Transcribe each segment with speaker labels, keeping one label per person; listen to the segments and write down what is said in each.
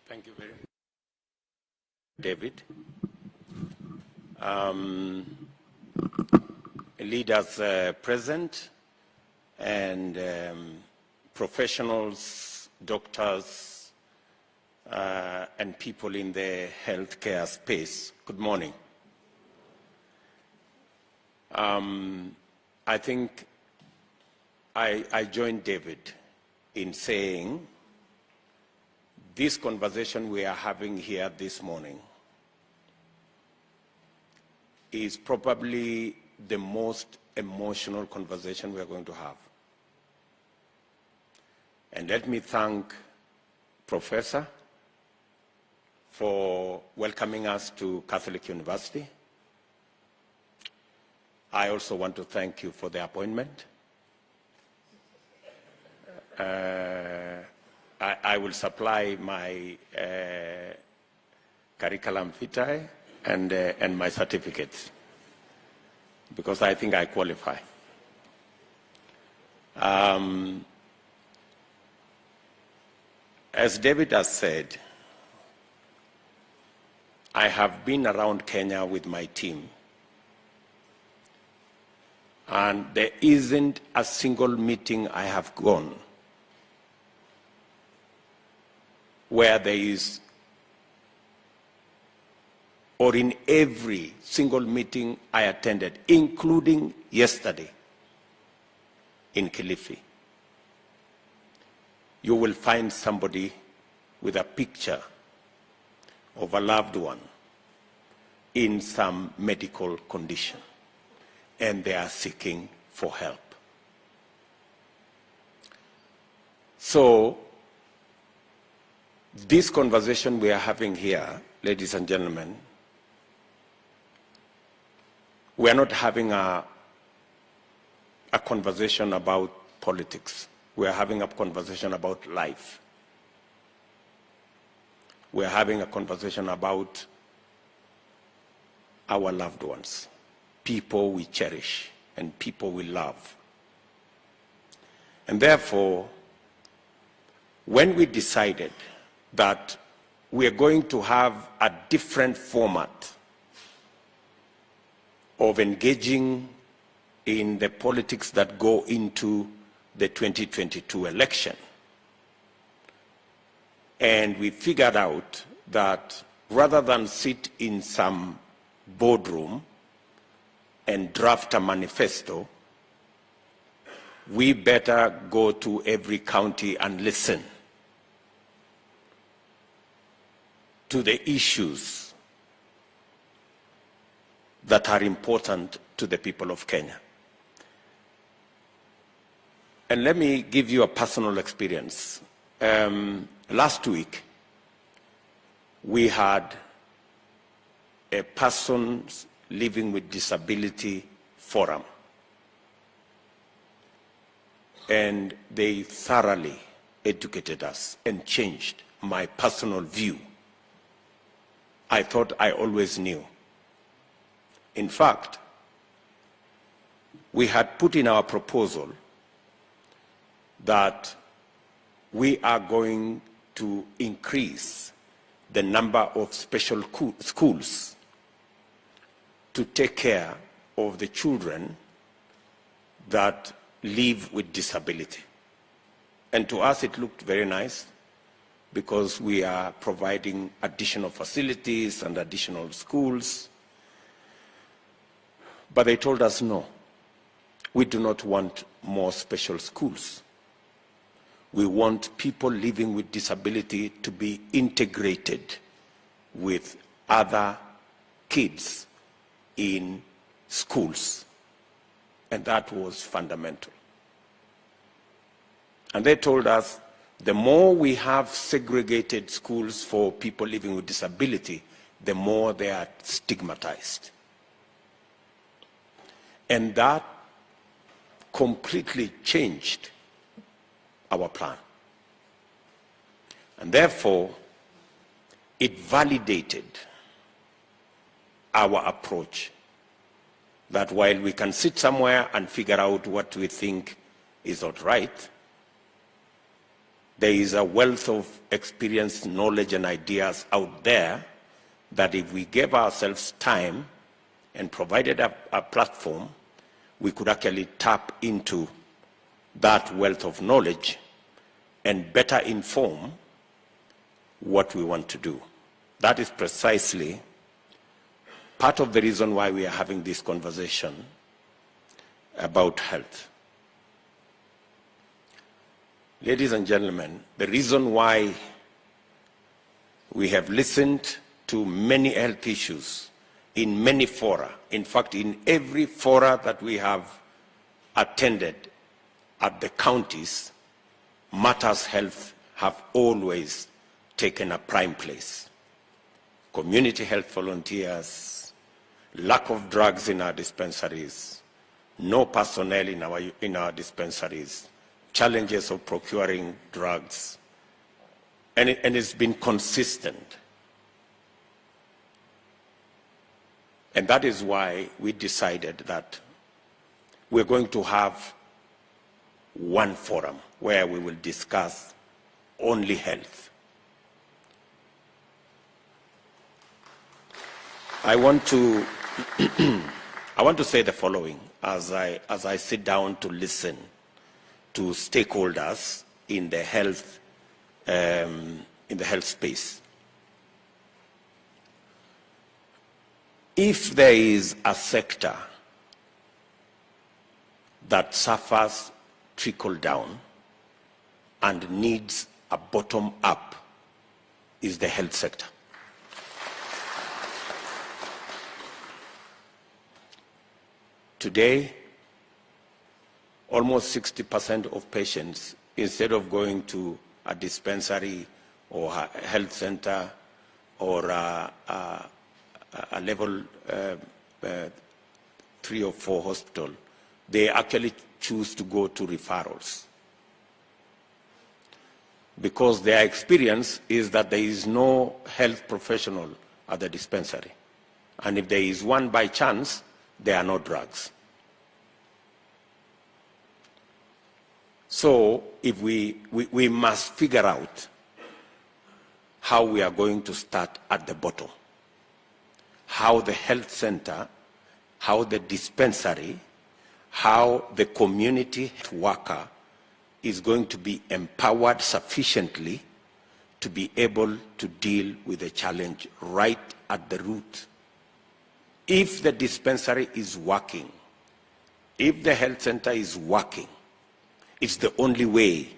Speaker 1: Thank you very much, David. Leaders present and professionals, doctors, and people in the healthcare space. Good morning. I think I join David in saying this conversation we are having here this morning is probably the most emotional conversation we are going to have. And let me thank Professor for welcoming us to Catholic University. I also want to thank you for the appointment. I will supply my curriculum vitae and my certificates, because I think I qualify. As David has said, I have been around Kenya with my team, and there isn't a single meeting I have gone where there is, or in every single meeting I attended, including yesterday in Kilifi, you will find somebody with a picture of a loved one in some medical condition, and they are seeking for help. So, this conversation we are having here, ladies and gentlemen, we are not having a conversation about politics. We are having a conversation about life. We are having a conversation about our loved ones, people we cherish and people we love. And therefore, when we decided that we are going to have a different format of engaging in the politics that go into the 2022 election, and we figured out that rather than sit in some boardroom and draft a manifesto, we better go to every county and listen to the issues that are important to the people of Kenya. And let me give you a personal experience. Last week, we had a persons living with disability forum, and they thoroughly educated us and changed my personal view. I thought I always knew. In fact, we had put in our proposal that we are going to increase the number of special schools to take care of the children that live with disability. And to us it looked very nice, because we are providing additional facilities and additional schools. But they told us, no, we do not want more special schools. We want people living with disability to be integrated with other kids in schools. And that was fundamental. And they told us, the more we have segregated schools for people living with disability, the more they are stigmatized. And that completely changed our plan. And therefore, it validated our approach, that while we can sit somewhere and figure out what we think is not right, There is a wealth of experience, knowledge, and ideas out there that if we gave ourselves time and provided a platform, we could actually tap into that wealth of knowledge and better inform what we want to do. That is precisely part of the reason why we are having this conversation about health. Ladies and gentlemen, the reason why we have listened to many health issues in many fora, in fact, in every fora that we have attended at the counties, matters health have always taken a prime place. Community health volunteers, lack of drugs in our dispensaries, no personnel in our dispensaries, challenges of procuring drugs, and it's been consistent. And that is why we decided that we're going to have one forum where we will discuss only health. I want to say the following as I sit down to listen to stakeholders in the health space. If there is a sector that suffers trickle down and needs a bottom up, is the health sector. Today, almost 60% of patients, instead of going to a dispensary or a health center or a level 3 or 4 hospital, they actually choose to go to referrals, because their experience is that there is no health professional at the dispensary. And if there is one by chance, there are no drugs. So if we must figure out how we are going to start at the bottom, how the health center, how the dispensary, how the community worker is going to be empowered sufficiently to be able to deal with the challenge right at the root. If the dispensary is working, if the health center is working, it's the only way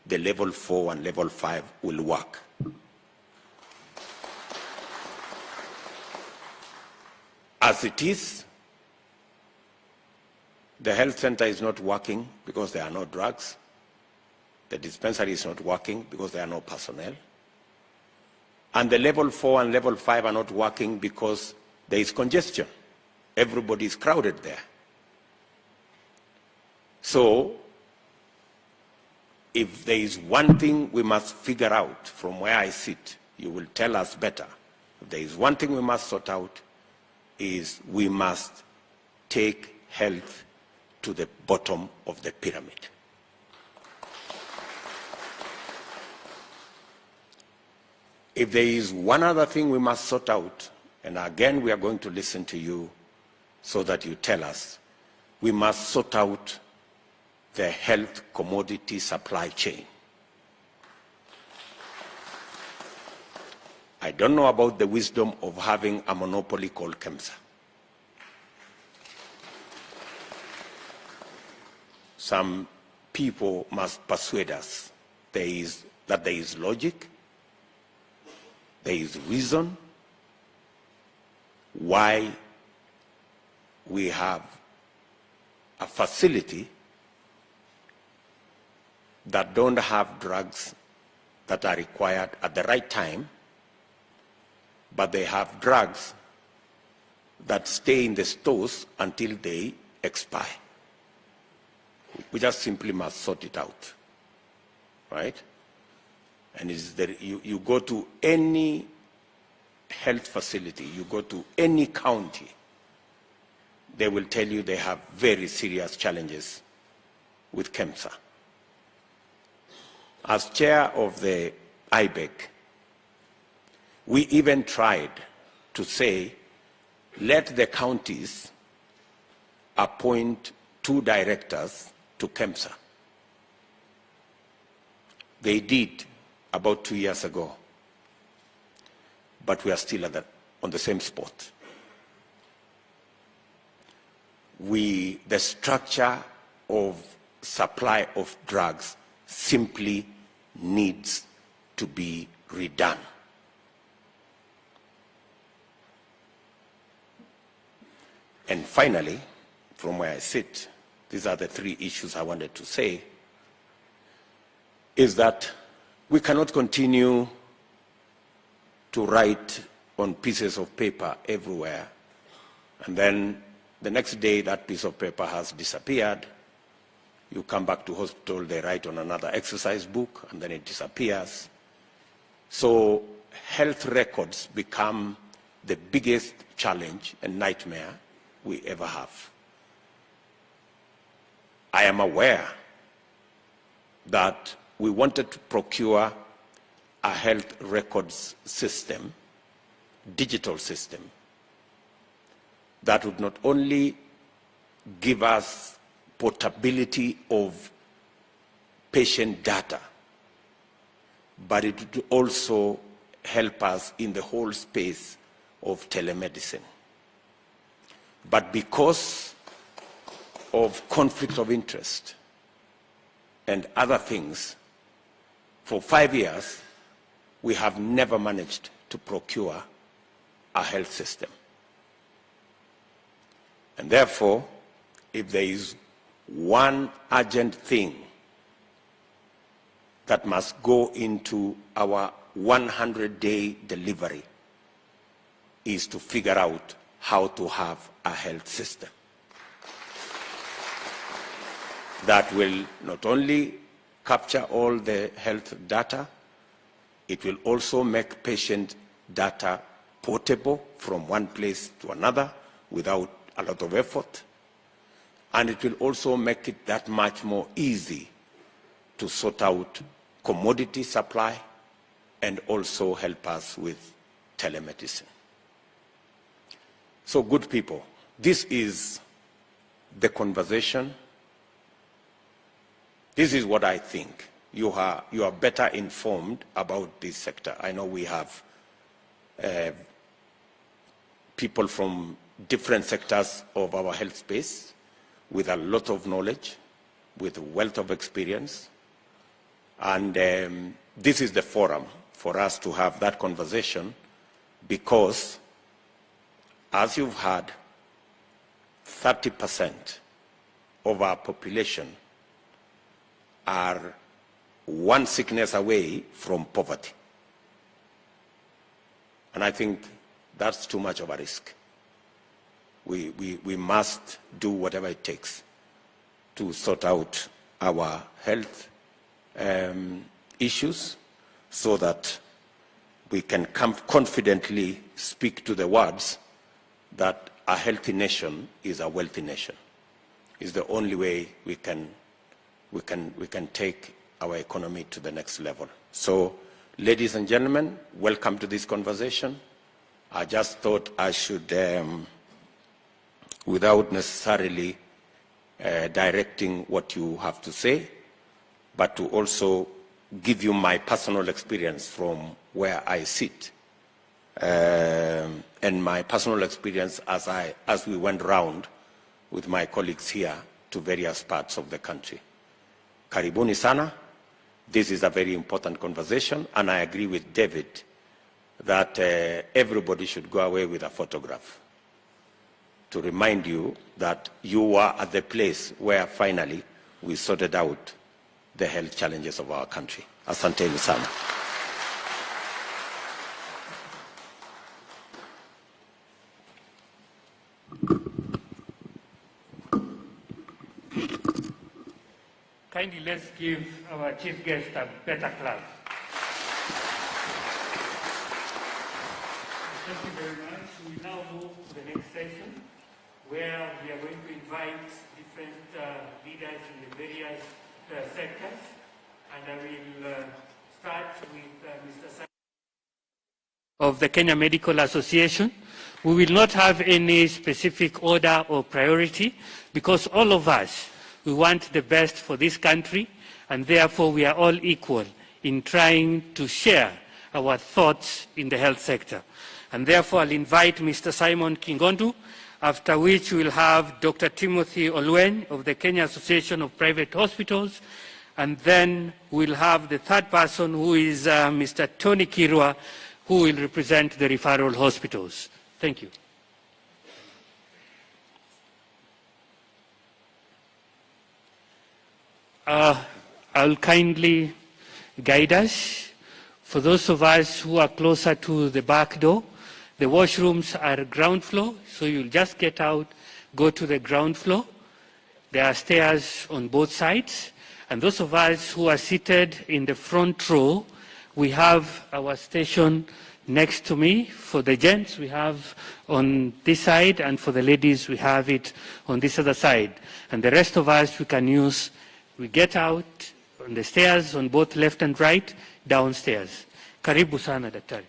Speaker 1: the level 4 and level 5 will work. As it is, the health center is not working because there are no drugs. The dispensary is not working because there are no personnel. And the level 4 and level 5 are not working because there is congestion. Everybody is crowded there. So, if there is one thing we must figure out from where I sit, you will tell us better. If there is one thing we must sort out, is we must take health to the bottom of the pyramid. If there is one other thing we must sort out, and again we are going to listen to you so that you tell us, we must sort out the health commodity supply chain. I don't know about the wisdom of having a monopoly called KEMSA. Some people must persuade us that there is logic, there is reason why we have a facility that don't have drugs that are required at the right time, but they have drugs that stay in the stores until they expire. We just simply must sort it out, right? And you go to any health facility, you go to any county, they will tell you they have very serious challenges with KEMSA. As chair of the IBEC, we even tried to say, let the counties appoint 2 directors to KEMSA. They did about 2 years ago, but we are still on the same spot. The structure of supply of drugs simply needs to be redone. And finally, from where I sit, these are the 3 issues I wanted to say, is that we cannot continue to write on pieces of paper everywhere, and then the next day that piece of paper has disappeared. You come back to hospital, they write on another exercise book, and then it disappears. So health records become the biggest challenge and nightmare we ever have. I am aware that we wanted to procure a health records system, digital system, that would not only give us portability of patient data, but it would also help us in the whole space of telemedicine. But because of conflict of interest and other things, for 5 years, we have never managed to procure a health system. And therefore, if there is one urgent thing that must go into our 100-day delivery, is to figure out how to have a health system that will not only capture all the health data, it will also make patient data portable from one place to another without a lot of effort, and it will also make it that much more easy to sort out commodity supply and also help us with telemedicine. So, good people, this is the conversation. This is what I think. You are better informed about this sector. I know we have people from different sectors of our health space with a lot of knowledge, with a wealth of experience. And this is the forum for us to have that conversation, because, as you've heard, 30% of our population are one sickness away from poverty. And I think that's too much of a risk. We must do whatever it takes to sort out our health issues so that we can confidently speak to the words that a healthy nation is a wealthy nation. It's the only way we can take our economy to the next level. So, ladies and gentlemen, welcome to this conversation. I just thought I should, without necessarily directing what you have to say, but to also give you my personal experience from where I sit, and my personal experience as we went round with my colleagues here to various parts of the country. Karibuni sana. This is a very important conversation, and I agree with David that everybody should go away with a photograph to remind you that you are at the place where finally we sorted out the health challenges of our country. Asanteni sana.
Speaker 2: Kindly let's give our chief guest a better clap. Thank you very much. We now move to the next session, where we are going to invite different leaders in the various sectors. and I will start with Mr. Simon of the Kenya Medical Association. We will not have any specific order or priority because all of us, we want the best for this country, and therefore we are all equal in trying to share our thoughts in the health sector. And therefore I'll invite Mr. Simon Kingondu, after which we'll have Dr. Timothy Olwen of the Kenya Association of Private Hospitals, and then we'll have the third person, who is Mr. Tony Kirwa, who will represent the referral hospitals. Thank you. I'll kindly guide us. For those of us who are closer to the back door, the washrooms are ground floor, so you'll just get out, go to the ground floor. There are stairs on both sides. And those of us who are seated in the front row, we have our station next to me. For the gents, we have on this side, and for the ladies, we have it on this other side. And the rest of us, we get out on the stairs on both left and right, downstairs. Karibu sana, daktari.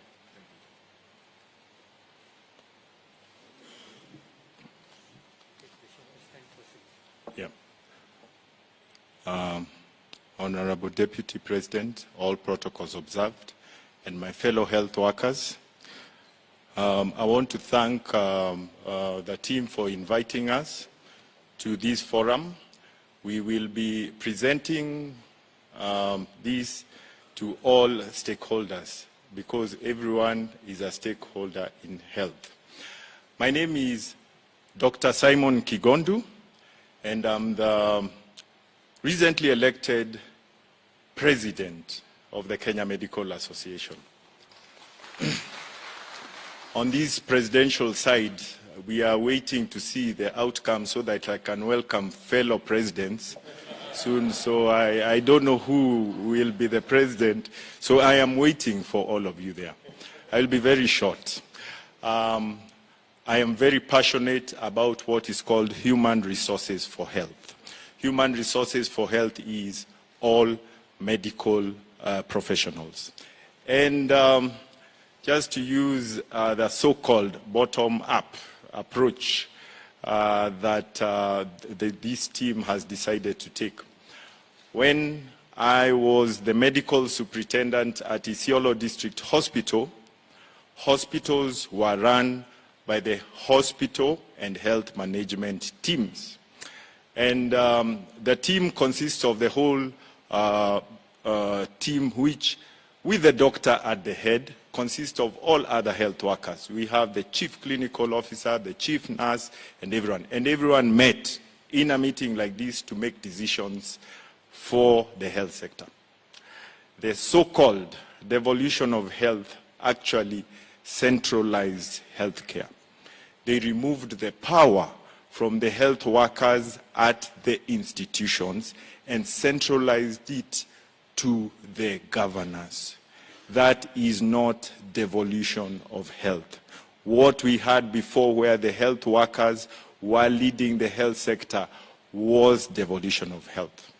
Speaker 3: Honorable Deputy President, all protocols observed, and my fellow health workers, I want to thank the team for inviting us to this forum. We will be presenting this to all stakeholders because everyone is a stakeholder in health. My name is Dr. Simon Kigondu, and I'm the recently elected president of the Kenya Medical Association. On this presidential side, we are waiting to see the outcome so that I can welcome fellow presidents soon. So I don't know who will be the president. So I am waiting for all of you there. I'll be very short. I am very passionate about what is called human resources for health. Human resources for health is all medical professionals. And just to use the so-called bottom-up approach that this team has decided to take. When I was the medical superintendent at Isiolo District Hospital, hospitals were run by the hospital and health management teams. And the team consists of the whole team, which, with the doctor at the head, consists of all other health workers. We have the chief clinical officer, the chief nurse, and everyone. And everyone met in a meeting like this to make decisions for the health sector. The so-called devolution of health actually centralized healthcare. They removed the power from the health workers at the institutions and centralized it to the governors. That is not devolution of health. What we had before, where the health workers were leading the health sector, was devolution of health.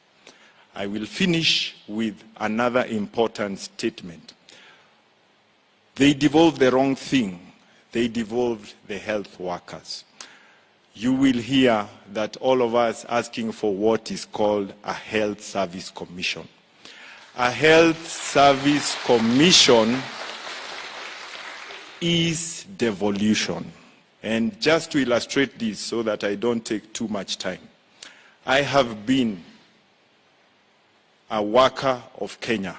Speaker 3: I will finish with another important statement. They devolved the wrong thing. They devolved the health workers. You will hear that all of us asking for what is called a health service commission. A health service commission is devolution. And just to illustrate this so that I don't take too much time, I have been a worker of Kenya.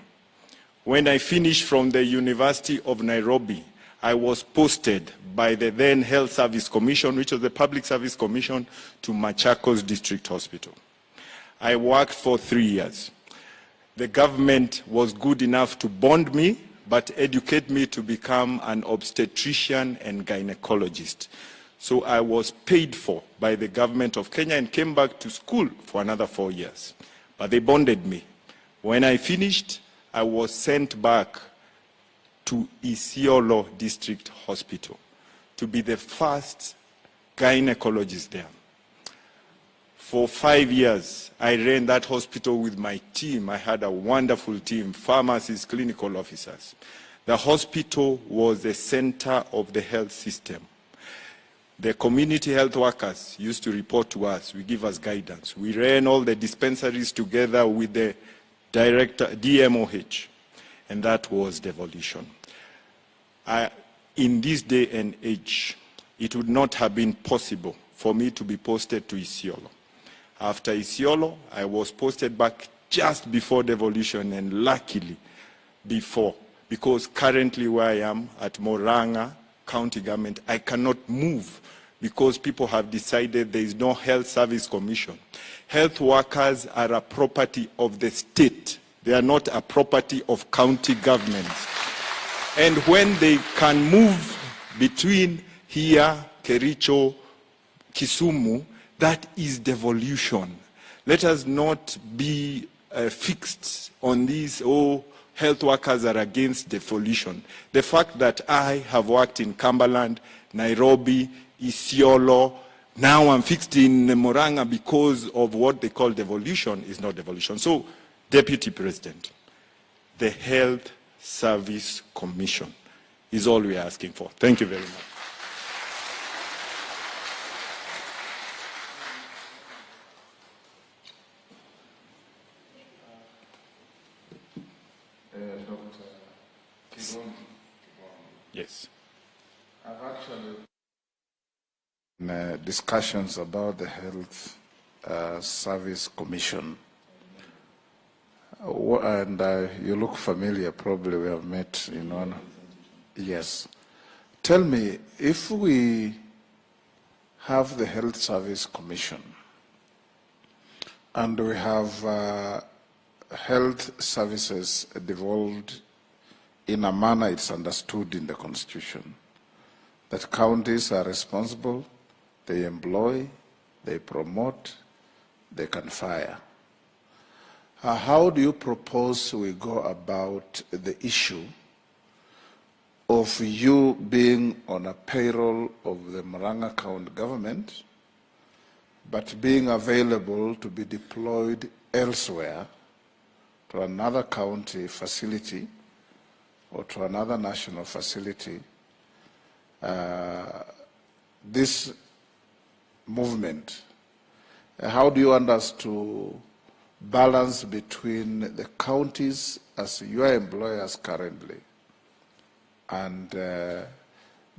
Speaker 3: When I finished from the University of Nairobi, I was posted by the then Health Service Commission, which was the Public Service Commission, to Machakos District Hospital. I worked for 3 years. The government was good enough to bond me, but educate me to become an obstetrician and gynecologist. So I was paid for by the government of Kenya and came back to school for another 4 years. But they bonded me. When I finished, I was sent back to Isiolo District Hospital to be the first gynecologist there. For 5 years, I ran that hospital with my team. I had a wonderful team, pharmacists, clinical officers. The hospital was the center of the health system. The community health workers used to report to us. We give us guidance. We ran all the dispensaries together with the director, DMOH, and that was devolution. In this day and age, it would not have been possible for me to be posted to Isiolo. After Isiolo, I was posted back just before devolution, and luckily before, because currently where I am at Murang'a County Government, I cannot move because people have decided there is no Health Service Commission. Health workers are a property of the state. They are not a property of county governments. And when they can move between here, Kericho, Kisumu, that is devolution. Let us not be fixed on these, health workers are against devolution. The fact that I have worked in Cumberland, Nairobi, Isiolo, now I'm fixed in Murang'a because of what they call devolution is not devolution. So, Deputy President, the Health Service Commission is all we are asking for. Thank you very much. Yes.
Speaker 4: I've actually discussions about the Health Service Commission. And you look familiar, probably we have met in one. Yes. Tell me, if we have the Health Service Commission and we have health services devolved in a manner it's understood in the Constitution, that counties are responsible, they employ, they promote, they can fire. How do you propose we go about the issue of you being on a payroll of the Murang'a County government, but being available to be deployed elsewhere to another county facility or to another national facility? This movement, how do you want us to balance between the counties as your employers currently and the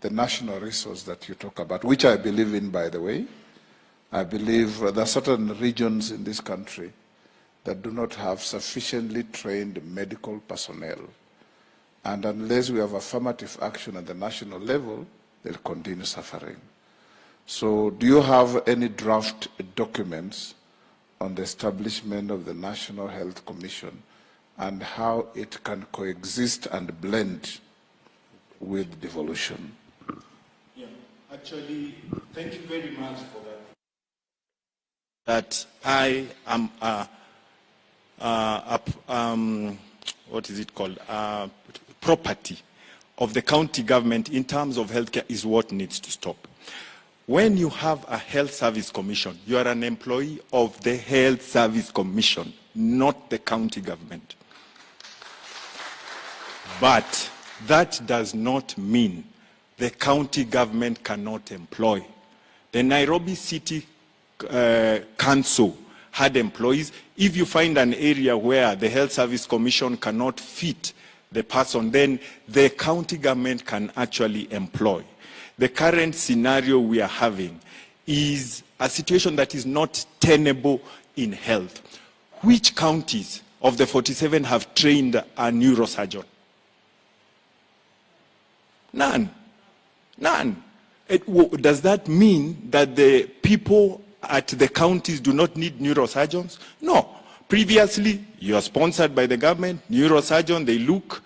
Speaker 4: national resource that you talk about, which I believe in, by the way? I believe there are certain regions in this country that do not have sufficiently trained medical personnel. And unless we have affirmative action at the national level, they'll continue suffering. So do you have any draft documents on the establishment of the National Health Commission and how it can coexist and blend with devolution?
Speaker 3: Yeah, actually, thank you very much for that. That I am what is it called? Property of the county government in terms of healthcare is what needs to stop. When you have a Health Service Commission, you are an employee of the Health Service Commission, not the county government. But that does not mean the county government cannot employ. The Nairobi City Council had employees. If you find an area where the Health Service Commission cannot fit the person, then the county government can actually employ. The current scenario we are having is a situation that is not tenable in health. Which counties of the 47 have trained a neurosurgeon? None. None. Does that mean that the people at the counties do not need neurosurgeons? No. Previously, you are sponsored by the government, neurosurgeon, they look,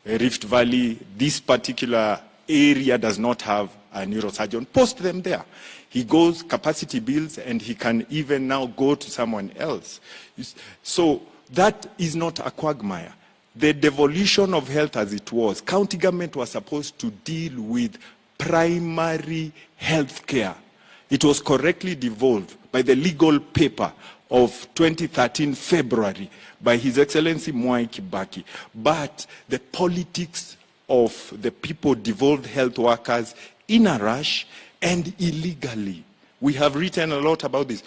Speaker 3: Rift Valley, this particular area does not have a neurosurgeon, post them there. He goes, capacity builds, and he can even now go to someone else. So that is not a quagmire. The devolution of health as it was, county government was supposed to deal with primary health care, It was correctly devolved by the legal paper of 2013 February by His Excellency Mwai Kibaki. But the politics of the people devolved health workers in a rush and illegally. We have written a lot about this,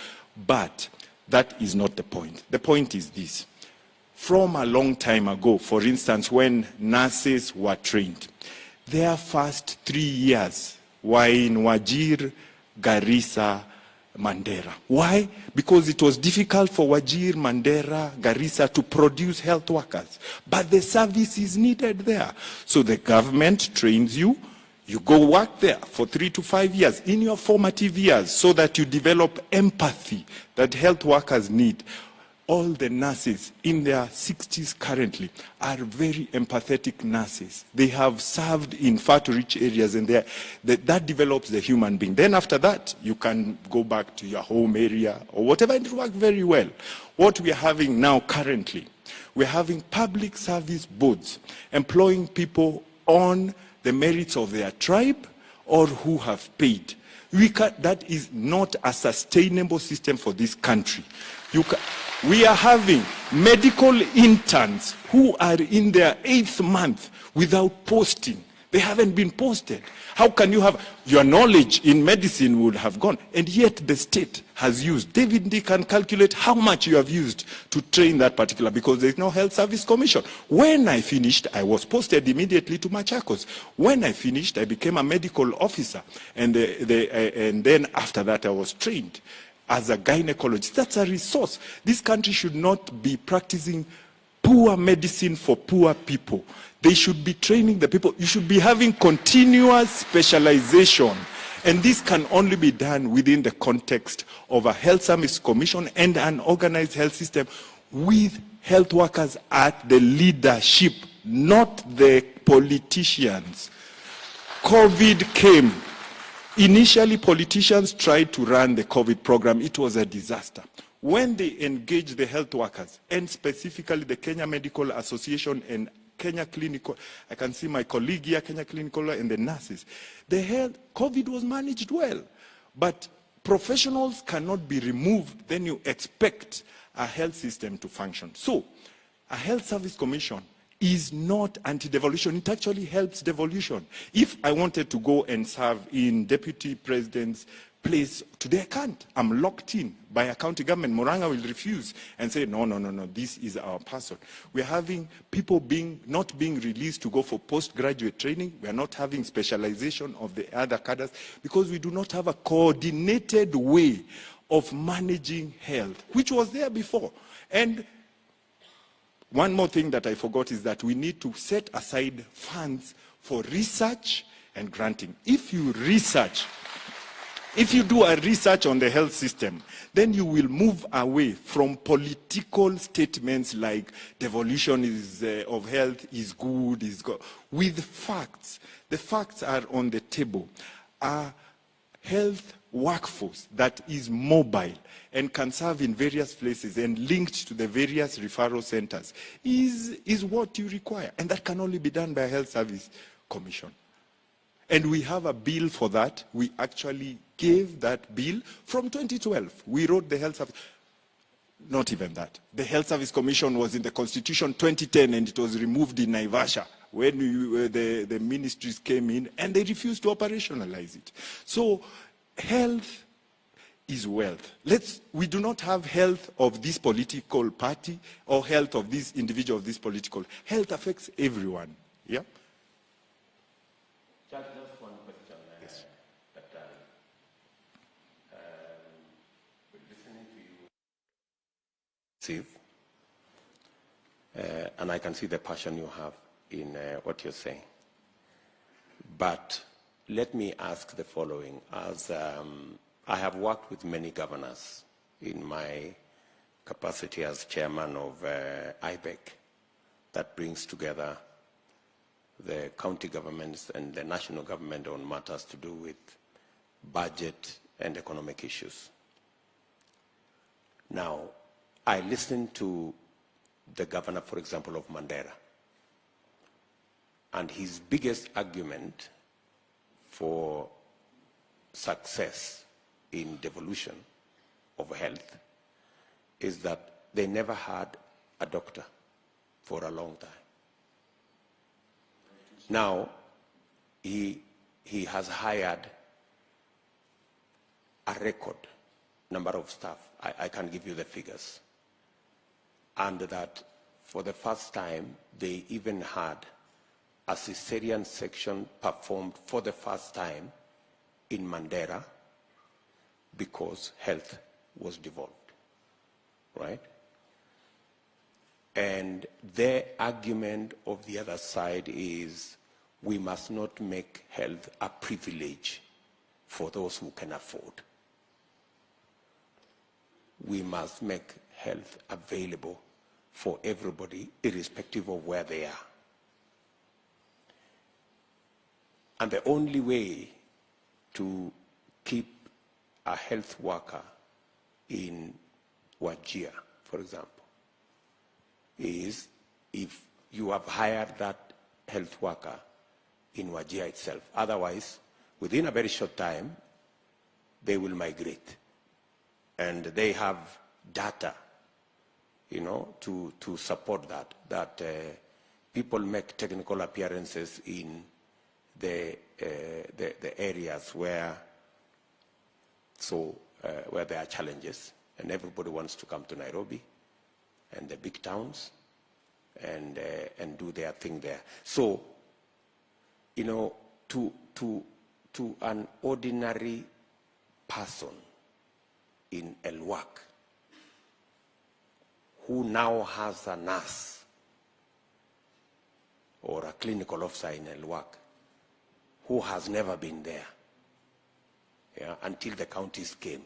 Speaker 3: but that is not the point. The point is this. From a long time ago, for instance, when nurses were trained, their first 3 years were in Wajir, Garissa, Mandera. Why? Because it was difficult for Wajir, Mandera, Garissa to produce health workers. But the service is needed there. So the government trains you. You go work there for 3 to 5 years in your formative years so that you develop empathy that health workers need. All the nurses in their 60s currently are very empathetic nurses. They have served in far-to-reach areas, and that develops the human being. Then after that, you can go back to your home area or whatever, and it works very well. What we are having now currently, we're having public service boards employing people on the merits of their tribe or who have paid. That is not a sustainable system for this country. We are having medical interns who are in their 8th month without posting. They haven't been posted. How can you have your knowledge in medicine would have gone, and yet the state has used. David D can calculate how much you have used to train that particular, because there's no health service commission. When I finished, I was posted immediately to Machakos. When I finished, I became a medical officer, and then after that I was trained as a gynecologist. That's a resource. This country should not be practicing poor medicine for poor people. They should be training the people. You should be having continuous specialization. And this can only be done within the context of a health service commission and an organized health system with health workers at the leadership, not the politicians. COVID came. Initially, politicians tried to run the COVID program. It was a disaster. When they engaged the health workers, and specifically the Kenya Medical Association and Kenya Clinical, I can see my colleague here, Kenya Clinical, and the nurses, COVID was managed well. But professionals cannot be removed, then you expect a health system to function. So, a health service commission is not anti-devolution. It actually helps devolution. If I wanted to go and serve in deputy president's place, today I can't. I'm locked in by a county government. Moranga will refuse and say, no, this is our person. We're having people not being released to go for postgraduate training. We're not having specialization of the other cadres because we do not have a coordinated way of managing health, which was there before. And one more thing that I forgot is that we need to set aside funds for research and granting. If you do a research on the health system, then you will move away from political statements like devolution of health is good, with facts. The facts are on the table. A health workforce that is mobile and can serve in various places and linked to the various referral centers is what you require. And that can only be done by a health service commission. And we have a bill for that. We actually gave that bill from 2012. We wrote the health service. Not even that. The Health Service Commission was in the Constitution 2010 and it was removed in Naivasha when the ministries came in and they refused to operationalize it. So health is wealth. We do not have health of this political party or health of this individual of this political. Health affects everyone. Yeah?
Speaker 1: Just one question.
Speaker 3: Yes.
Speaker 1: Listening to you, and I can see the passion you have in what you're saying. But let me ask the following. As I have worked with many governors in my capacity as chairman of IBEC, that brings together the county governments and the national government on matters to do with budget and economic issues. Now, I listened to the governor, for example, of Mandera, and his biggest argument for success in devolution of health is that they never had a doctor for a long time. Now, he has hired a record number of staff. I can give you the figures. And that for the first time, they even had a cesarean section performed for the first time in Mandera because health was devolved, right? And their argument of the other side is we must not make health a privilege for those who can afford. We must make health available for everybody, irrespective of where they are. And the only way to keep a health worker in Wajir, for example, is if you have hired that health worker in Wajir itself. Otherwise, within a very short time, they will migrate. And they have data, you know, to support that people make technical appearances in the areas where there are challenges, and everybody wants to come to Nairobi and the big towns and do their thing there. So, you know, to an ordinary person in El-Wak who now has a nurse or a clinical officer in El-Wak who has never been there, yeah, until the counties came.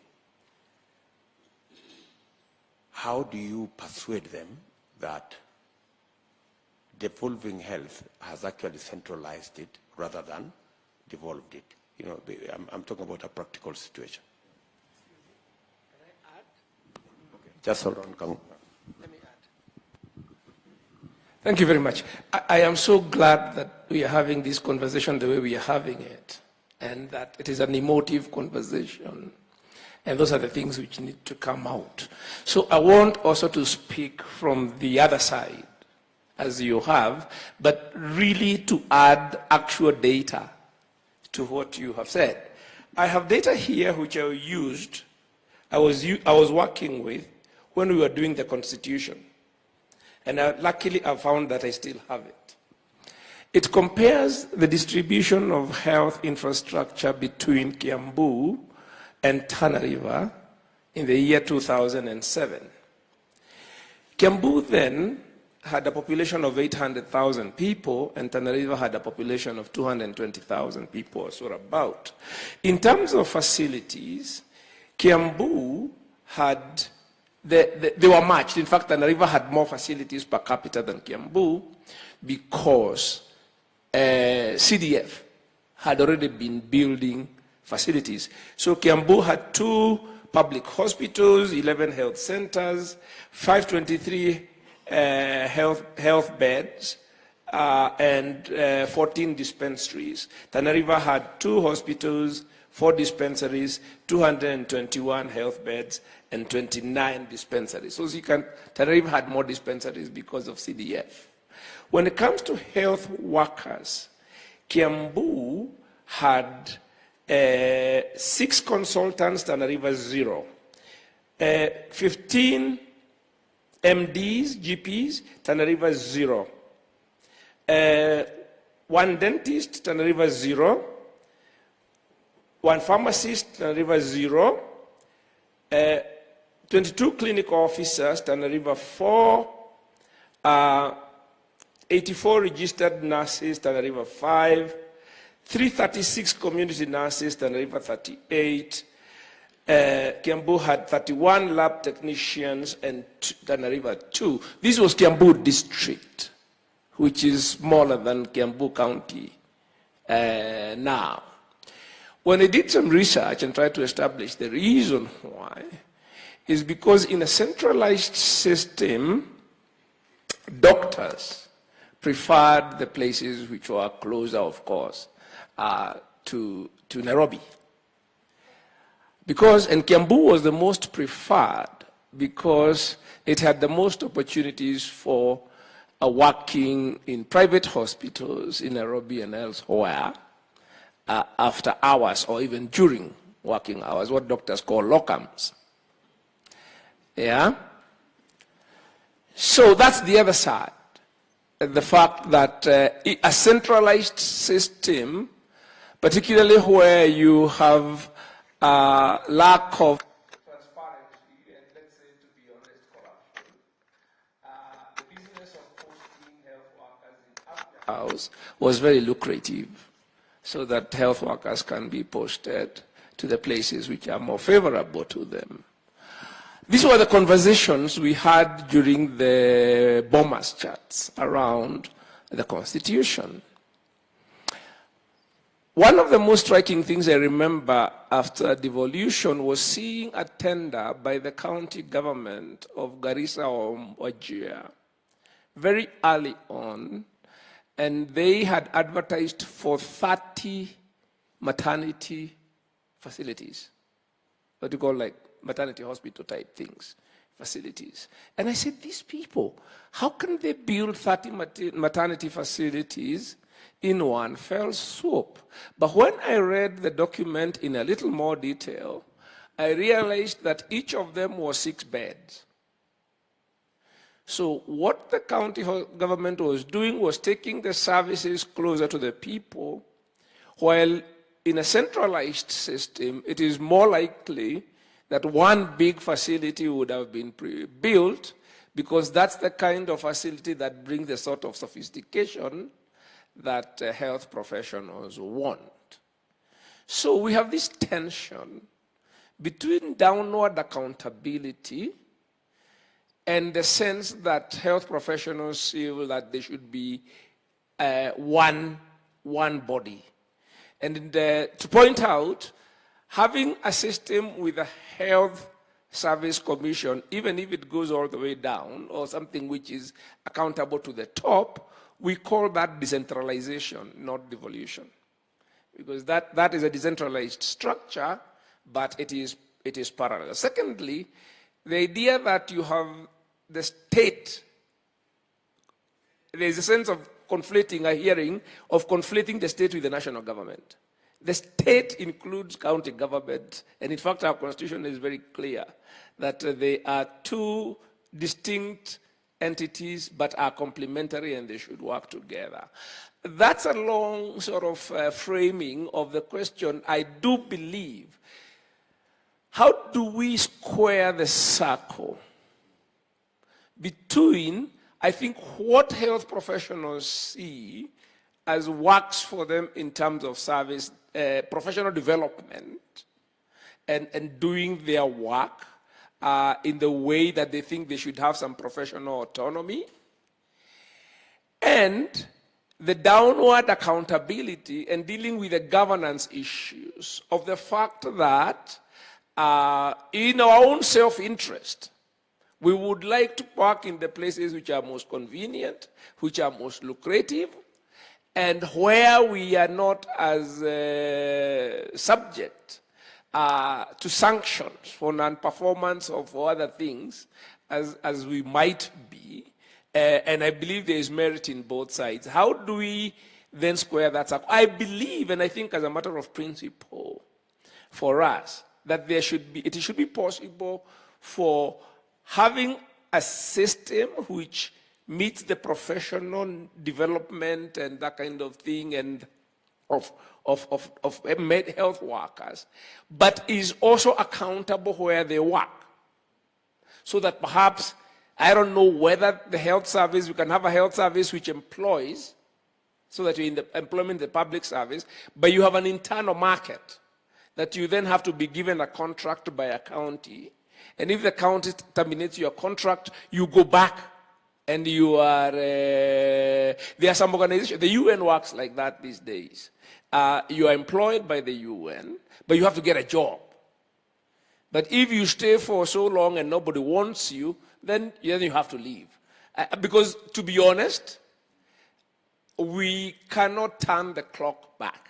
Speaker 1: How do you persuade them that devolving health has actually centralized it rather than devolved it? You know, I'm talking about a practical situation.
Speaker 5: Can I add?
Speaker 1: Okay. Just hold on.
Speaker 5: Let me add. Thank you very much. I am so glad that we are having this conversation the way we are having it, and that it is an emotive conversation. And those are the things which need to come out. So I want also to speak from the other side, as you have, but really to add actual data to what you have said. I have data here which I used, I was working with when we were doing the Constitution. And luckily I found that I still have it. It compares the distribution of health infrastructure between Kiambu and Tana River in the year 2007. Kiambu then had a population of 800,000 people, and Tana River had a population of 220,000 people, or about. In terms of facilities, Kiambu had, they were matched. In fact, Tana River had more facilities per capita than Kiambu because CDF had already been building facilities. So Kiambu had 2 public hospitals, 11 health centers, 523 health beds, and 14 dispensaries. Tana River had 2 hospitals, 4 dispensaries, 221 health beds, and 29 dispensaries. So you can, Tana River had more dispensaries because of CDF. When it comes to health workers, Kiambu had 6 consultants, Tana River 0. 15 MDs, GPs, Tana River 0. 1 dentist, Tana River 0. 1 pharmacist, Tana River 0. 22 clinical officers, Tana River 4. 84 registered nurses, Tana River 5. 336 community nurses, Tana River 38. Kiambu had 31 lab technicians and Tana River 2. This was Kiambu district, which is smaller than Kiambu County now. When I did some research and tried to establish the reason why, is because in a centralized system, doctors preferred the places which were closer, of course, to Nairobi. And Kiambu was the most preferred because it had the most opportunities for working in private hospitals in Nairobi and elsewhere after hours or even during working hours, what doctors call locums. Yeah? So that's the other side. The fact that a centralized system, particularly where you have lack of transparency and, let's say, to be honest, corruption, the business of posting health workers in Africa House was very lucrative, so that health workers can be posted to the places which are more favorable to them. These were the conversations we had during the bombers chats around the Constitution. One of the most striking things I remember after devolution was seeing a tender by the county government of Garissa or Wajir very early on, and they had advertised for 30 maternity facilities, what you call like maternity hospital type things, facilities. And I said, these people, how can they build 30 maternity facilities in one fell swoop? But when I read the document in a little more detail, I realized that each of them was 6 beds. So what the county government was doing was taking the services closer to the people, while in a centralized system, it is more likely that one big facility would have been built, because that's the kind of facility that brings the sort of sophistication that health professionals want. So we have this tension between downward accountability and the sense that health professionals feel that they should be one body. And to point out, having a system with a health service commission, even if it goes all the way down, or something which is accountable to the top, we call that decentralization, not devolution. Because that is a decentralized structure, but it is parallel. Secondly, the idea that you have the state, there's a sense of conflating, a hearing of conflating the state with the national government. The state includes county government, and in fact our constitution is very clear that they are 2 distinct entities but are complementary and they should work together. That's a long sort of framing of the question. I do believe, how do we square the circle between, I think, what health professionals see as works for them in terms of service, professional development, and doing their work in the way that they think they should have some professional autonomy, and the downward accountability and dealing with the governance issues of the fact that in our own self-interest, we would like to work in the places which are most convenient, which are most lucrative, and where we are not as subject to sanctions for non-performance or for other things as we might be. And I believe there is merit in both sides. How do we then square that up? I believe, and I think as a matter of principle for us, that it should be possible for having a system which meets the professional development and that kind of thing and of health workers, but is also accountable where they work. So that perhaps, I don't know whether the health service, we can have a health service which employs, so that you're in the employment, the public service, but you have an internal market that you then have to be given a contract by a county. And if the county terminates your contract, you go back and you are, there are some organizations, the UN works like that these days. You are employed by the UN, but you have to get a job. But if you stay for so long and nobody wants you, then you have to leave. Because to be honest, we cannot turn the clock back.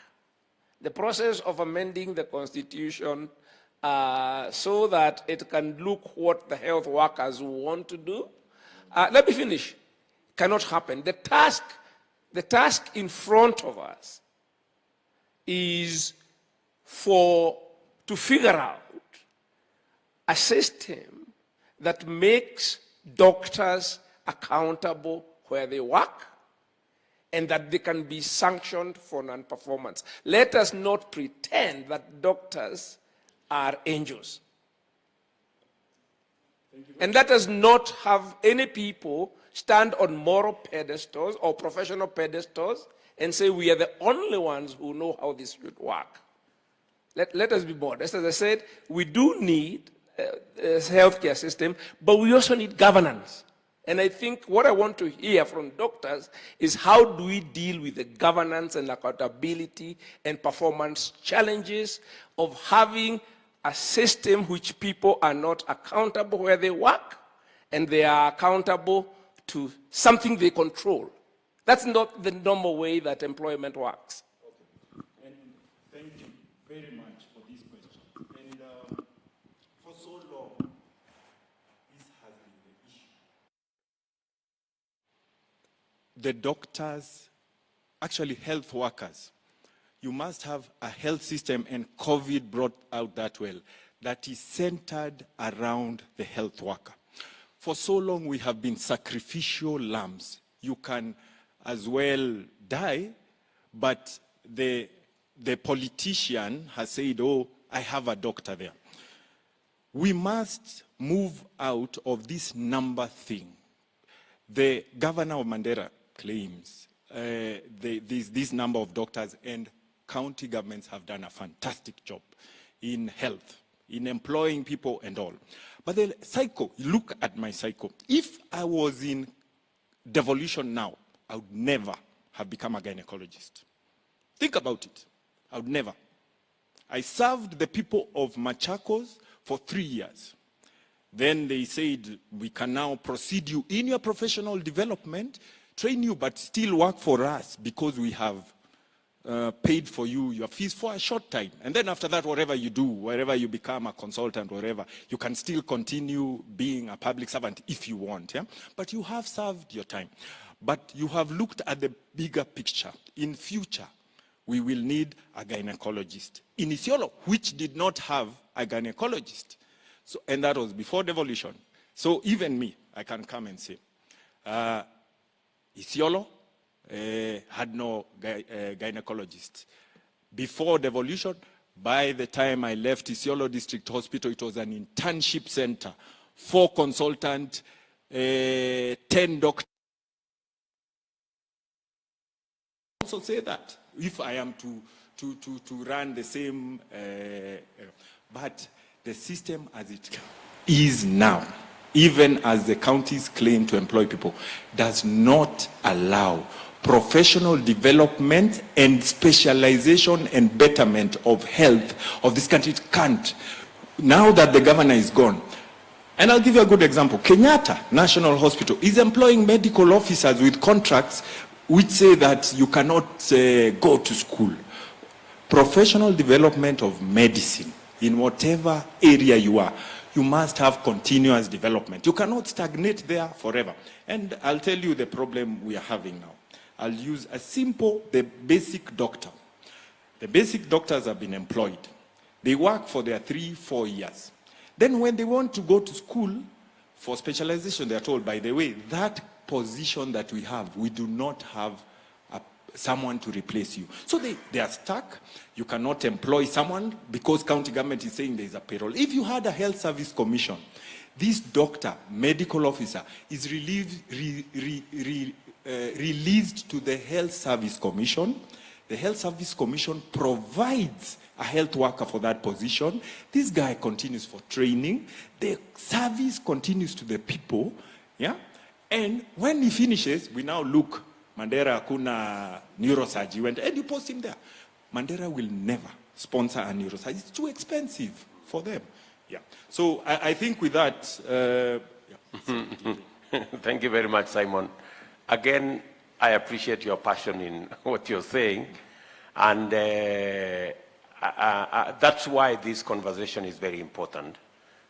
Speaker 5: The process of amending the Constitution so that it can look what the health workers want to do. Let me finish. Cannot happen. The task in front of us is to figure out a system that makes doctors accountable where they work and that they can be sanctioned for non-performance. Let us not pretend that doctors are angels. And let us not have any people stand on moral pedestals or professional pedestals and say we are the only ones who know how this should work. Let us be modest. As I said, we do need a healthcare system, but we also need governance. And I think what I want to hear from doctors is how do we deal with the governance and accountability and performance challenges of having a system which people are not accountable where they work and they are accountable to something they control. That's not the normal way that employment works.
Speaker 3: Okay. And thank you very much for this question. And for so long, this has been the issue. The doctors, actually health workers, you must have a health system, and COVID brought out that well, that is centered around the health worker. For so long, we have been sacrificial lambs. You can as well die, but the politician has said, oh, I have a doctor there. We must move out of this number thing. The governor of Mandera claims this number of doctors, and county governments have done a fantastic job in health, in employing people and all. But the cycle, look at my cycle. If I was in devolution now, I would never have become a gynecologist. Think about it. I would never. I served the people of Machakos for 3 years. Then they said, we can now proceed you in your professional development, train you, but still work for us because we have paid for you your fees for a short time. And then after that, whatever you do, wherever you become a consultant, whatever, you can still continue being a public servant if you want. Yeah? But you have served your time. But you have looked at the bigger picture. In future, we will need a gynecologist. In Isiolo, which did not have a gynecologist. So, and that was before devolution. So even me, I can come and say, Isiolo had no gynecologist. Before devolution, by the time I left Isiolo District Hospital, it was an internship center, 4 consultants, 10 doctors. Also say that if I am to run the same, but the system as it is now, even as the counties claim to employ people, does not allow professional development and specialization and betterment of health of this country. It can't. Now that the governor is gone, and I'll give you a good example. Kenyatta National Hospital is employing medical officers with contracts which say that you cannot go to school. Professional development of medicine, in whatever area you are, you must have continuous development. You cannot stagnate there forever. And I'll tell you the problem we are having now. I'll use a simple, the basic doctor. The basic doctors have been employed. They work for their 3-4 years. Then when they want to go to school for specialization, they are told, by the way, that position that we have, we do not have someone to replace you. So they are stuck. You cannot employ someone because county government is saying there is a payroll. If you had a health service commission, this doctor, medical officer, is released to the health service commission. The health service commission provides a health worker for that position. This guy continues for training. The service continues to the people. Yeah? And when he finishes, we now look, Mandera kuna neurosurgery. You went and you post him there. Mandera will never sponsor a neurosurgery. It's too expensive for them. Yeah. So I think with that, yeah.
Speaker 1: Thank you very much, Simon. Again, I appreciate your passion in what you're saying. And That's why this conversation is very important,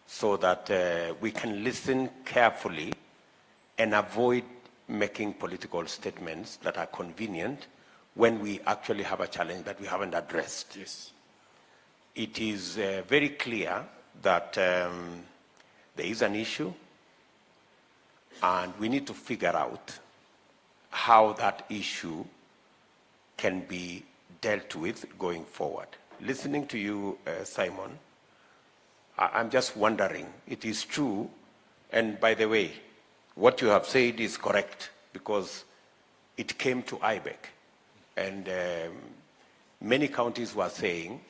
Speaker 1: so that we can listen carefully and avoid making political statements that are convenient when we actually have a challenge that we haven't addressed.
Speaker 3: Yes.
Speaker 1: It is very clear that there is an issue, and we need to figure out how that issue can be dealt with going forward. Listening to you, Simon, I'm just wondering, it is true, and by the way, what you have said is correct, because it came to IBEC, and many counties were saying,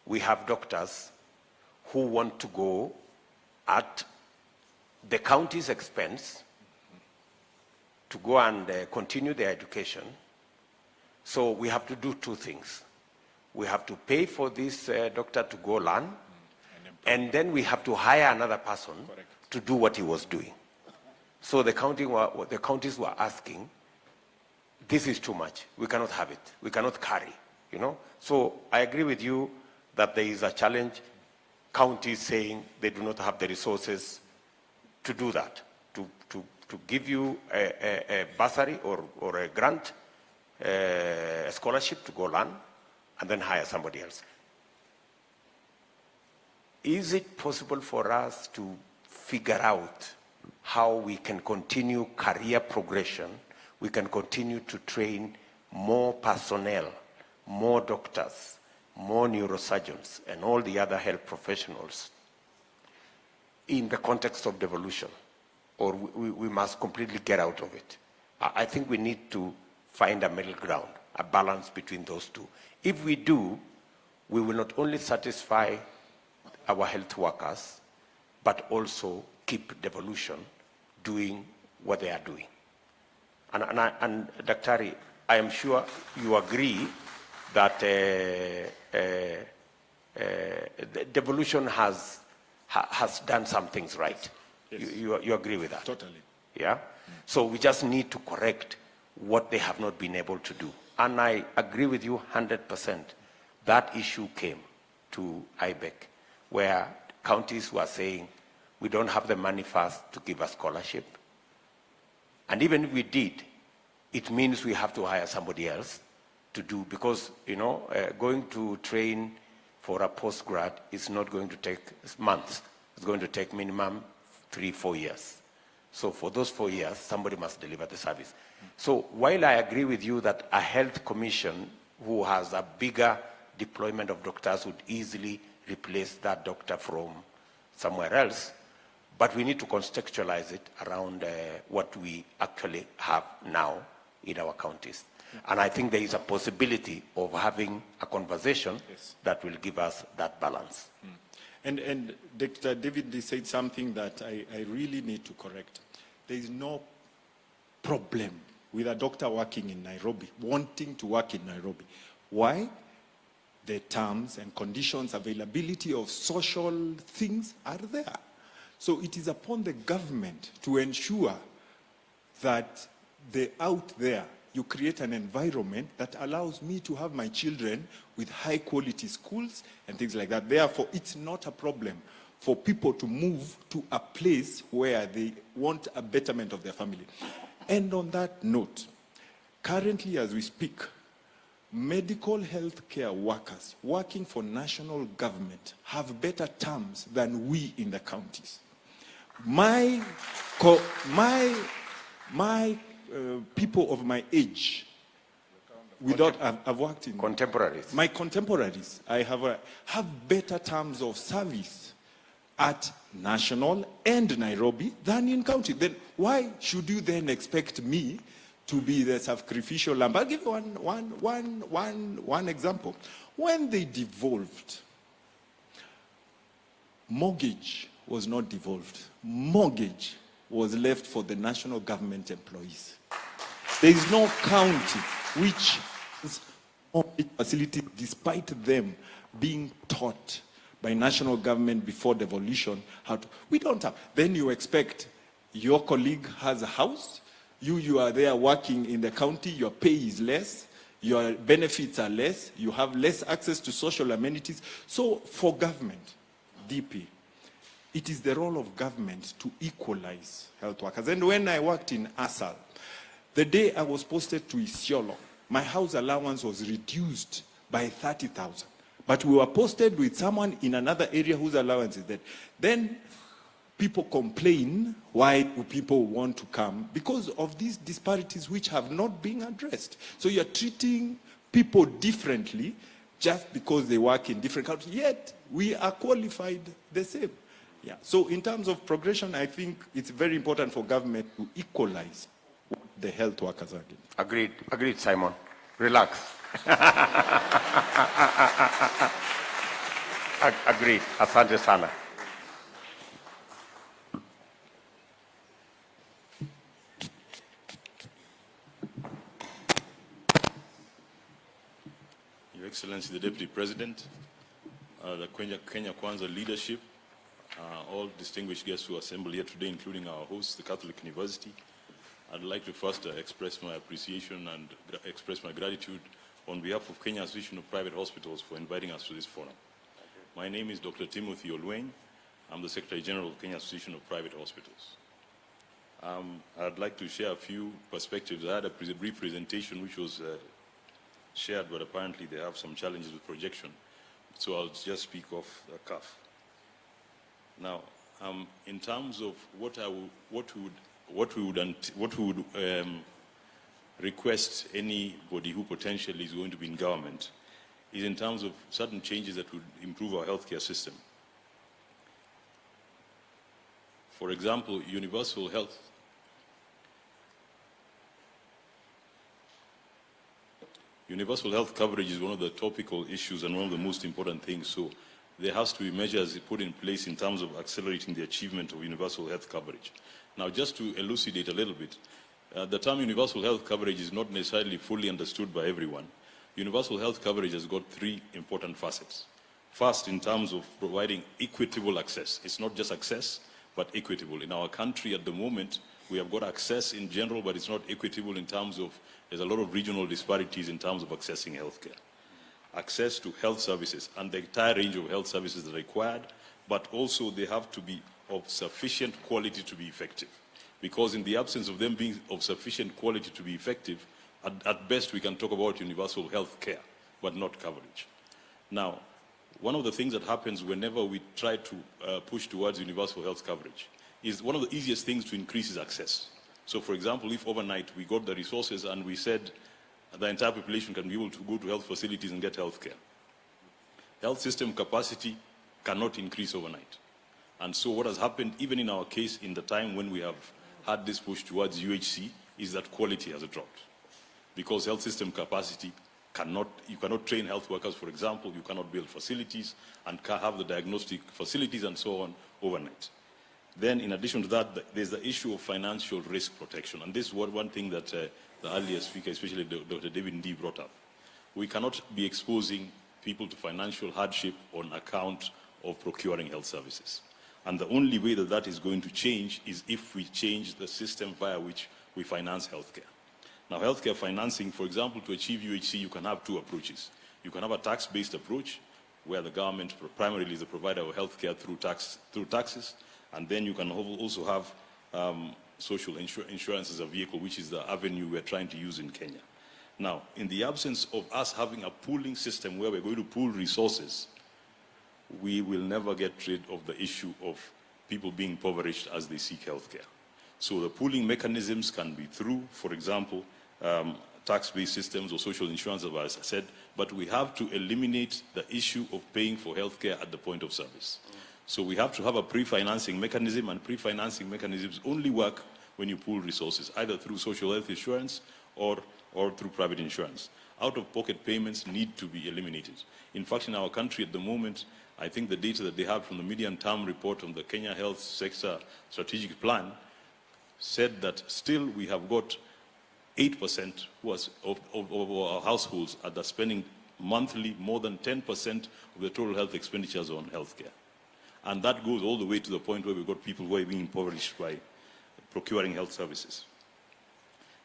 Speaker 1: we have doctors who want to go at the county's expense to go and continue their education. So we have to do two things. We have to pay for this doctor to go learn, and then we have to hire another person to do what he was doing. So the counties were asking, this is too much. We cannot have it. We cannot carry, you know. So I agree with you that there is a challenge. Counties saying they do not have the resources to do that, to give you a bursary or a grant, a scholarship to go learn, and then hire somebody else. Is it possible for us to figure out how we can continue career progression, we can continue to train more personnel, more doctors, more neurosurgeons, and all the other health professionals in the context of devolution, or we must completely get out of it? I think we need to find a middle ground, a balance between those two. If we do, we will not only satisfy our health workers, but also keep devolution doing what they are doing. And Daktari, I am sure you agree that devolution has done some things right. Yes. You agree with that?
Speaker 3: Totally.
Speaker 1: Yeah? So we just need to correct what they have not been able to do. And I agree with you 100%. That issue came to IBEC, where counties were saying, we don't have the money first to give a scholarship. And even if we did, it means we have to hire somebody else to do, because, you know, going to train for a postgrad is not going to take months. It's going to take minimum 3-4 years. So for those 4 years, somebody must deliver the service. So while I agree with you that a health commission who has a bigger deployment of doctors would easily replace that doctor from somewhere else, but we need to contextualize it around what we actually have now in our counties. And I think there is a possibility of having a conversation that will give us that balance.
Speaker 3: And Dr. David said something that I really need to correct. There is no problem with a doctor working in Nairobi, wanting to work in Nairobi. Why? The terms and conditions, availability of social things are there. So it is upon the government to ensure that out there, you create an environment that allows me to have my children with high quality schools and things like that. Therefore, it's not a problem for people to move to a place where they want a betterment of their family. And on that note, currently as we speak, medical health care workers working for national government have better terms than we in the counties. People of my age, I've worked in
Speaker 1: contemporaries.
Speaker 3: My contemporaries, I have better terms of service at national and Nairobi than in county. Then why should you then expect me to be the sacrificial lamb? I'll give you one example. When they devolved, mortgage was not devolved. Mortgage was left for the national government employees. There is no county which is facility, despite them being taught by national government before devolution how to. We don't have. Then you expect your colleague has a house, you are there working in the county, your pay is less, your benefits are less, you have less access to social amenities. So for government, DP, it is the role of government to equalize health workers. And when I worked in ASAL, the day I was posted to Isiolo, my house allowance was reduced by 30,000. But we were posted with someone in another area whose allowance is that. Then people complain why do people want to come because of these disparities which have not been addressed. So you're treating people differently just because they work in different countries, yet we are qualified the same. Yeah. So in terms of progression, I think it's very important for government to equalize what the health workers are getting.
Speaker 1: Agreed. Agreed, Simon. Relax. Agreed. Asante sana.
Speaker 6: Your Excellency, the Deputy President, the Kenya Kwanza leadership, all distinguished guests who assembled here today, including our host, the Catholic University. I'd like to first express my appreciation and express my gratitude on behalf of Kenya Association of Private Hospitals for inviting us to this forum. My name is Dr. Timothy Olweng. I'm the Secretary General of Kenya Association of Private Hospitals. I'd like to share a few perspectives. I had a brief presentation which was shared, but apparently they have some challenges with projection. So I'll just speak off the cuff. Now, in terms of what we would request anybody who potentially is going to be in government is in terms of certain changes that would improve our healthcare system. For example, universal health. Universal health coverage is one of the topical issues and one of the most important things. So there has to be measures put in place in terms of accelerating the achievement of universal health coverage. Now, just to elucidate a little bit, the term universal health coverage is not necessarily fully understood by everyone. Universal health coverage has got three important facets. First, in terms of providing equitable access. It's not just access, but equitable. In our country at the moment, we have got access in general, but it's not equitable in terms of, there's a lot of regional disparities in terms of accessing healthcare. Access to health services and the entire range of health services that are required, but also they have to be of sufficient quality to be effective. Because in the absence of them being of sufficient quality to be effective, at best we can talk about universal health care, but not coverage. Now, one of the things that happens whenever we try to push towards universal health coverage is one of the easiest things to increase is access. So for example, if overnight we got the resources and we said the entire population can be able to go to health facilities and get health care, health system capacity cannot increase overnight. And so what has happened, even in our case, in the time when we have had this push towards UHC, is that quality has dropped. Because health system capacity you cannot train health workers, for example, you cannot build facilities and have the diagnostic facilities and so on overnight. Then in addition to that, there's the issue of financial risk protection. And this is one thing that the earlier speaker, especially Dr. David Ndii, brought up. We cannot be exposing people to financial hardship on account of procuring health services. And the only way that that is going to change is if we change the system via which we finance healthcare. Now, healthcare financing, for example, to achieve UHC, you can have two approaches. You can have a tax-based approach, where the government primarily is the provider of healthcare through taxes, and then you can also have social insurance as a vehicle, which is the avenue we're trying to use in Kenya. Now, in the absence of us having a pooling system where we're going to pool resources, we will never get rid of the issue of people being impoverished as they seek healthcare. So the pooling mechanisms can be through, for example, tax-based systems or social insurance, as I said, but we have to eliminate the issue of paying for healthcare at the point of service. So we have to have a pre-financing mechanism, and pre-financing mechanisms only work when you pool resources, either through social health insurance or through private insurance. Out-of-pocket payments need to be eliminated. In fact, in our country at the moment, I think the data that they have from the medium-term report on the Kenya Health Sector Strategic Plan said that still we have got 8% of our households are spending monthly more than 10% of the total health expenditures on healthcare. And that goes all the way to the point where we've got people who are being impoverished by procuring health services.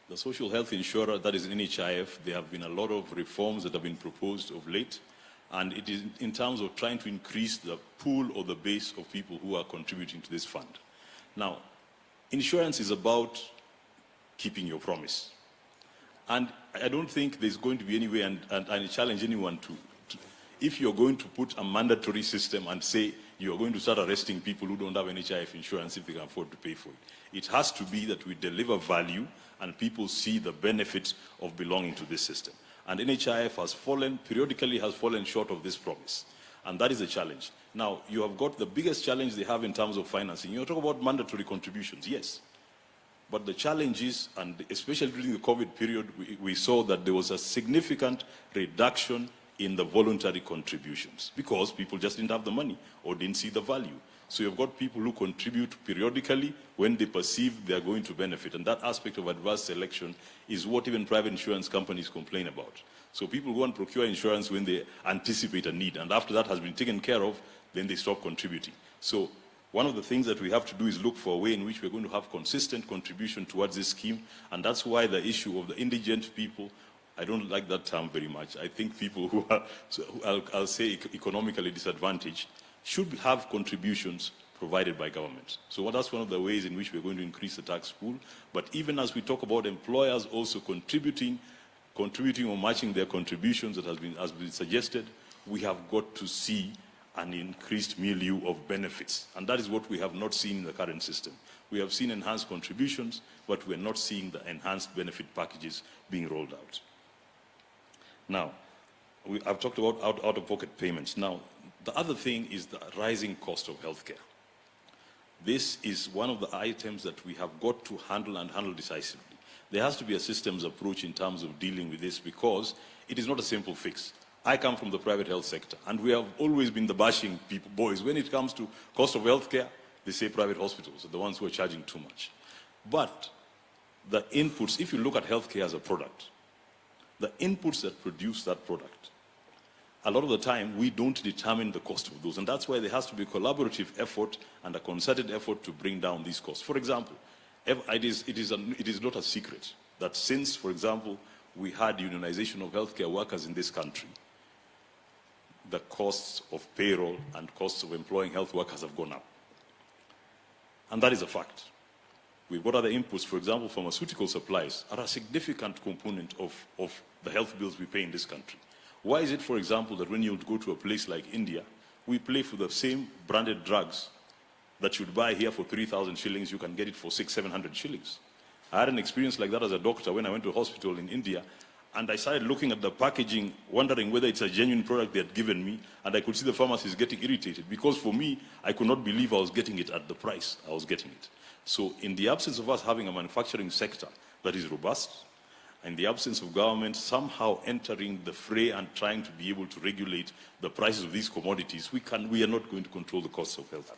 Speaker 6: The social health insurer, that is NHIF, there have been a lot of reforms that have been proposed of late, and it is in terms of trying to increase the pool or the base of people who are contributing to this fund. Now, insurance is about keeping your promise. And I don't think there's going to be any way, and I challenge anyone to, if you're going to put a mandatory system and say you're going to start arresting people who don't have NHIF insurance if they can afford to pay for it. It has to be that we deliver value and people see the benefits of belonging to this system. And NHIF has periodically has fallen short of this promise. And that is a challenge. Now, you have got the biggest challenge they have in terms of financing. You talk about mandatory contributions, yes. But the challenge is, and especially during the COVID period, we saw that there was a significant reduction in the voluntary contributions because people just didn't have the money or didn't see the value. So you've got people who contribute periodically when they perceive they're going to benefit. And that aspect of adverse selection is what even private insurance companies complain about. So people go and procure insurance when they anticipate a need. And after that has been taken care of, then they stop contributing. So one of the things that we have to do is look for a way in which we're going to have consistent contribution towards this scheme. And that's why the issue of the indigent people, I don't like that term very much. I think people who are, I'll say, economically disadvantaged should have contributions provided by government. So that's one of the ways in which we're going to increase the tax pool. But even as we talk about employers also contributing or matching their contributions that has been suggested, we have got to see an increased milieu of benefits. And that is what we have not seen in the current system. We have seen enhanced contributions, but we're not seeing the enhanced benefit packages being rolled out. Now, I've talked about out-of-pocket payments. Now, the other thing is the rising cost of healthcare. This is one of the items that we have got to handle and handle decisively. There has to be a systems approach in terms of dealing with this because it is not a simple fix. I come from the private health sector, and we have always been the bashing people, boys. When it comes to cost of healthcare, they say private hospitals are the ones who are charging too much. But the inputs, if you look at healthcare as a product, the inputs that produce that product, a lot of the time, we don't determine the cost of those. And that's why there has to be a collaborative effort and a concerted effort to bring down these costs. For example, it is not a secret that since, for example, we had unionization of healthcare workers in this country, the costs of payroll and costs of employing health workers have gone up. And that is a fact. We've got other inputs. For example, pharmaceutical supplies are a significant component of the health bills we pay in this country. Why is it, for example, that when you go to a place like India, we pay for the same branded drugs that you'd buy here for 3,000 shillings, you can get it for 600-700 shillings. I had an experience like that as a doctor when I went to a hospital in India, and I started looking at the packaging, wondering whether it's a genuine product they had given me, and I could see the pharmacist getting irritated, because for me, I could not believe I was getting it at the price I was getting it. So in the absence of us having a manufacturing sector that is robust, in the absence of government somehow entering the fray and trying to be able to regulate the prices of these commodities, we are not going to control the costs of health.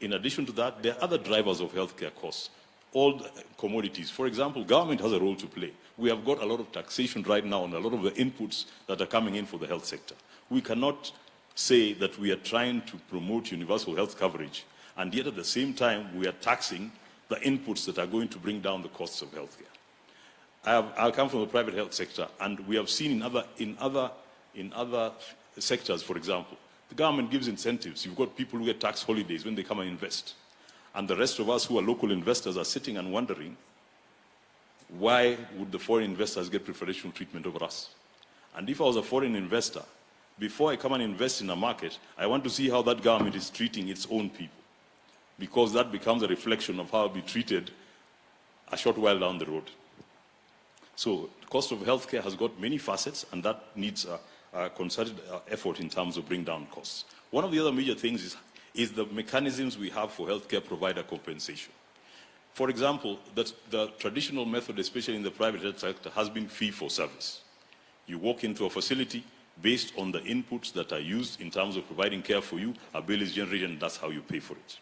Speaker 6: In addition to that, there are other drivers of healthcare costs. All the commodities. For example, government has a role to play. We have got a lot of taxation right now on a lot of the inputs that are coming in for the health sector. We cannot say that we are trying to promote universal health coverage, and yet at the same time we are taxing the inputs that are going to bring down the costs of healthcare. I come from the private health sector, and we have seen in other sectors, for example, the government gives incentives. You've got people who get tax holidays when they come and invest. And the rest of us who are local investors are sitting and wondering, why would the foreign investors get preferential treatment over us? And if I was a foreign investor, before I come and invest in a market, I want to see how that government is treating its own people, because that becomes a reflection of how I'll be treated a short while down the road. So the cost of healthcare has got many facets, and that needs a concerted effort in terms of bringing down costs. One of the other major things is the mechanisms we have for healthcare provider compensation. For example, the traditional method, especially in the private health sector, has been fee for service. You walk into a facility based on the inputs that are used in terms of providing care for you, a bill is generated, and that's how you pay for it.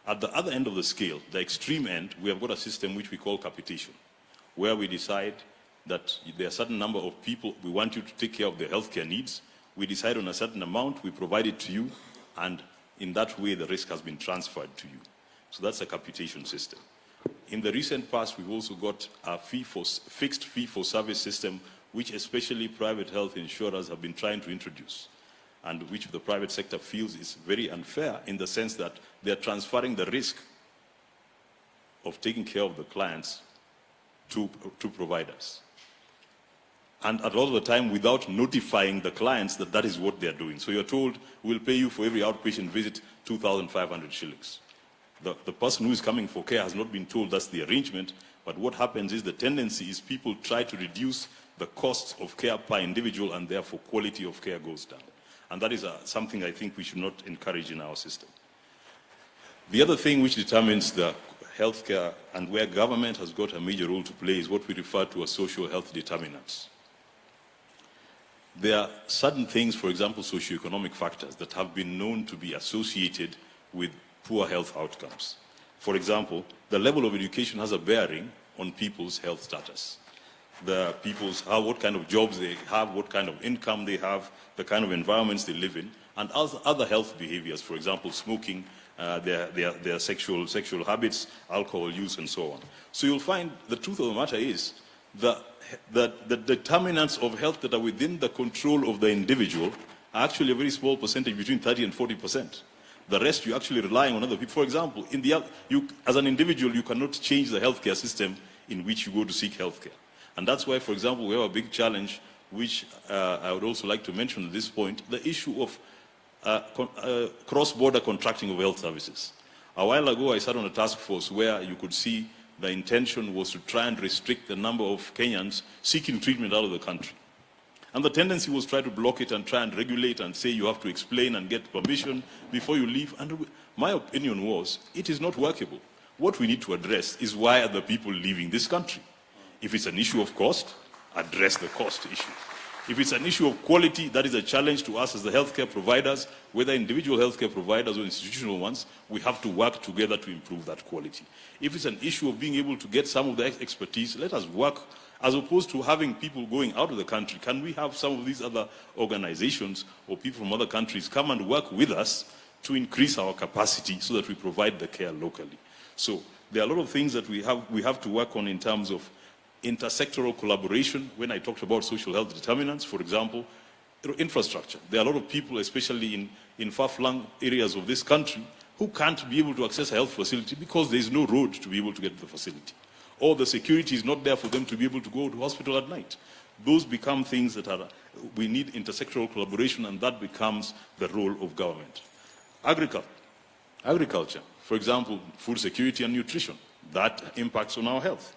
Speaker 6: At the other end of the scale, the extreme end, we have got a system which we call capitation, where we decide that there are a certain number of people we want you to take care of their healthcare needs. We decide on a certain amount, we provide it to you, and in that way the risk has been transferred to you. So that's a capitation system. In the recent past, we've also got a fixed fee-for-service system, which especially private health insurers have been trying to introduce, and which the private sector feels is very unfair in the sense that they're transferring the risk of taking care of the clients to providers. And a lot of the time without notifying the clients that that is what they're doing. So you're told, we'll pay you for every outpatient visit 2,500 shillings. The person who is coming for care has not been told that's the arrangement, but what happens is the tendency is people try to reduce the costs of care per individual, and therefore quality of care goes down. And that is something I think we should not encourage in our system. The other thing which determines the healthcare and where government has got a major role to play is what we refer to as social health determinants. There are certain things, for example, socio-economic factors that have been known to be associated with poor health outcomes. For example, the level of education has a bearing on people's health status. What kind of jobs they have, what kind of income they have, the kind of environments they live in, and other health behaviors, for example, smoking, their sexual habits, alcohol use, and so on. So you'll find the truth of the matter is the determinants of health that are within the control of the individual are actually a very small percentage, between 30 and 40%. The rest you're actually relying on other people. For example, as an individual, you cannot change the healthcare system in which you go to seek healthcare. And that's why, for example, we have a big challenge, which I would also like to mention at this point, the issue of cross-border contracting of health services. A while ago, I sat on a task force where you could see the intention was to try and restrict the number of Kenyans seeking treatment out of the country. And the tendency was try to block it and try and regulate and say you have to explain and get permission before you leave. And my opinion was, it is not workable. What we need to address is why are the people leaving this country? If it's an issue of cost, address the cost issue. If it's an issue of quality, that is a challenge to us as the healthcare providers, whether individual healthcare providers or institutional ones, we have to work together to improve that quality. If it's an issue of being able to get some of the expertise, let us work, as opposed to having people going out of the country. Can we have some of these other organizations or people from other countries come and work with us to increase our capacity so that we provide the care locally? So there are a lot of things that we have to work on in terms of intersectoral collaboration. When I talked about social health determinants, for example, infrastructure. There are a lot of people, especially in far-flung areas of this country, who can't be able to access a health facility because there is no road to be able to get to the facility. Or the security is not there for them to be able to go to hospital at night. Those become things that we need intersectoral collaboration, and that becomes the role of government. Agriculture, for example, food security and nutrition, that impacts on our health.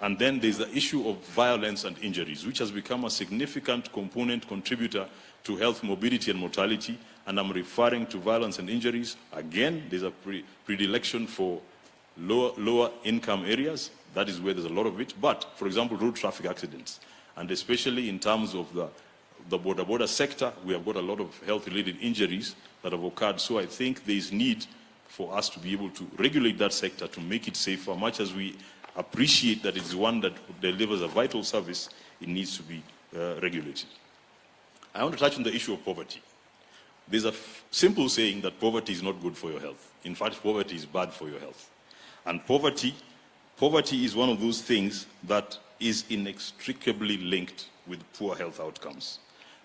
Speaker 6: And then there's the issue of violence and injuries, which has become a significant contributor to health morbidity and mortality. And I'm referring to violence and injuries. Again, there's a predilection for lower income areas. That is where there's a lot of it. But, for example, road traffic accidents. And especially in terms of the border sector, we have got a lot of health-related injuries that have occurred. So I think there's need for us to be able to regulate that sector to make it safer, much as we appreciate that it's one that delivers a vital service, it needs to be regulated. I want to touch on the issue of poverty. There's a simple saying that poverty is not good for your health. In fact, poverty is bad for your health. And poverty is one of those things that is inextricably linked with poor health outcomes.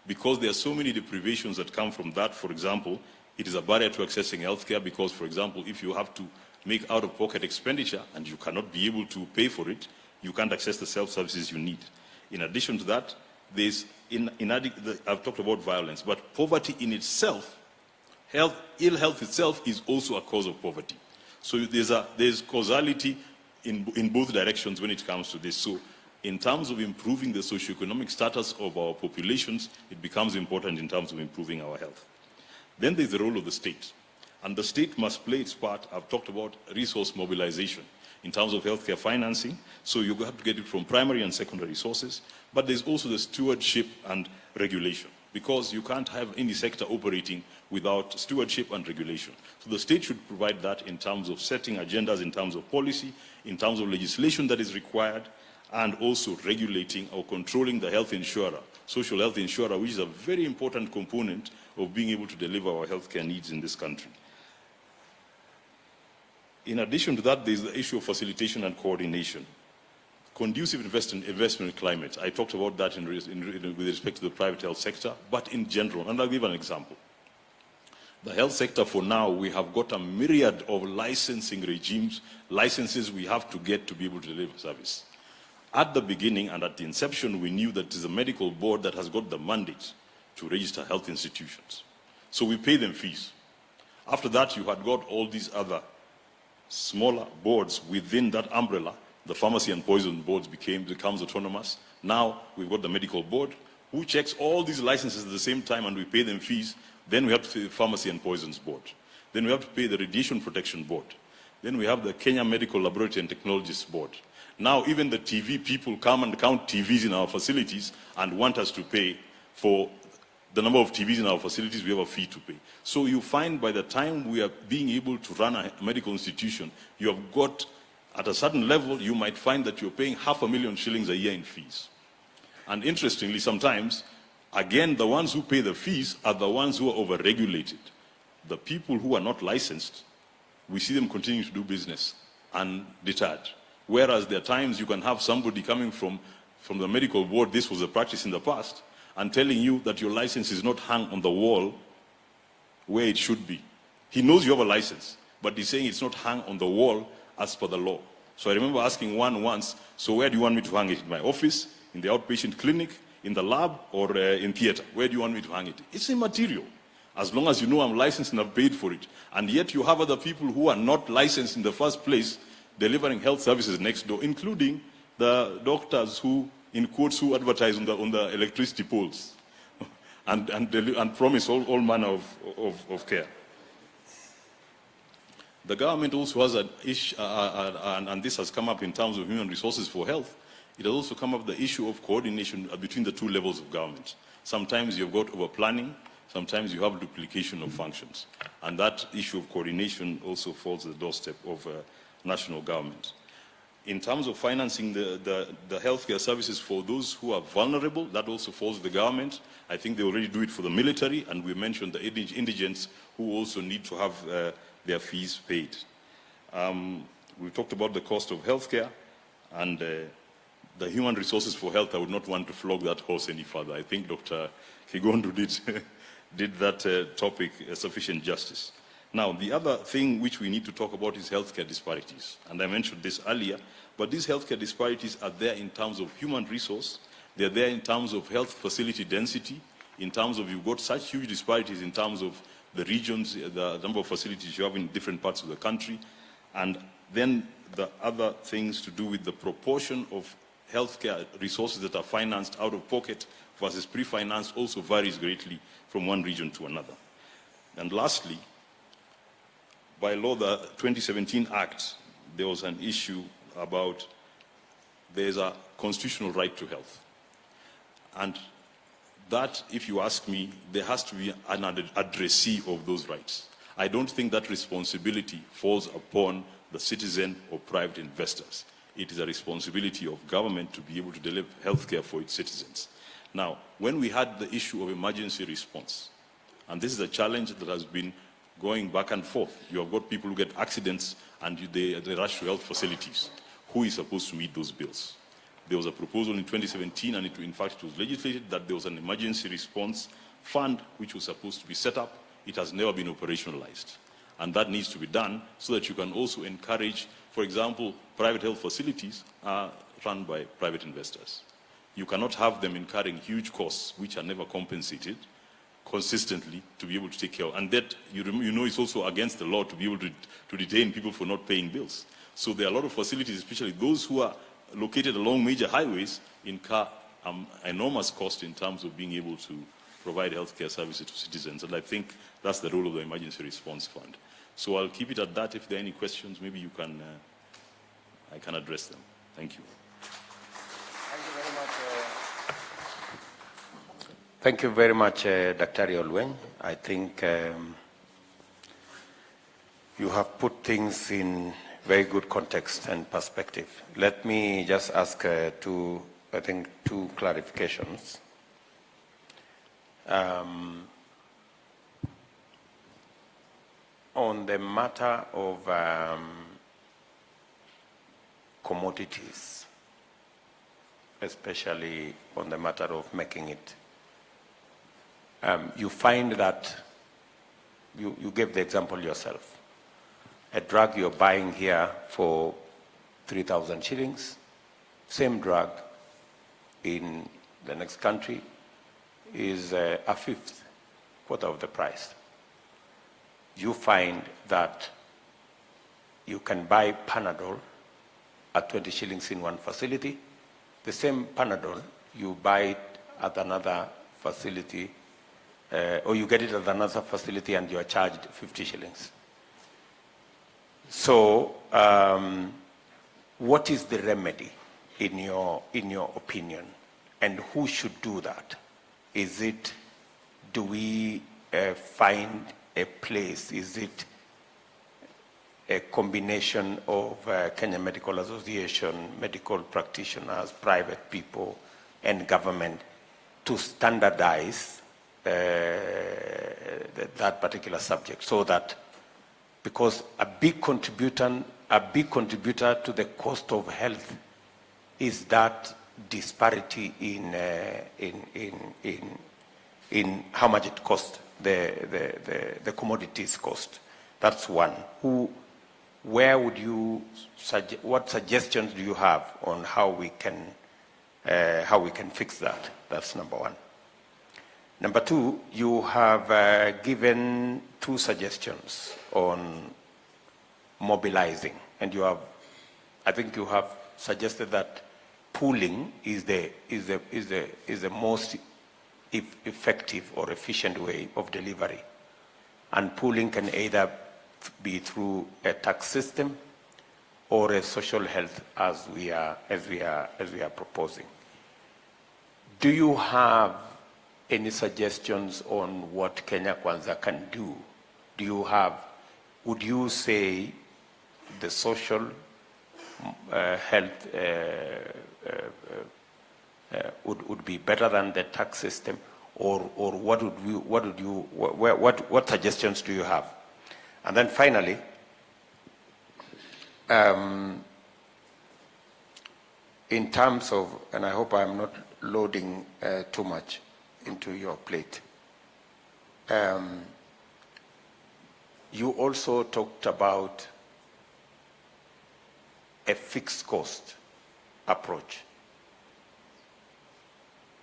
Speaker 6: Because there are so many deprivations that come from that. For example, it is a barrier to accessing healthcare because, for example, if you have to make out-of-pocket expenditure and you cannot be able to pay for it, you can't access the self-services you need. In addition to that, I've talked about violence, but poverty in itself, ill health itself is also a cause of poverty. So there's causality in both directions when it comes to this. So in terms of improving the socio-economic status of our populations, it becomes important in terms of improving our health. Then there's the role of the state. And the state must play its part. I've talked about resource mobilization in terms of healthcare financing. So you have to get it from primary and secondary sources. But there's also the stewardship and regulation, because you can't have any sector operating without stewardship and regulation. So the state should provide that in terms of setting agendas, in terms of policy, in terms of legislation that is required, and also regulating or controlling the health insurer, social health insurer, which is a very important component of being able to deliver our healthcare needs in this country. In addition to that, there's the issue of facilitation and coordination. Conducive investment climate. I talked about that with respect to the private health sector, but in general, and I'll give an example. The health sector, for now, we have got a myriad of licensing regimes, licenses we have to get to be able to deliver service. At the beginning and at the inception, we knew that it is a medical board that has got the mandate to register health institutions. So we pay them fees. After that, you had got all these other smaller boards within that umbrella. The pharmacy and poison boards becomes autonomous. Now we've got the medical board who checks all these licenses at the same time, and we pay them fees. Then we have to pay the pharmacy and poisons board. Then we have to pay the radiation protection board. Then we have the Kenya Medical Laboratory and Technologies board. Now even the TV people come and count TVs in our facilities and want us to pay for the number of TVs in our facilities. We have a fee to pay. So you find by the time we are being able to run a medical institution, you have got, at a certain level, you might find that you're paying 500,000 shillings a year in fees. And interestingly, sometimes, again, the ones who pay the fees are the ones who are over-regulated. The people who are not licensed, we see them continuing to do business undeterred. Whereas there are times you can have somebody coming from the medical board, this was a practice in the past, and telling you that your license is not hung on the wall where it should be. He knows you have a license, but he's saying it's not hung on the wall as per the law. So I remember asking one once, so where do you want me to hang it? In my office, in the outpatient clinic, in the lab, or in theater? Where do you want me to hang it? It's immaterial, as long as you know I'm licensed and I've paid for it. And yet you have other people who are not licensed in the first place delivering health services next door, including the doctors who, in quotes, who advertise on the electricity poles and promise all manner of care. The government also has an issue, and this has come up in terms of human resources for health. It has also come up the issue of coordination between the two levels of government. Sometimes you've got over-planning, sometimes you have duplication of functions. And that issue of coordination also falls at the doorstep of national government. In terms of financing the healthcare services for those who are vulnerable, that also falls to the government. I think they already do it for the military, and we mentioned the indigents who also need to have their fees paid. We talked about the cost of healthcare and the human resources for health. I would not want to flog that horse any further. I think Dr. Kigondu did that topic sufficient justice. Now, the other thing which we need to talk about is healthcare disparities. And I mentioned this earlier, but these healthcare disparities are there in terms of human resource. They're there in terms of health facility density, in terms of you've got such huge disparities in terms of the regions, the number of facilities you have in different parts of the country. And then the other things to do with the proportion of healthcare resources that are financed out of pocket versus pre-financed also varies greatly from one region to another. And lastly, by law, the 2017 Act, there was an issue about there's a constitutional right to health. And that, if you ask me, there has to be an addressee of those rights. I don't think that responsibility falls upon the citizen or private investors. It is a responsibility of government to be able to deliver healthcare for its citizens. Now, when we had the issue of emergency response, and this is a challenge that has been going back and forth. You have got people who get accidents and they rush to health facilities. Who is supposed to meet those bills? There was a proposal in 2017, and in fact it was legislated that there was an emergency response fund which was supposed to be set up. It has never been operationalized. And that needs to be done so that you can also encourage, for example, private health facilities are run by private investors. You cannot have them incurring huge costs which are never compensated consistently to be able to take care of. And that, you know, it's also against the law to be able to detain people for not paying bills. So there are a lot of facilities, especially those who are located along major highways, incur enormous cost in terms of being able to provide healthcare services to citizens. And I think that's the role of the Emergency Response Fund. So I'll keep it at that. If there are any questions, maybe you can, I can address them. Thank you.
Speaker 1: Thank you very much, Dr. Olweny. I think you have put things in very good context and perspective. Let me just ask two clarifications. On the matter of commodities, especially on the matter of making it, you find that, you gave the example yourself, a drug you're buying here for 3,000 shillings, same drug in the next country is a fifth, quarter of the price. You find that you can buy Panadol at 20 shillings in one facility. The same Panadol, you buy it at another facility, or you get it at another facility and you are charged 50 shillings. So, what is the remedy in your opinion? And who should do that? Is it, do we find a place? Is it a combination of Kenya Medical Association, medical practitioners, private people, and government to standardize that particular subject, so that, because a big contributor to the cost of health is that disparity in how much it costs, the commodities cost. That's one. Where would you what suggestions do you have on how we can fix that? That's number one. Number two, you have given two suggestions on mobilizing, and I think you have suggested that pooling is the most effective or efficient way of delivery, and pooling can either be through a tax system or a social health, as we are proposing. Do you have any suggestions on what Kenya Kwanza can do? Would you say the social health would be better than the tax system, or what suggestions do you have? And then finally, in terms of, and I hope I'm not loading too much into your plate, you also talked about a fixed cost approach.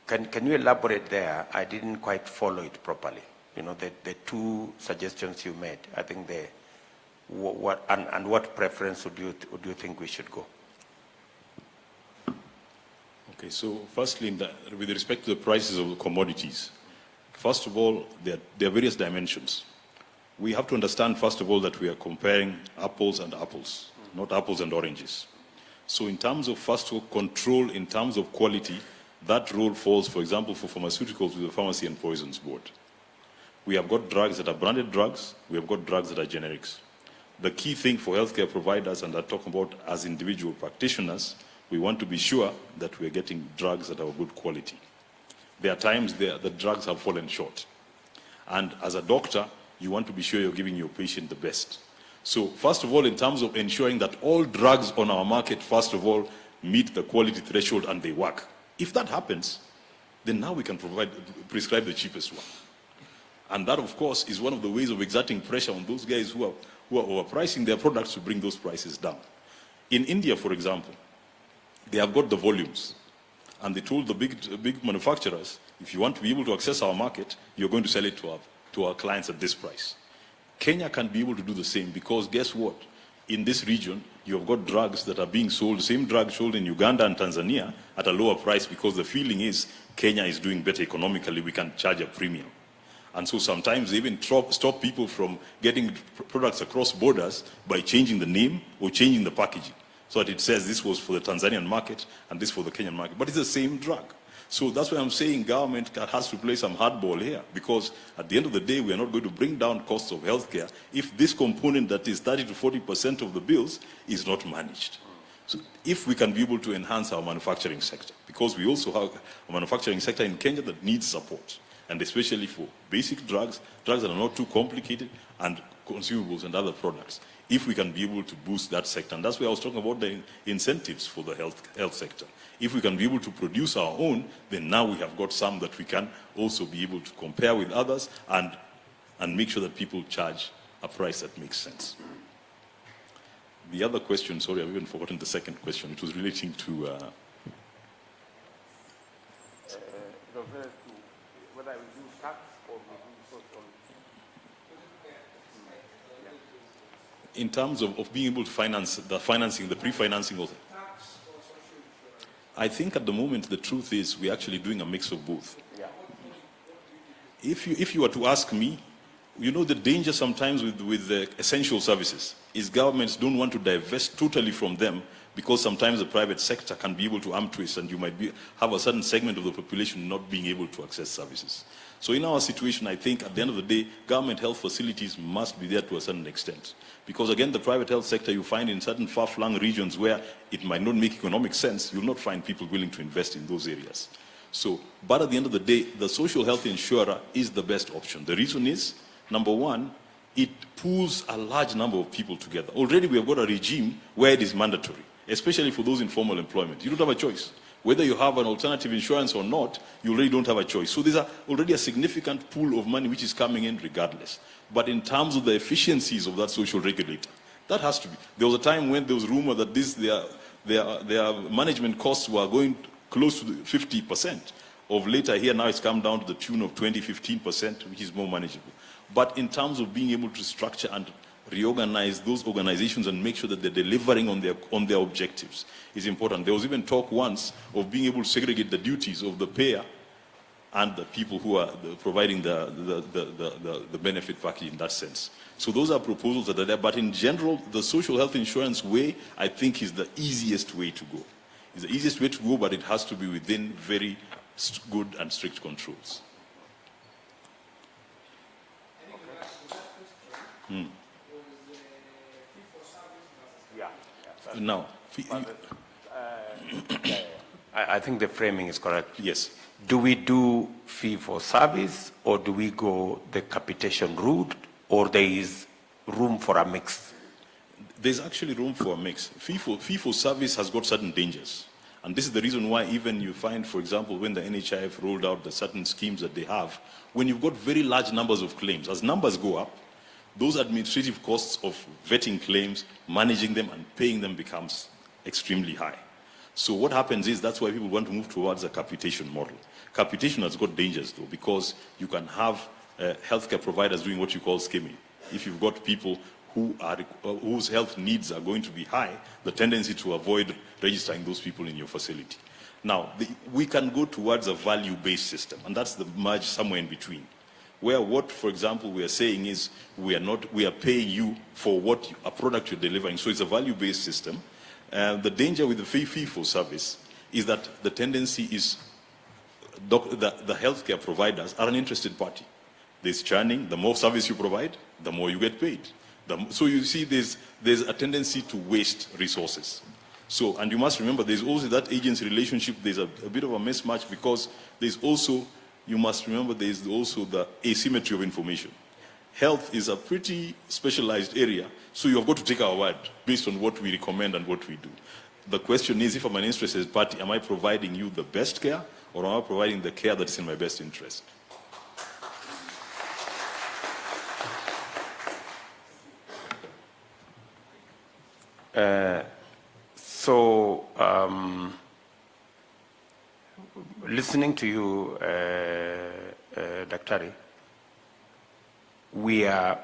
Speaker 1: Can you elaborate there? I didn't quite follow it properly. You know, the two suggestions you made. I think what preference would you think we should go?
Speaker 6: Okay, so firstly, with respect to the prices of the commodities, first of all, there are various dimensions. We have to understand, first of all, that we are comparing apples and apples, not apples and oranges. So in terms of, first of all, control in terms of quality, that role falls, for example, for pharmaceuticals with the Pharmacy and Poisons Board. We have got drugs that are branded drugs. We have got drugs that are generics. The key thing for healthcare providers, and I talk about as individual practitioners, we want to be sure that we're getting drugs that are of good quality. There are times the drugs have fallen short. And as a doctor, you want to be sure you're giving your patient the best. So first of all, in terms of ensuring that all drugs on our market, first of all, meet the quality threshold and they work. If that happens, then now we can prescribe the cheapest one. And that, of course, is one of the ways of exerting pressure on those guys who are overpricing their products to bring those prices down. In India, for example, they have got the volumes. And they told the big manufacturers, if you want to be able to access our market, you're going to sell it to our clients at this price. Kenya can be able to do the same, because guess what? In this region, you have got drugs that are being sold, the same drugs sold in Uganda and Tanzania at a lower price, because the feeling is Kenya is doing better economically, we can charge a premium. And so sometimes they even stop people from getting products across borders by changing the name or changing the packaging, so that it says this was for the Tanzanian market and this for the Kenyan market. But it's the same drug. So that's why I'm saying government has to play some hardball here, because at the end of the day, we are not going to bring down costs of healthcare if this component that is 30 to 40% of the bills is not managed. So if we can be able to enhance our manufacturing sector, because we also have a manufacturing sector in Kenya that needs support, and especially for basic drugs that are not too complicated, and consumables and other products, if we can be able to boost that sector. And that's why I was talking about the incentives for the health sector. If we can be able to produce our own, then now we have got some that we can also be able to compare with others and make sure that people charge a price that makes sense. The other question, sorry, I've even forgotten the second question. It was relating to
Speaker 1: whether we do tax or we do social.
Speaker 6: in terms of being able to finance the pre-financing of. I think at the moment the truth is we're actually doing a mix of both.
Speaker 1: Yeah.
Speaker 6: If you were to ask me, you know, the danger sometimes with the essential services is governments don't want to divest totally from them, because sometimes the private sector can be able to arm twist, and you might have a certain segment of the population not being able to access services. So in our situation, I think at the end of the day, government health facilities must be there to a certain extent. Because again, the private health sector you find in certain far-flung regions where it might not make economic sense, you'll not find people willing to invest in those areas. So, but at the end of the day, the social health insurer is the best option. The reason is, number one, it pulls a large number of people together. Already we have got a regime where it is mandatory, especially for those in formal employment. You don't have a choice. Whether you have an alternative insurance or not, you already don't have a choice. So there's already a significant pool of money which is coming in regardless. But in terms of the efficiencies of that social regulator, that has to be. There was a time when there was rumor that their management costs were going close to 50%. Of later here now it's come down to the tune of 20–15%, which is more manageable. But in terms of being able to structure and reorganize those organizations and make sure that they're delivering on their objectives is important. There was even talk once of being able to segregate the duties of the payer and the people who are providing the benefit package in that sense. So those are proposals that are there, but in general, the social health insurance way, I think, is the easiest way to go. It's the easiest way to go, but it has to be within very good and strict controls. Now,
Speaker 1: I think the framing is correct.
Speaker 6: yes.
Speaker 1: Do we do fee for service, or do we go the capitation route, or there is room for a mix?
Speaker 6: There's actually room for a mix. Fee for service has got certain dangers. And this is the reason why even you find, for example, when the NHIF rolled out the certain schemes that they have, when you've got very large numbers of claims, as numbers go up, those administrative costs of vetting claims, managing them, and paying them becomes extremely high. So what happens is that's why people want to move towards a capitation model. Capitation has got dangers, though, because you can have healthcare providers doing what you call skimming. If you've got people whose health needs are going to be high, the tendency to avoid registering those people in your facility. Now, we can go towards a value-based system, and that's the merge somewhere in between, where what, for example, we are saying is we are paying you for a product you're delivering. So it's a value-based system. The danger with the fee for service is that the tendency is the healthcare providers are an interested party. There's churning. The more service you provide, the more you get paid. So you see there's a tendency to waste resources. So, and you must remember there's also that agency relationship, there's a bit of a mismatch, because there's also, you must remember there's also the asymmetry of information. Health is a pretty specialized area, so you've got to take our word based on what we recommend and what we do. The question is, if I'm an interested party, am I providing you the best care, or am I providing the care that's in my best interest?
Speaker 1: Listening to you, Daktari, we are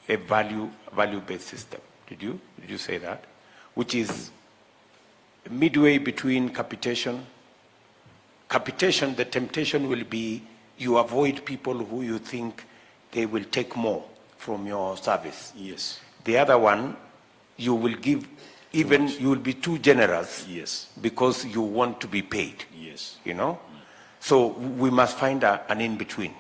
Speaker 1: a value-based system. Did you say that? Which is midway between capitation. Capitation, the temptation will be you avoid people who you think they will take more from your service.
Speaker 6: Yes.
Speaker 1: The other one, you will give, even you will be too generous.
Speaker 6: Yes.
Speaker 1: Because you want to be paid.
Speaker 6: Yes.
Speaker 1: You know? So we must find an in-between.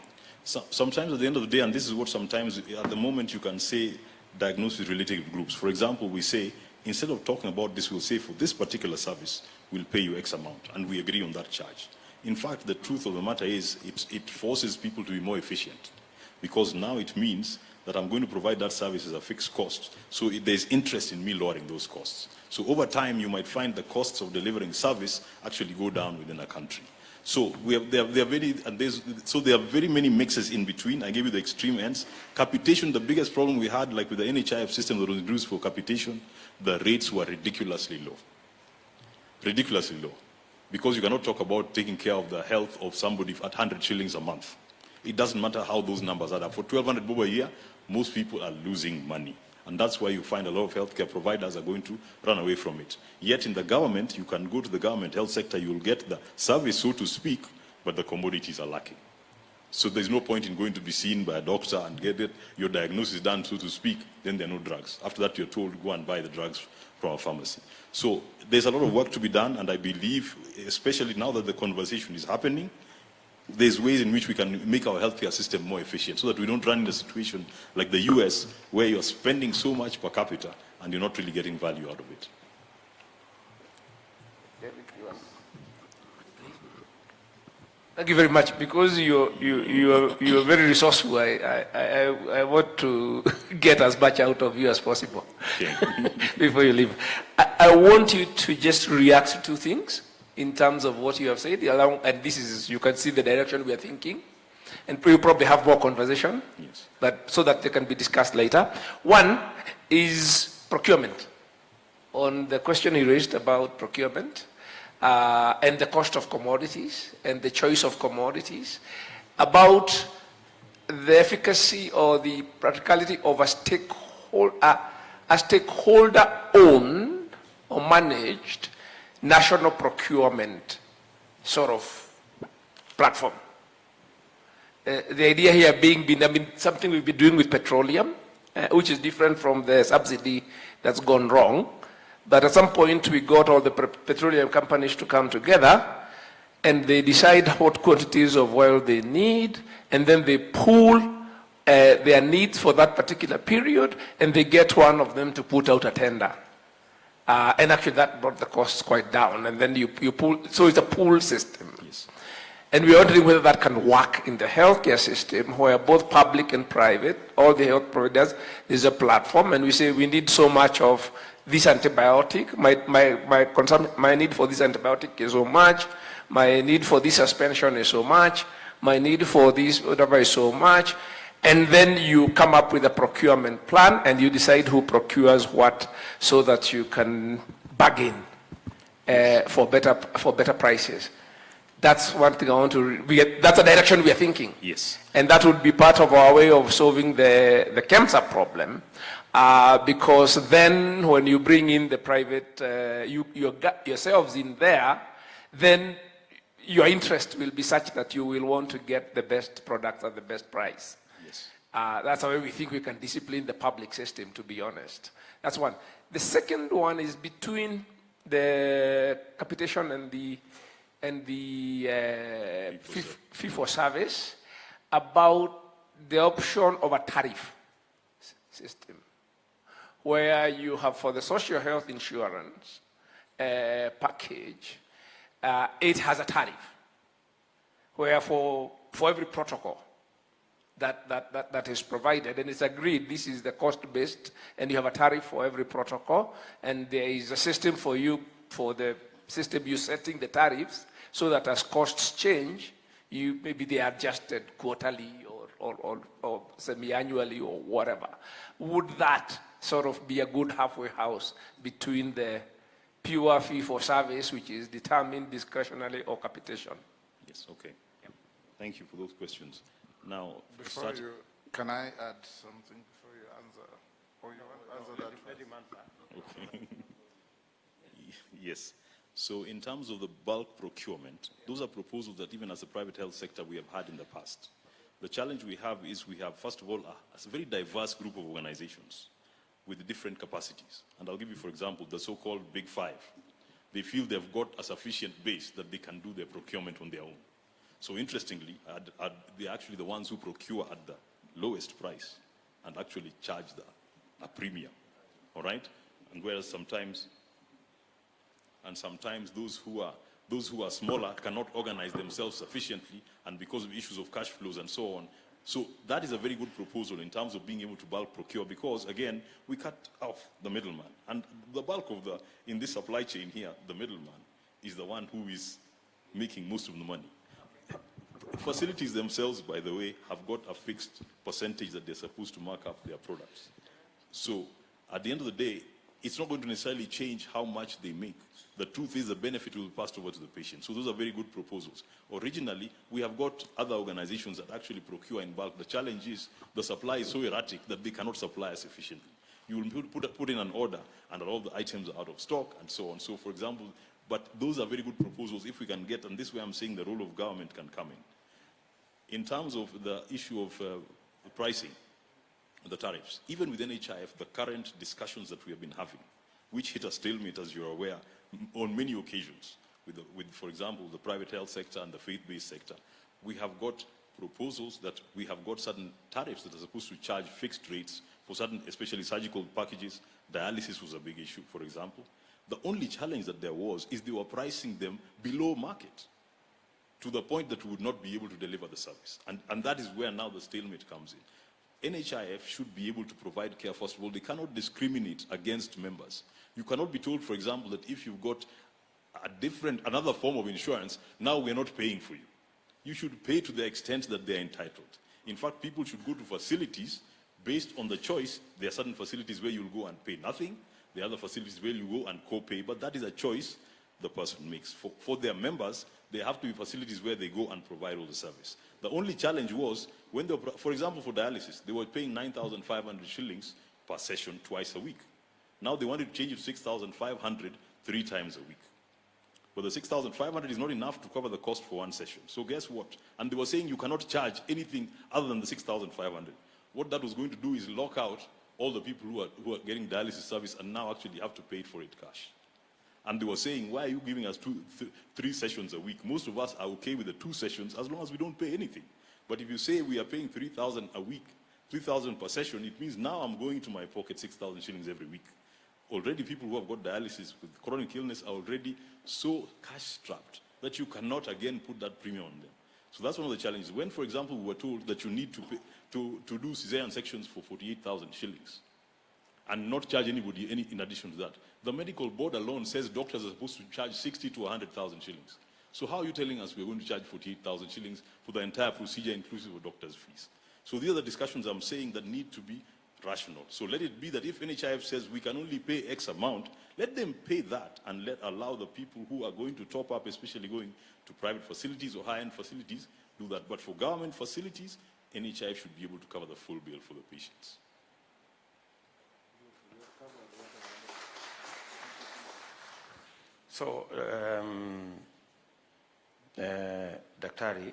Speaker 6: Sometimes at the end of the day, and this is what sometimes at the moment you can say diagnosis-related groups. For example, we say, instead of talking about this, we'll say for this particular service, we'll pay you X amount, and we agree on that charge. In fact, the truth of the matter is it forces people to be more efficient, because now it means that I'm going to provide that service as a fixed cost. So there's interest in me lowering those costs. So over time, you might find the costs of delivering service actually go down within a country. So there are very many mixes in between. I gave you the extreme ends. Capitation, the biggest problem we had, like with the NHIF system that was introduced for capitation, the rates were ridiculously low. Ridiculously low. Because you cannot talk about taking care of the health of somebody at 100 shillings a month. It doesn't matter how those numbers add up. For 1,200 bob a year, most people are losing money. And that's why you find a lot of healthcare providers are going to run away from it. Yet in the government, you can go to the government health sector, you will get the service, so to speak, but the commodities are lacking. So there's no point in going to be seen by a doctor and get your diagnosis done, so to speak, then there are no drugs. After that, you're told, go and buy the drugs from a pharmacy. So there's a lot of work to be done, and I believe, especially now that the conversation is happening, there's ways in which we can make our healthcare system more efficient so that we don't run in a situation like the US where you're spending so much per capita and you're not really getting value out of it.
Speaker 5: Thank you very much. Because you're very resourceful, I want to get as much out of you as possible.
Speaker 6: Okay.
Speaker 5: Before you leave. I want you to just react to two things in terms of what you have said, and this is, you can see the direction we are thinking, and we probably have more conversation,
Speaker 6: yes,
Speaker 5: but so that they can be discussed later. One is procurement. On the question you raised about procurement, and the cost of commodities, and the choice of commodities, about the efficacy or the practicality of a stakeholder-owned or managed national procurement sort of platform. The idea here being, something we've been doing with petroleum, which is different from the subsidy that's gone wrong. But at some point, we got all the petroleum companies to come together, and they decide what quantities of oil they need, and then they pool their needs for that particular period, and they get one of them to put out a tender. And actually that brought the costs quite down, and then you pool, so it's a pool system.
Speaker 6: Yes.
Speaker 5: And we're wondering whether that can work in the healthcare system where both public and private, all the health providers, there's a platform, and we say we need so much of this antibiotic, my need for this antibiotic is so much, my need for this suspension is so much, my need for this whatever is so much, and then you come up with a procurement plan and you decide who procures what so that you can bargain for better prices. That's one thing I want to, that's a direction we are thinking.
Speaker 6: Yes.
Speaker 5: And that would be part of our way of solving the cancer problem. Because then when you bring in the private, you got yourselves in there, then your interest will be such that you will want to get the best products at the best price.
Speaker 6: Yes.
Speaker 5: That's how we think we can discipline the public system, to be honest. That's one. The second one is between the capitation and the fee for service about the option of a tariff system, where you have for the social health insurance package, it has a tariff, where for every protocol that is provided, and it's agreed this is the cost-based, and you have a tariff for every protocol, and there is a system for you, for the system you setting the tariffs, so that as costs change, maybe they are adjusted quarterly or semi-annually or whatever. Would that sort of be a good halfway house between the pure fee for service, which is determined discretionally, or capitation?
Speaker 6: Yes, okay. Yeah. Thank you for those questions. Now,
Speaker 4: before you, can I add something before you answer? Or you want to answer that?
Speaker 6: Okay. Yes. So in terms of the bulk procurement, those are proposals that even as a private health sector we have had in the past. The challenge we have is we have, first of all, a very diverse group of organizations with different capacities. And I'll give you, for example, the so-called Big Five. They feel they've got a sufficient base that they can do their procurement on their own. So interestingly, they're actually the ones who procure at the lowest price and actually charge a premium, all right? And whereas sometimes those who are smaller cannot organize themselves sufficiently, and because of issues of cash flows and so on, So that is a very good proposal in terms of being able to bulk procure, because again, we cut off the middleman. And the bulk of in this supply chain here, the middleman is the one who is making most of the money. Facilities themselves, by the way, have got a fixed percentage that they're supposed to mark up their products. So at the end of the day, it's not going to necessarily change how much they make. The truth is the benefit will be passed over to the patient. So those are very good proposals. Originally, we have got other organizations that actually procure in bulk. The challenge is the supply is so erratic that they cannot supply us efficiently. You will put in an order and all of the items are out of stock and so on. So for example, but those are very good proposals if we can get, and this way I'm saying the role of government can come in. In terms of the issue of the pricing, the tariffs, even with NHIF, the current discussions that we have been having, which hit a stalemate, as you're aware, on many occasions, with, for example, the private health sector and the faith-based sector, we have got proposals that we have got certain tariffs that are supposed to charge fixed rates for certain, especially surgical packages. Dialysis was a big issue, for example. The only challenge that there was is they were pricing them below market to the point that we would not be able to deliver the service. And that is where now the stalemate comes in. NHIF should be able to provide care. First of all, they cannot discriminate against members. You cannot be told, for example, that if you've got another form of insurance, now we're not paying for you. You should pay to the extent that they're entitled. In fact, people should go to facilities based on the choice. There are certain facilities where you'll go and pay nothing. There are other facilities where you go and co-pay, but that is a choice the person makes. For their members, there have to be facilities where they go and provide all the service. The only challenge was, when they were, for example, for dialysis, they were paying 9,500 shillings per session twice a week. Now they wanted to change it to 6,500 3 times a week. But the 6,500 is not enough to cover the cost for one session. So guess what? And they were saying you cannot charge anything other than the 6,500. What that was going to do is lock out all the people who are getting dialysis service and now actually have to pay for it cash. And they were saying, why are you giving us 3 sessions a week? Most of us are okay with the 2 sessions as long as we don't pay anything. But if you say we are paying 3,000 a week, 3,000 per session, it means now I'm going to my pocket 6,000 shillings every week. Already people who have got dialysis with chronic illness are already so cash strapped that you cannot again put that premium on them. So that's one of the challenges. When, for example, we were told that you need to pay, to do cesarean sections for 48,000 shillings and not charge anybody any in addition to that. The medical board alone says doctors are supposed to charge 60 to 100,000 shillings. So how are you telling us we're going to charge 48,000 shillings for the entire procedure inclusive of doctors' fees? So these are the discussions I'm saying that need to be rational. So let it be that if NHIF says we can only pay X amount, let them pay that and allow the people who are going to top up, especially going to private facilities or high-end facilities, do that. But for government facilities, NHIF should be able to cover the full bill for the patients.
Speaker 1: So, Daktari,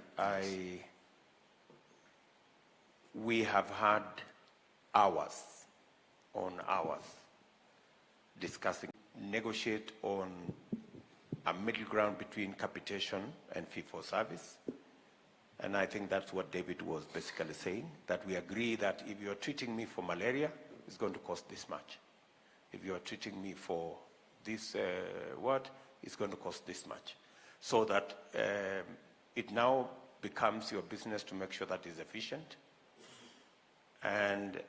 Speaker 1: we have had hours on hours discussing, negotiate on a middle ground between capitation and fee-for-service. And I think that's what David was basically saying, that we agree that if you're treating me for malaria, it's going to cost this much. If you're treating me for this it's going to cost this much. So that it now becomes your business to make sure that it's efficient, and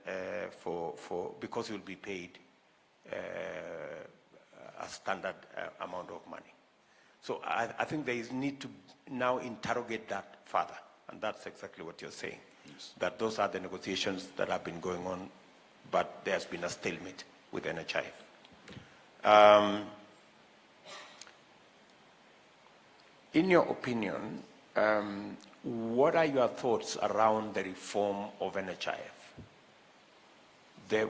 Speaker 1: because you'll be paid a standard amount of money. So I think there is need to now interrogate that further, and that's exactly what you're saying. Yes. That those are the negotiations that have been going on, but there's been a stalemate with NHIF. In your opinion, what are your thoughts around the reform of NHIF?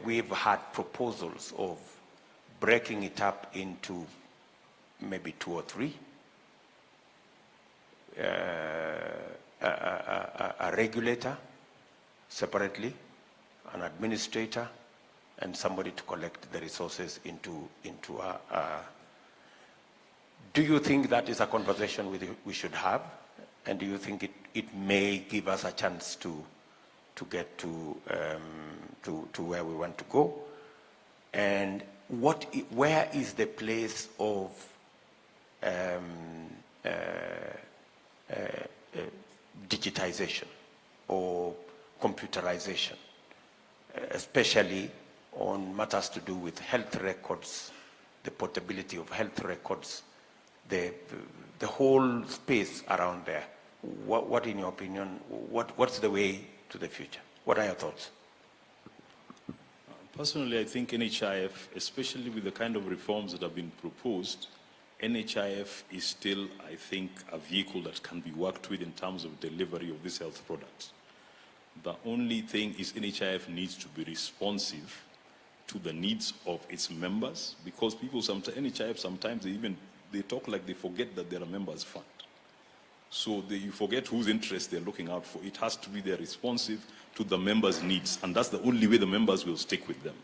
Speaker 1: We've had proposals of breaking it up into maybe 2 or 3. A regulator separately, an administrator, and somebody to collect the resources into a. Do you think that is a conversation we should have? And do you think it may give us a chance to get to where we want to go? And where is the place of digitization or computerization, especially on matters to do with health records, the portability of health records, the whole space around there. What in your opinion, what's the way to the future? What are your thoughts?
Speaker 6: Personally, I think NHIF, especially with the kind of reforms that have been proposed, NHIF is still, I think, a vehicle that can be worked with in terms of delivery of these health products. The only thing is NHIF needs to be responsive to the needs of its members, because people sometimes, NHIF sometimes they talk like they forget that they're a members fund. So you forget whose interest they're looking out for. It has to be there responsive to the members' needs, and that's the only way the members will stick with them.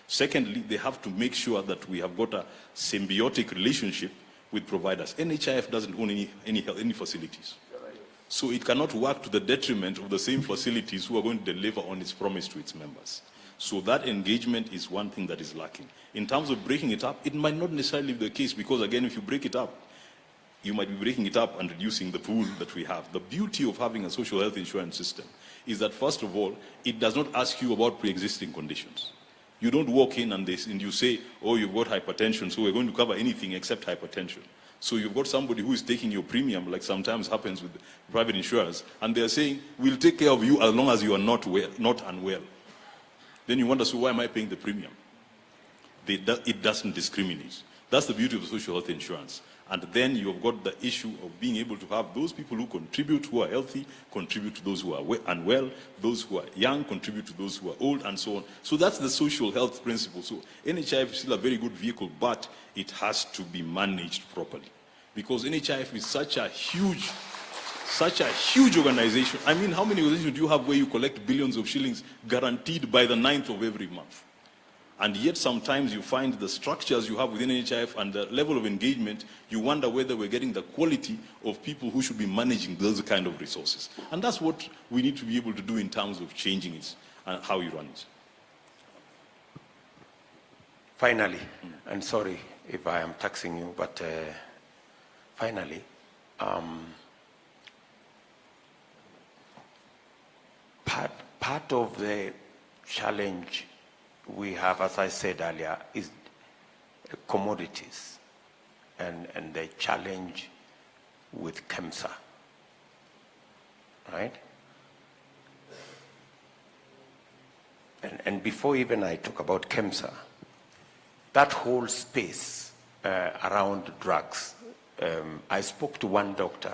Speaker 6: Secondly, they have to make sure that we have got a symbiotic relationship with providers. NHIF doesn't own any facilities. So it cannot work to the detriment of the same facilities who are going to deliver on its promise to its members. So that engagement is one thing that is lacking. In terms of breaking it up, it might not necessarily be the case, because again, if you break it up, you might be breaking it up and reducing the pool that we have. The beauty of having a social health insurance system is that, first of all, it does not ask you about pre-existing conditions. You don't walk in and you say, oh, you've got hypertension, so we're going to cover anything except hypertension. So you've got somebody who is taking your premium, like sometimes happens with private insurers, and they're saying, we'll take care of you as long as you are not unwell. Then you wonder, so why am I paying the premium? It doesn't discriminate. That's the beauty of social health insurance. And then you've got the issue of being able to have those people who contribute, who are healthy, contribute to those who are unwell, those who are young, contribute to those who are old, and so on. So that's the social health principle. So NHIF is still a very good vehicle, but it has to be managed properly. Because NHIF is such a huge organization. I mean, how many organizations do you have where you collect billions of shillings guaranteed by the 9th of every month? And yet sometimes you find the structures you have within NHIF and the level of engagement, you wonder whether we're getting the quality of people who should be managing those kind of resources. And that's what we need to be able to do in terms of changing it and how you run it.
Speaker 1: Finally, and sorry if I am taxing you, but finally, part of the challenge we have, as I said earlier, is commodities and the challenge with KEMSA, right? And before even I talk about KEMSA, that whole space around drugs, I spoke to one doctor,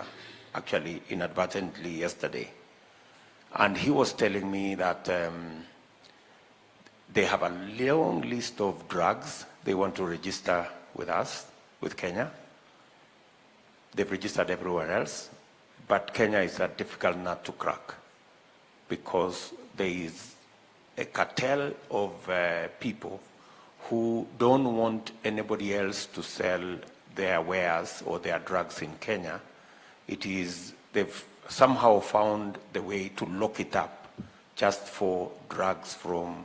Speaker 1: actually inadvertently yesterday, and he was telling me that they have a long list of drugs they want to register with us, with Kenya. They've registered everywhere else, but Kenya is a difficult nut to crack because there is a cartel of people who don't want anybody else to sell their wares or their drugs in Kenya. They've somehow found the way to lock it up just for drugs from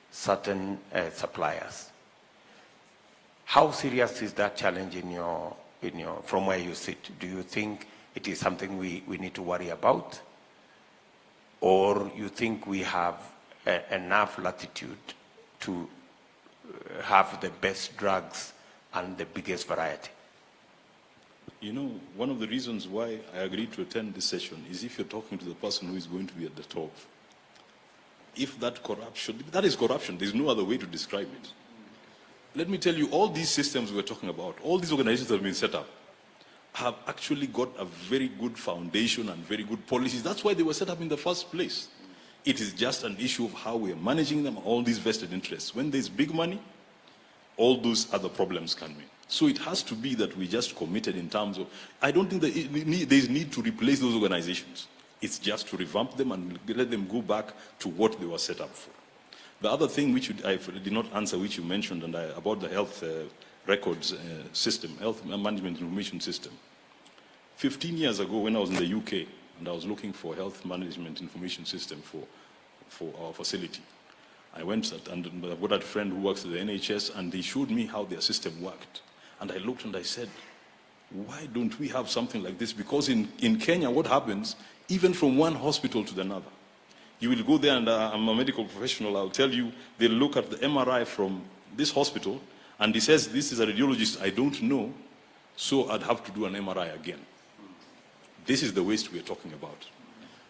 Speaker 1: certain suppliers. How serious is that challenge from where you sit? Do you think it is something we need to worry about? Or you think we have enough latitude to have the best drugs and the biggest variety?
Speaker 6: You know, one of the reasons why I agreed to attend this session is if you're talking to the person who is going to be at the top. If that is corruption, there's no other way to describe it. Let me tell you, all these systems we're talking about, all these organizations that have been set up, have actually got a very good foundation and very good policies. That's why they were set up in the first place. It is just an issue of how we are managing them, all these vested interests. When there's big money, all those other problems come in. So it has to be that we just committed in terms of, I don't think that there's need to replace those organizations. It's just to revamp them and let them go back to what they were set up for. The other thing which I did not answer, which you mentioned, about the health records system, health management information system. 15 years ago when I was in the UK and I was looking for a health management information system for our facility, I went and I've got a friend who works at the NHS and he showed me how their system worked. And I looked and I said, why don't we have something like this? Because in Kenya, what happens, even from one hospital to another, You will go there, and I'm a medical professional, I'll tell you, they'll look at the MRI from this hospital, and he says, this is a radiologist I don't know, so I'd have to do an MRI again. This is the waste we're talking about.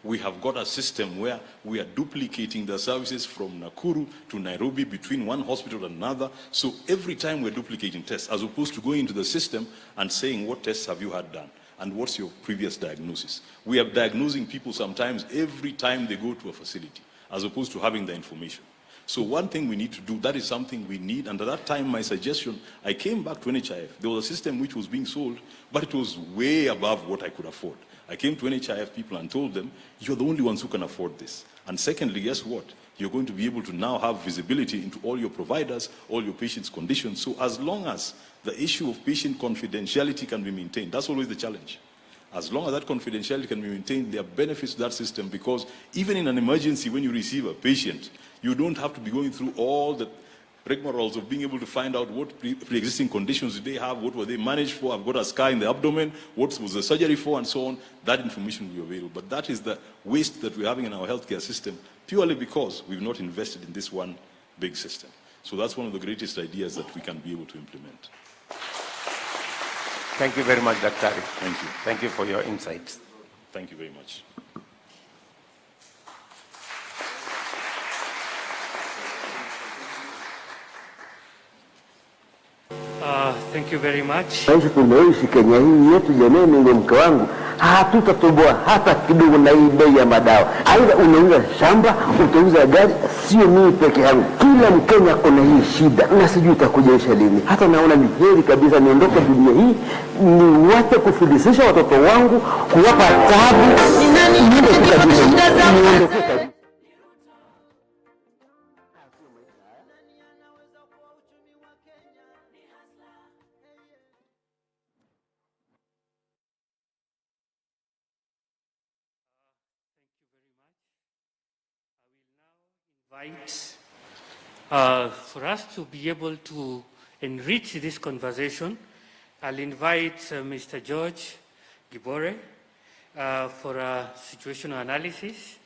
Speaker 6: We have got a system where we are duplicating the services from Nakuru to Nairobi between one hospital and another. So every time we're duplicating tests, as opposed to going into the system and saying, what tests have you had done? And what's your previous diagnosis? We are diagnosing people sometimes every time they go to a facility, as opposed to having the information. So one thing we need to do, that is something we need. And at that time, my suggestion, I came back to NHIF. There was a system which was being sold, but it was way above what I could afford. I came to NHIF people and told them, you're the only ones who can afford this. And secondly, guess what? You're going to be able to now have visibility into all your providers, all your patients' conditions. So as long as the issue of patient confidentiality can be maintained, that's always the challenge. As long as that confidentiality can be maintained, there are benefits to that system, because even in an emergency, when you receive a patient, you don't have to be going through all the rigmaroles of being able to find out what pre-existing conditions did they have, what were they managed for, I've got a scar in the abdomen, what was the surgery for, and so on. That information will be available. But that is the waste that we're having in our healthcare system, purely because we've not invested in this one big system. So that's one of the greatest ideas that we can be able to implement.
Speaker 1: Thank you very much, Dr.
Speaker 6: Thank you.
Speaker 1: Thank you for your insights.
Speaker 6: Thank you very much.
Speaker 2: Thank you very much.
Speaker 7: Maisha tunaishi Kenya hii yetu jamani, ndio mke wangu, hatutatoboa hata kidogo na hii bei ya madawa. Aidha unauza shamba, utauza gari, sio mimi peke yangu. Kila Mkenya kuna hii shida na sijui itakujaisha lini. Hata naona ni heri kabisa niondoke dunia hii, niwache kufilisisha watoto wangu, kuwapa taabu. Niende kabisa.
Speaker 2: For us to be able to enrich this conversation, I'll invite Mr. George Gibore for a situational analysis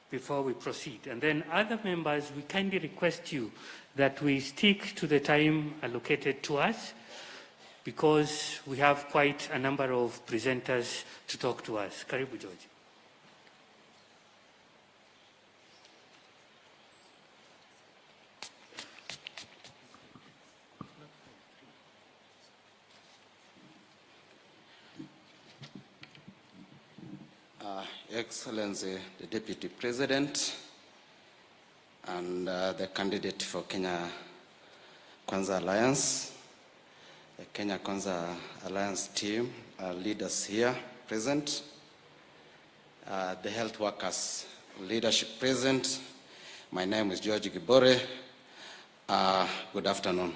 Speaker 2: before we proceed. And then other members, we kindly request you that we stick to the time allocated to us, because we have quite a number of presenters to talk to us. Karibu, George.
Speaker 8: Excellency, the Deputy President, and the candidate for Kenya Kwanza Alliance, the Kenya Kwanza Alliance team, leaders here present, the health workers leadership present. My name is George Gibore. Good afternoon.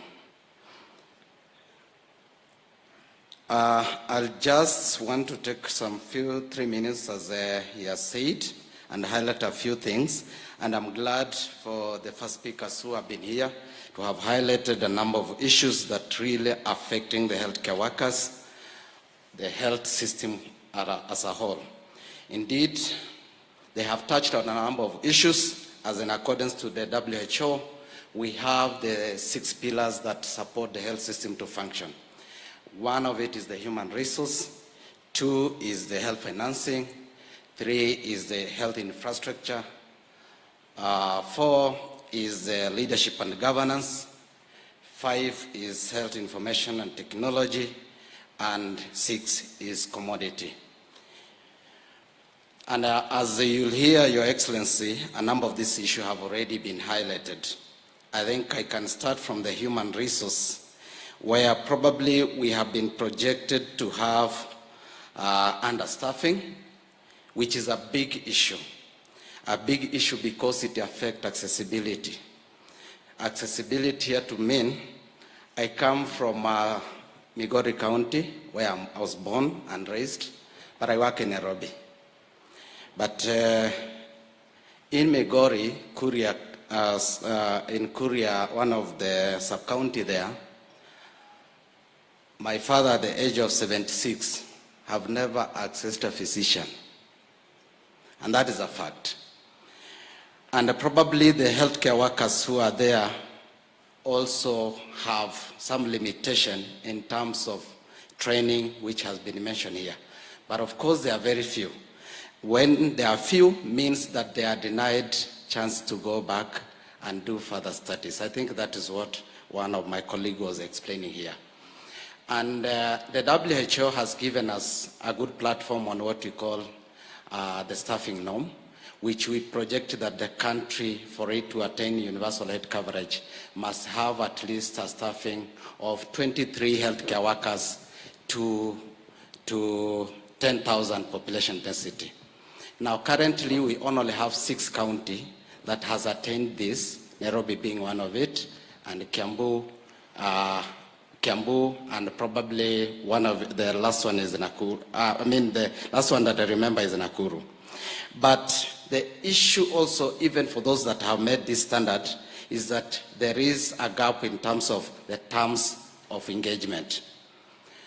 Speaker 8: I'll just want to take 3 minutes, as he has said, and highlight a few things. And I'm glad for the first speakers who have been here to have highlighted a number of issues that really are affecting the healthcare workers, the health system as a whole. Indeed, they have touched on a number of issues. As in accordance to the WHO, we have the 6 pillars that support the health system to function. One of it is the human resource, 2 is the health financing, 3 is the health infrastructure, 4 is the leadership and governance, 5 is health information and technology, and 6 is commodity. And as you'll hear, Your Excellency, a number of these issues have already been highlighted. I think I can start from the human resource, where probably we have been projected to have understaffing, which is a big issue. A big issue because it affects accessibility. Accessibility here to mean, I come from Migori County, where I was born and raised, but I work in Nairobi. But in Migori, in Kuria, one of the sub-county there, my father at the age of 76 have never accessed a physician. And that is a fact. And probably the healthcare workers who are there also have some limitation in terms of training, which has been mentioned here. But of course, there are very few. When there are few, means that they are denied chance to go back and do further studies. I think that is what one of my colleagues was explaining here. And the WHO has given us a good platform on what we call the staffing norm, which we project that the country, for it to attain universal health coverage, must have at least a staffing of 23 healthcare workers to 10,000 population density. Now, currently, we only have 6 counties that has attained this, Nairobi being one of it, and Kiambu, and probably one of the last one is Nakuru. The last one that I remember is Nakuru. But the issue also, even for those that have met this standard, is that there is a gap in terms of the terms of engagement.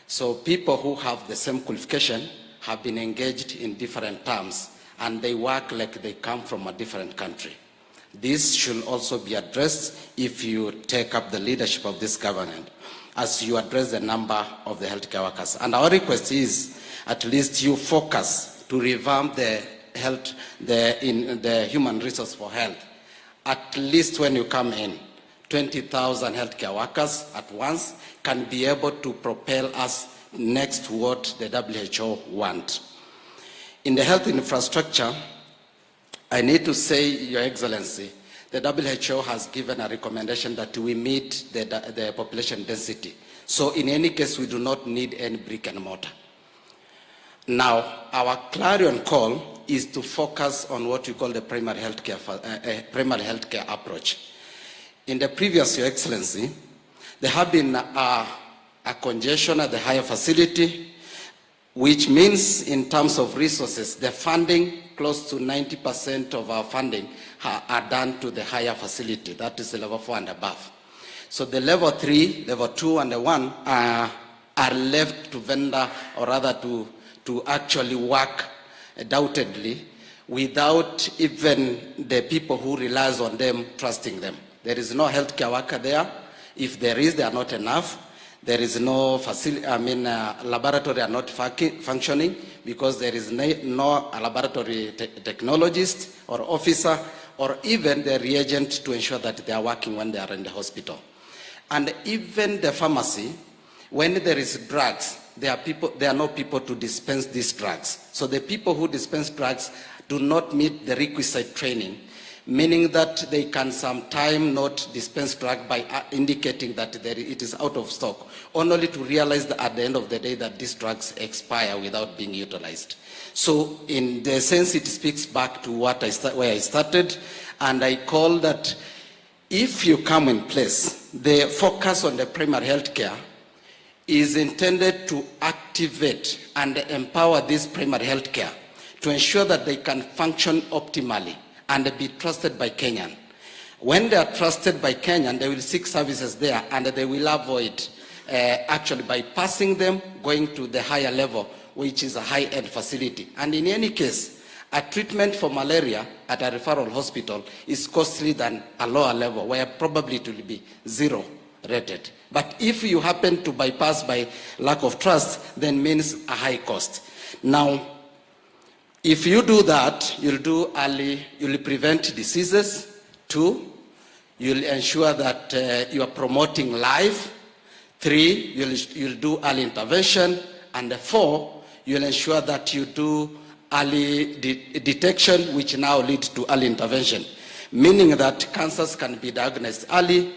Speaker 8: So people who have the same qualification have been engaged in different terms, and they work like they come from a different country. This should also be addressed if you take up the leadership of this government, as you address the number of the healthcare workers. And our request is, at least you focus to revamp the human resource for health. At least when you come in, 20,000 healthcare workers at once can be able to propel us next to what the WHO want. In the health infrastructure, I need to say, Your Excellency, the WHO has given a recommendation that we meet the population density. So in any case, we do not need any brick and mortar. Now, our clarion call is to focus on what we call the primary healthcare approach. In the previous, Your Excellency, there have been a congestion at the higher facility, which means in terms of resources, the funding, close to 90% of our funding are done to the higher facility. That is the level 4 and above. So the level 3, level 2, and the 1 are left to vendor, or rather to actually work doubtedly without even the people who relies on them trusting them. There is no healthcare worker there. If there is, they are not enough. There is no facility, laboratory are not functioning because there is no laboratory technologist or officer or even the reagent to ensure that they are working when they are in the hospital. And even the pharmacy, when there is drugs, there are no people to dispense these drugs. So the people who dispense drugs do not meet the requisite training, meaning that they can sometimes not dispense drug by indicating that it is out of stock, only to realize that at the end of the day that these drugs expire without being utilized. So in the sense, it speaks back to where I started, and I call that if you come in place, the focus on the primary health care is intended to activate and empower this primary health care to ensure that they can function optimally and be trusted by Kenyan. When they are trusted by Kenyan, they will seek services there and they will avoid actually bypassing them, going to the higher level, which is a high-end facility. And in any case, a treatment for malaria at a referral hospital is costly than a lower level, where probably it will be 0 rated. But if you happen to bypass by lack of trust, then means a high cost. Now, if you do that, you'll prevent diseases. 2, you'll ensure that you are promoting life. 3, you'll do early intervention. And 4, you'll ensure that you do early detection, which now leads to early intervention, meaning that cancers can be diagnosed early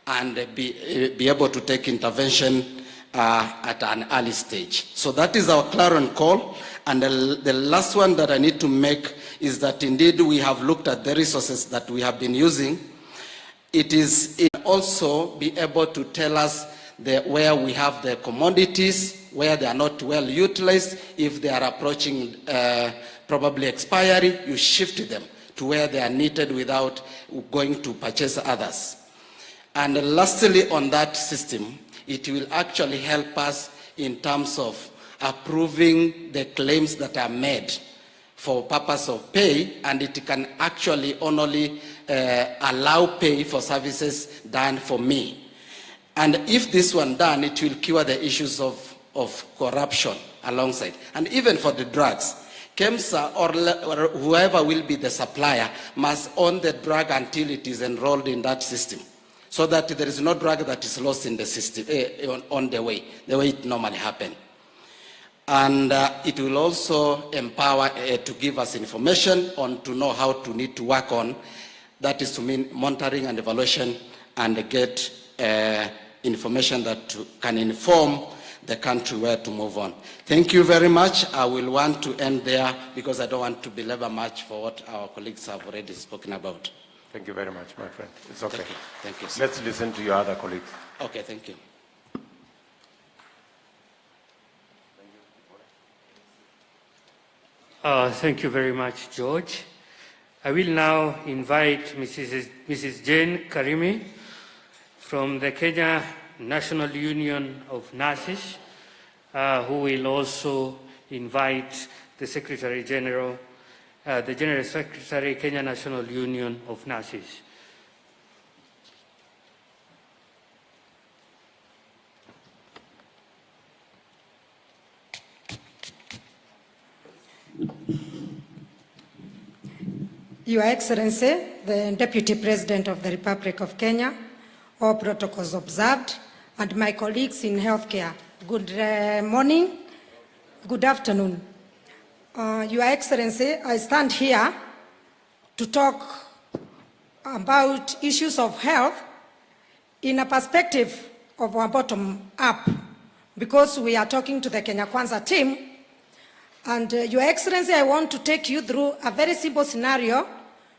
Speaker 8: and be able to take intervention at an early stage. So that is our clarion call. And the last one that I need to make is that indeed we have looked at the resources that we have been using. It also be able to tell us where we have the commodities, where they are not well utilized. If they are approaching probably expiry, you shift them to where they are needed without going to purchase others. And lastly, on that system, it will actually help us in terms of approving the claims that are made for purpose of pay, and it can actually only allow pay for services done for me. And if this one done, it will cure the issues of corruption alongside. And even for the drugs, KEMSA or whoever will be the supplier must own the drug until it is enrolled in that system, so that there is no drug that is lost in the system on the way it normally happens. And it will also empower to give us information on to know how to need to work on, that is to mean monitoring and evaluation, and get information that can inform the country where to move on. Thank you very much. I will want to end there because I don't want to belabor much for what our colleagues have already spoken about.
Speaker 1: Thank you very much, my friend. It's okay.
Speaker 8: Thank you, sir.
Speaker 1: Let's listen to your other colleagues.
Speaker 8: Okay, thank you.
Speaker 2: Thank you very much, George. I will now invite Mrs. Jane Karimi from the Kenya National Union of Nurses, who will also invite the Secretary General, the General Secretary, Kenya National Union of Nurses.
Speaker 9: Your Excellency, the Deputy President of the Republic of Kenya, all protocols observed, and my colleagues in healthcare, good morning, good afternoon. Your Excellency, I stand here to talk about issues of health in a perspective of our bottom up, because we are talking to the Kenya Kwanza team. And Your Excellency, I want to take you through a very simple scenario,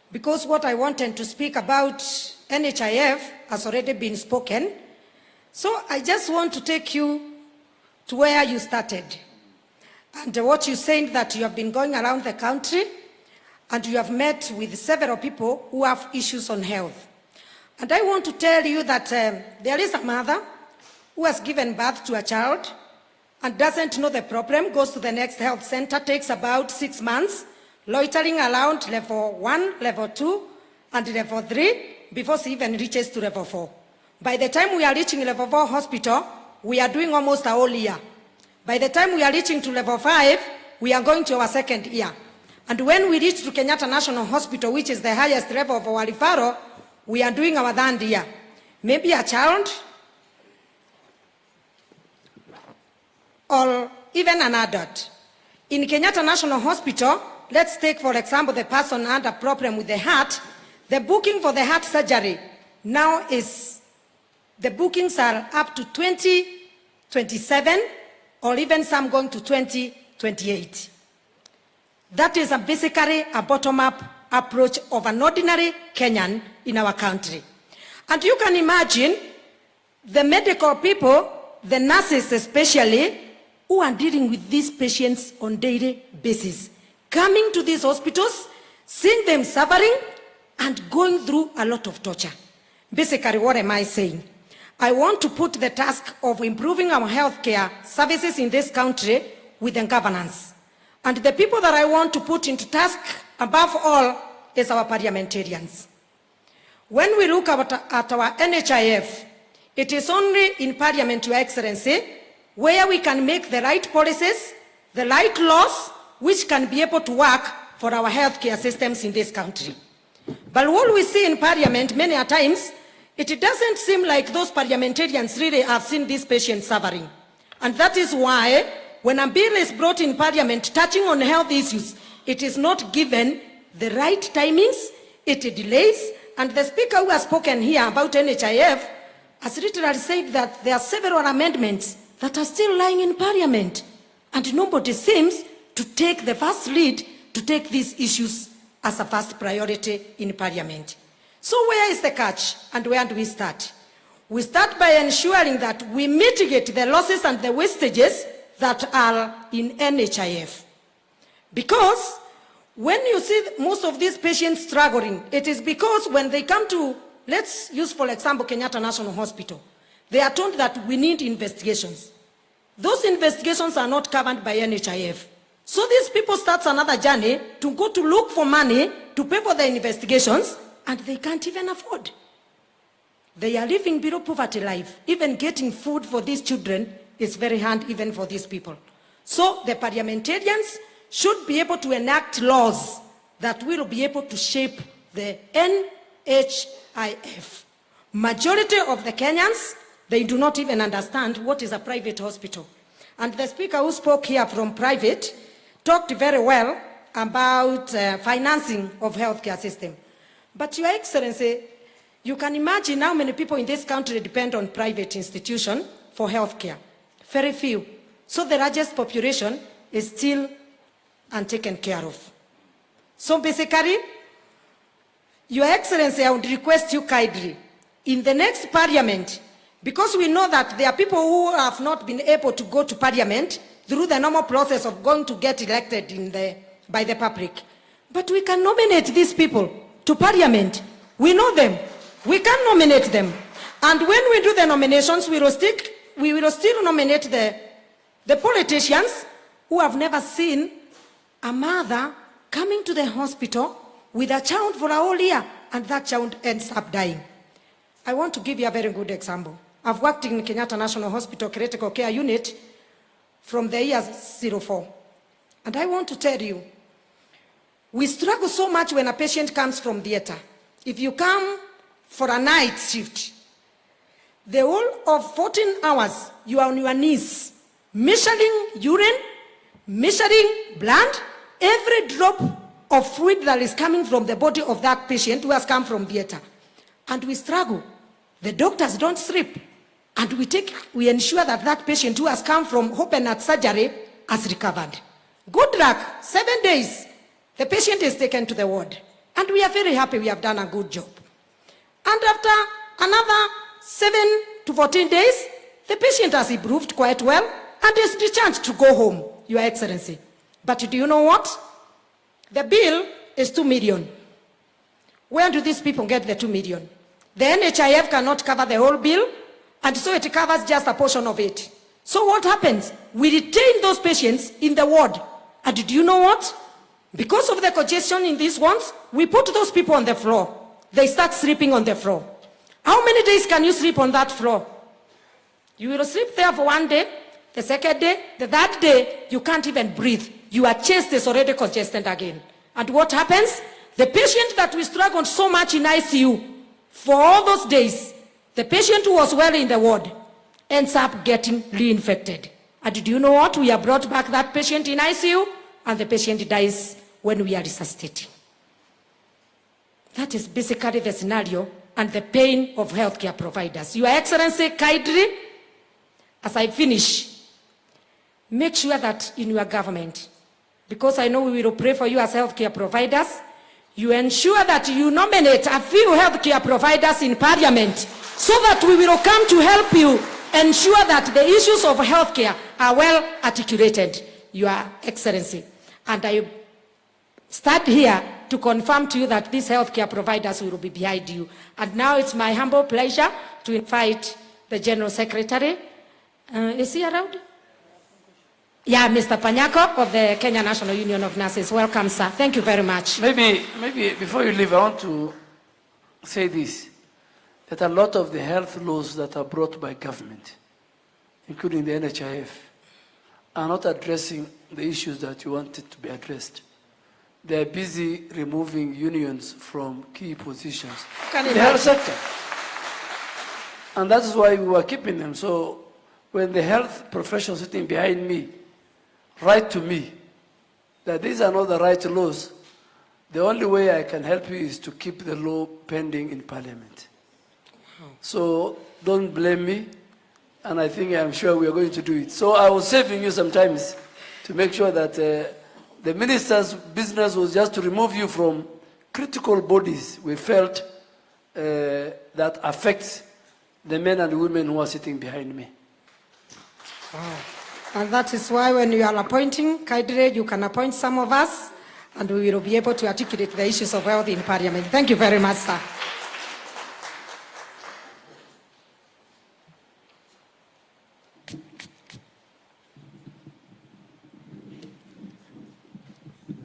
Speaker 9: because what I wanted to speak about NHIF has already been spoken. So I just want to take you to where you started. And what you said, that you have been going around the country and you have met with several people who have issues on health. And I want to tell you that there is a mother who has given birth to a child and doesn't know the problem, goes to the next health center, takes about 6 months, loitering around level 1, level 2, and level 3 before she even reaches to level 4. By the time we are reaching level 4 hospital, we are doing almost a whole year. By the time we are reaching to level 5, we are going to our 2nd year. And when we reach to Kenyatta National Hospital, which is the highest level of our referral, we are doing our 3rd year. Maybe a child or even an adult. In Kenyatta National Hospital, let's take, for example, the person had a problem with the heart. The booking for the heart surgery now is, the bookings are up to 2027, or even some going to 2028. That is basically a bottom-up approach of an ordinary Kenyan in our country. And you can imagine the medical people, the nurses especially, who are dealing with these patients on a daily basis, coming to these hospitals, seeing them suffering, and going through a lot of torture. Basically, what am I saying? I want to put the task of improving our healthcare services in this country with the governance. And the people that I want to put into task, above all, is our parliamentarians. When we look at our NHIF, it is only in Parliament, Your Excellency, where we can make the right policies, the right laws, which can be able to work for our healthcare systems in this country. But what we see in Parliament many a times, it doesn't seem like those parliamentarians really have seen these patients suffering. And that is why, when a bill is brought in Parliament touching on health issues, it is not given the right timings, it delays. And the Speaker who has spoken here about NHIF has literally said that there are several amendments that are still lying in Parliament. And nobody seems to take the first lead to take these issues as a first priority in Parliament. So where is the catch, and where do we start? We start by ensuring that we mitigate the losses and the wastages that are in NHIF. Because when you see most of these patients struggling, it is because when they come to, let's use for example Kenyatta National Hospital, they are told that we need investigations. Those investigations are not covered by NHIF. So these people start another journey to go to look for money to pay for their investigations, and they can't even afford. They are living below poverty life. Even getting food for these children is very hard even for these people. So the parliamentarians should be able to enact laws that will be able to shape the NHIF. Majority of the Kenyans, they do not even understand what is a private hospital. And the speaker who spoke here from private talked very well about financing of healthcare system. But Your Excellency, you can imagine how many people in this country depend on private institutions for healthcare. Very few. So the largest population is still untaken care of. So basically, Your Excellency, I would request you kindly, in the next parliament, because we know that there are people who have not been able to go to parliament through the normal process of going to get elected by the public. But we can nominate these people to parliament. We know them. We can nominate them. And when we do the nominations, we will still nominate the politicians who have never seen a mother coming to the hospital with a child for a whole year, and that child ends up dying. I want to give you a very good example. I've worked in Kenyatta National Hospital Critical Care Unit from the year 04. And I want to tell you, we struggle so much when a patient comes from theater. If you come for a night shift, the whole of 14 hours, you are on your knees, measuring urine, measuring blood, every drop of fluid that is coming from the body of that patient who has come from theater. And we struggle. The doctors don't sleep. And we ensure that that patient who has come from open heart surgery has recovered. Good luck, 7 days, the patient is taken to the ward. And we are very happy we have done a good job. And after another 7 to 14 days, the patient has improved quite well and is discharged to go home, Your Excellency. But do you know what? The bill is 2 million. Where do these people get the 2 million? The NHIF cannot cover the whole bill, and so it covers just a portion of it. So what happens? We retain those patients in the ward. And do you know what? Because of the congestion in these ones, we put those people on the floor. They start sleeping on the floor. How many days can you sleep on that floor? You will sleep there for 1 day, the second day, the third day, you can't even breathe. Your chest is already congested again. And what happens? The patient that we struggled so much in ICU, for all those days, the patient who was well in the ward ends up getting reinfected. And do you know what? We have brought back that patient in ICU, and the patient dies when we are resuscitating. That is basically the scenario and the pain of healthcare providers. Your Excellency, kindly, as I finish, make sure that in your government, because I know we will pray for you as healthcare providers, you ensure that you nominate a few healthcare providers in parliament so that we will come to help you ensure that the issues of healthcare are well articulated, Your Excellency. And I stand here to confirm to you that these healthcare providers will be behind you. And now it's my humble pleasure to invite the General Secretary. Is he around? Yeah, Mr. Panyako of the Kenya National Union of Nurses. Welcome, sir. Thank you very much.
Speaker 10: Maybe before you leave, I want to say this, that a lot of the health laws that are brought by government, including the NHIF, are not addressing the issues that you wanted to be addressed. They are busy removing unions from key positions in the health sector. And that is why we were keeping them. So when the health professional sitting behind me write to me that these are not the right laws, the only way I can help you is to keep the law pending in parliament. So don't blame me, and I'm sure we are going to do it. So I was saving you sometimes to make sure that the minister's business was just to remove you from critical bodies we felt that affects the men and women who are sitting behind me.
Speaker 9: Wow. And that is why when you are appointing, kindly, you can appoint some of us, and we will be able to articulate the issues of health in parliament. Thank you very much, sir.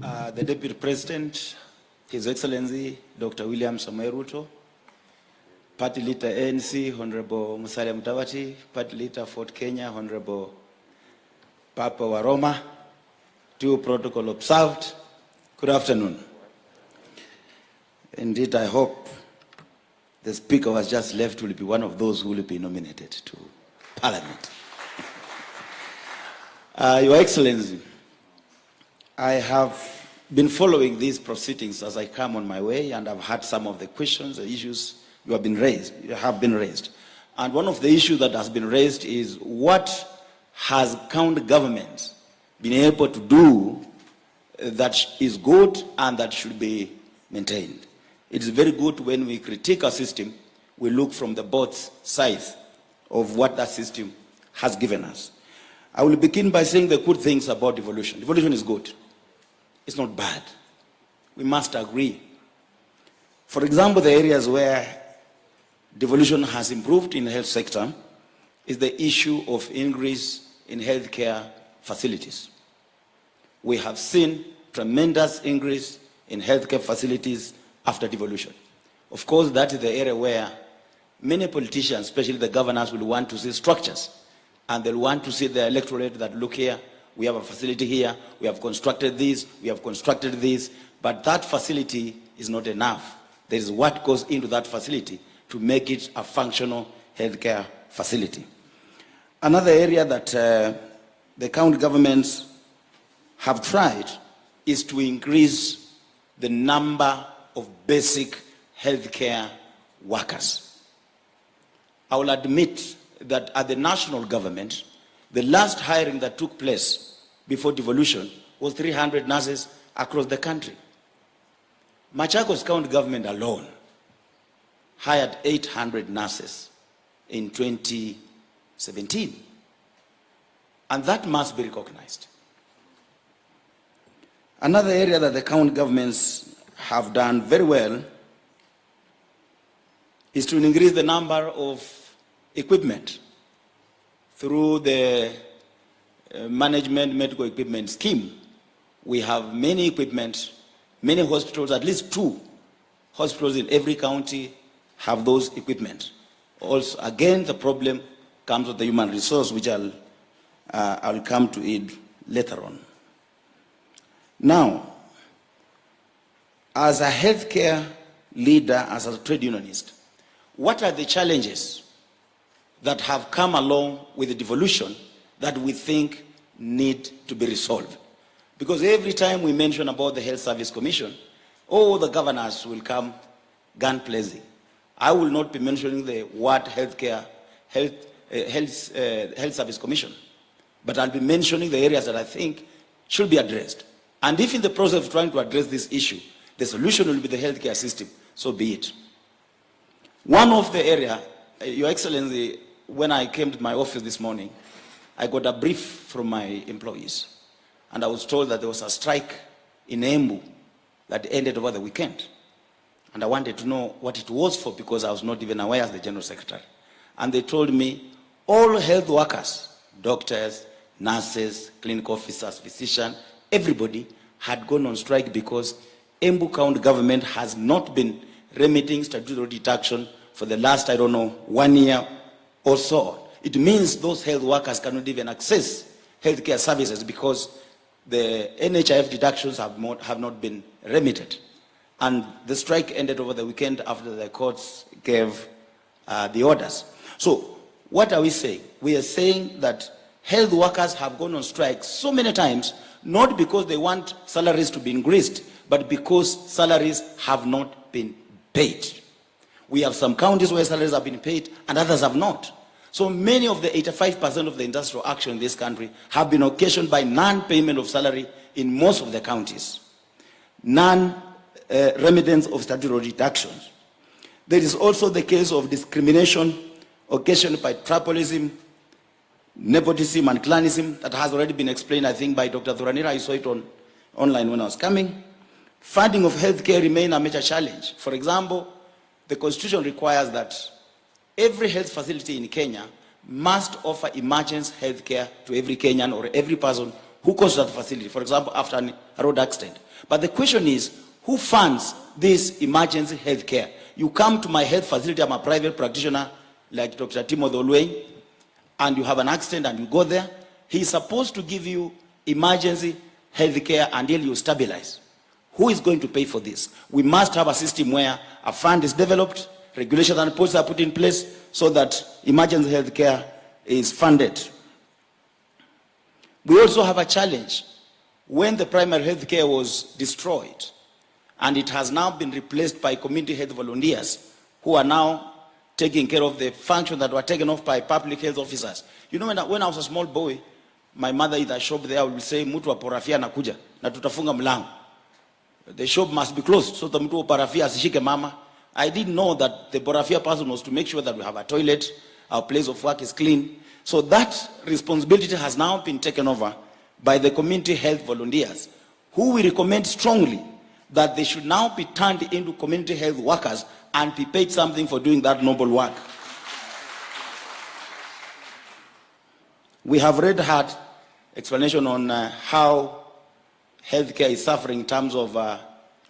Speaker 11: the Deputy President, His Excellency Dr. William Samoei Ruto, Party Leader ANC, Honorable Musalia Mudavadi, Party Leader Fort Kenya, Honorable Papa Waroma, due protocol observed. Good afternoon. Indeed, I hope the Speaker who has just left will be one of those who will be nominated to Parliament. Your Excellency, I have been following these proceedings as I come on my way, and I've had some of the questions, the issues you have been raised. And one of the issues that has been raised is what has county government been able to do that is good and that should be maintained. It is very good when we critique a system, we look from the both sides of what that system has given us. I will begin by saying the good things about devolution. Devolution is good. It's not bad. We must agree. For example, the areas where devolution has improved in the health sector is the issue of increase in healthcare facilities. We have seen tremendous increase in healthcare facilities after devolution. Of course, that is the area where many politicians, especially the governors, will want to see structures. And they'll want to see the electorate that, look here, we have a facility here, we have constructed this, we have constructed this, but that facility is not enough. There is what goes into that facility to make it a functional healthcare facility. Another area that the county governments have tried is to increase the number of basic healthcare workers. I will admit that at the national government, the last hiring that took place before devolution was 300 nurses across the country. Machakos County government alone hired 800 nurses in 2017. And that must be recognized. Another area that the county governments have done very well is to increase the number of equipment through the management medical equipment scheme. We have many equipment, many hospitals, at least 2 hospitals in every county have those equipment. Also, again, the problem comes with the human resource, which I'll come to it later on. Now, as a healthcare leader, as a trade unionist, what are the challenges that have come along with the devolution that we think need to be resolved? Because every time we mention about the Health Service Commission, all the governors will come gun blazing. I will not be mentioning the word Health Service Commission, but I'll be mentioning the areas that I think should be addressed. And if in the process of trying to address this issue, the solution will be the healthcare system, so be it. One of the areas, Your Excellency, when I came to my office this morning, I got a brief from my employees, and I was told that there was a strike in Embu that ended over the weekend. And I wanted to know what it was for, because I was not even aware as the General Secretary. And they told me all health workers, doctors, nurses, clinical officers, physicians, everybody had gone on strike because Embu County government has not been remitting statutory deduction for the last, 1 year or so. It means those health workers cannot even access healthcare services because the NHIF deductions have not been remitted. And the strike ended over the weekend after the courts gave the orders. So what are we saying? We are saying that health workers have gone on strike so many times, not because they want salaries to be increased, but because salaries have not been paid. We have some counties where salaries have been paid and others have not. So many of the 85% of the industrial action in this country have been occasioned by non-payment of salary in most of the counties. Non-remittance of statutory deductions. There is also the case of discrimination occasioned by tribalism, nepotism and clanism that has already been explained, I think, by Dr. Thuranira. I saw it online when I was coming. Funding of healthcare remains a major challenge. For example, the Constitution requires that every health facility in Kenya must offer emergency healthcare to every Kenyan or every person who goes to that facility, for example, after a road accident. But the question is, who funds this emergency health care? You come to my health facility, I'm a private practitioner, like Dr. Timothy Olwey, and you have an accident and you go there, he's supposed to give you emergency health care until you stabilize. Who is going to pay for this? We must have a system where a fund is developed, regulations and policies are put in place so that emergency health care is funded. We also have a challenge. When the primary health care was destroyed, and it has now been replaced by community health volunteers who are now taking care of the functions that were taken off by public health officers. You know, when I was a small boy, my mother in the shop there would say, "Mtu wa porafia anakuja, na tutafunga mlango." The shop must be closed so the mtu wa porafia asishike mama. I didn't know that the porafia person was to make sure that we have a toilet, our place of work is clean. So that responsibility has now been taken over by the community health volunteers, who we recommend strongly that they should now be turned into community health workers and be paid something for doing that noble work. We have heard explanation on how healthcare is suffering in terms of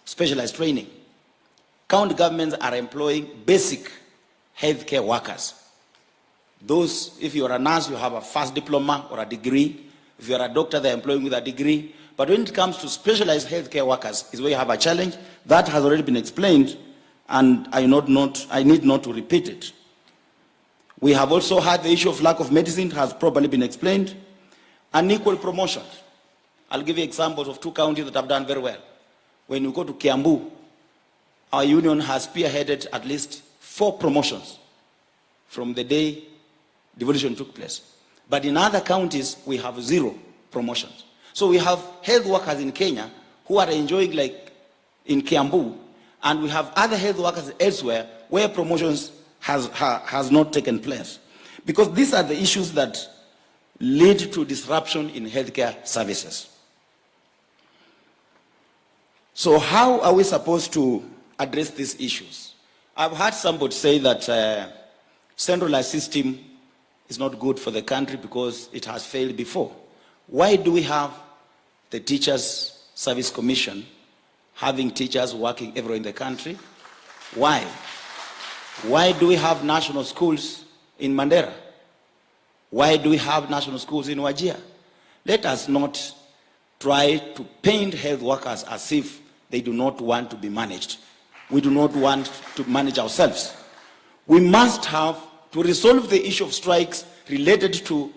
Speaker 11: specialized training. County governments are employing basic healthcare workers. Those, if you're a nurse, you have a first diploma or a degree. If you're a doctor, they're employing with a degree. But when it comes to specialized healthcare workers, is where you have a challenge. That has already been explained, and I need not to repeat it. We have also had the issue of lack of medicine, has probably been explained. Unequal promotions. I'll give you examples of 2 counties that have done very well. When you go to Kiambu, our union has spearheaded at least 4 promotions from the day devolution took place. But in other counties, we have 0 promotions. So we have health workers in Kenya who are enjoying, like in Kiambu, and we have other health workers elsewhere where promotions has not taken place. Because these are the issues that lead to disruption in healthcare services. So how are we supposed to address these issues? I've heard somebody say that centralized system is not good for the country because it has failed before. Why do we have the Teachers Service Commission having teachers working everywhere in the country? Why? Why do we have national schools in Mandera? Why do we have national schools in Wajir? Let us not try to paint health workers as if they do not want to be managed. We do not want to manage ourselves. We must have to resolve the issue of strikes related to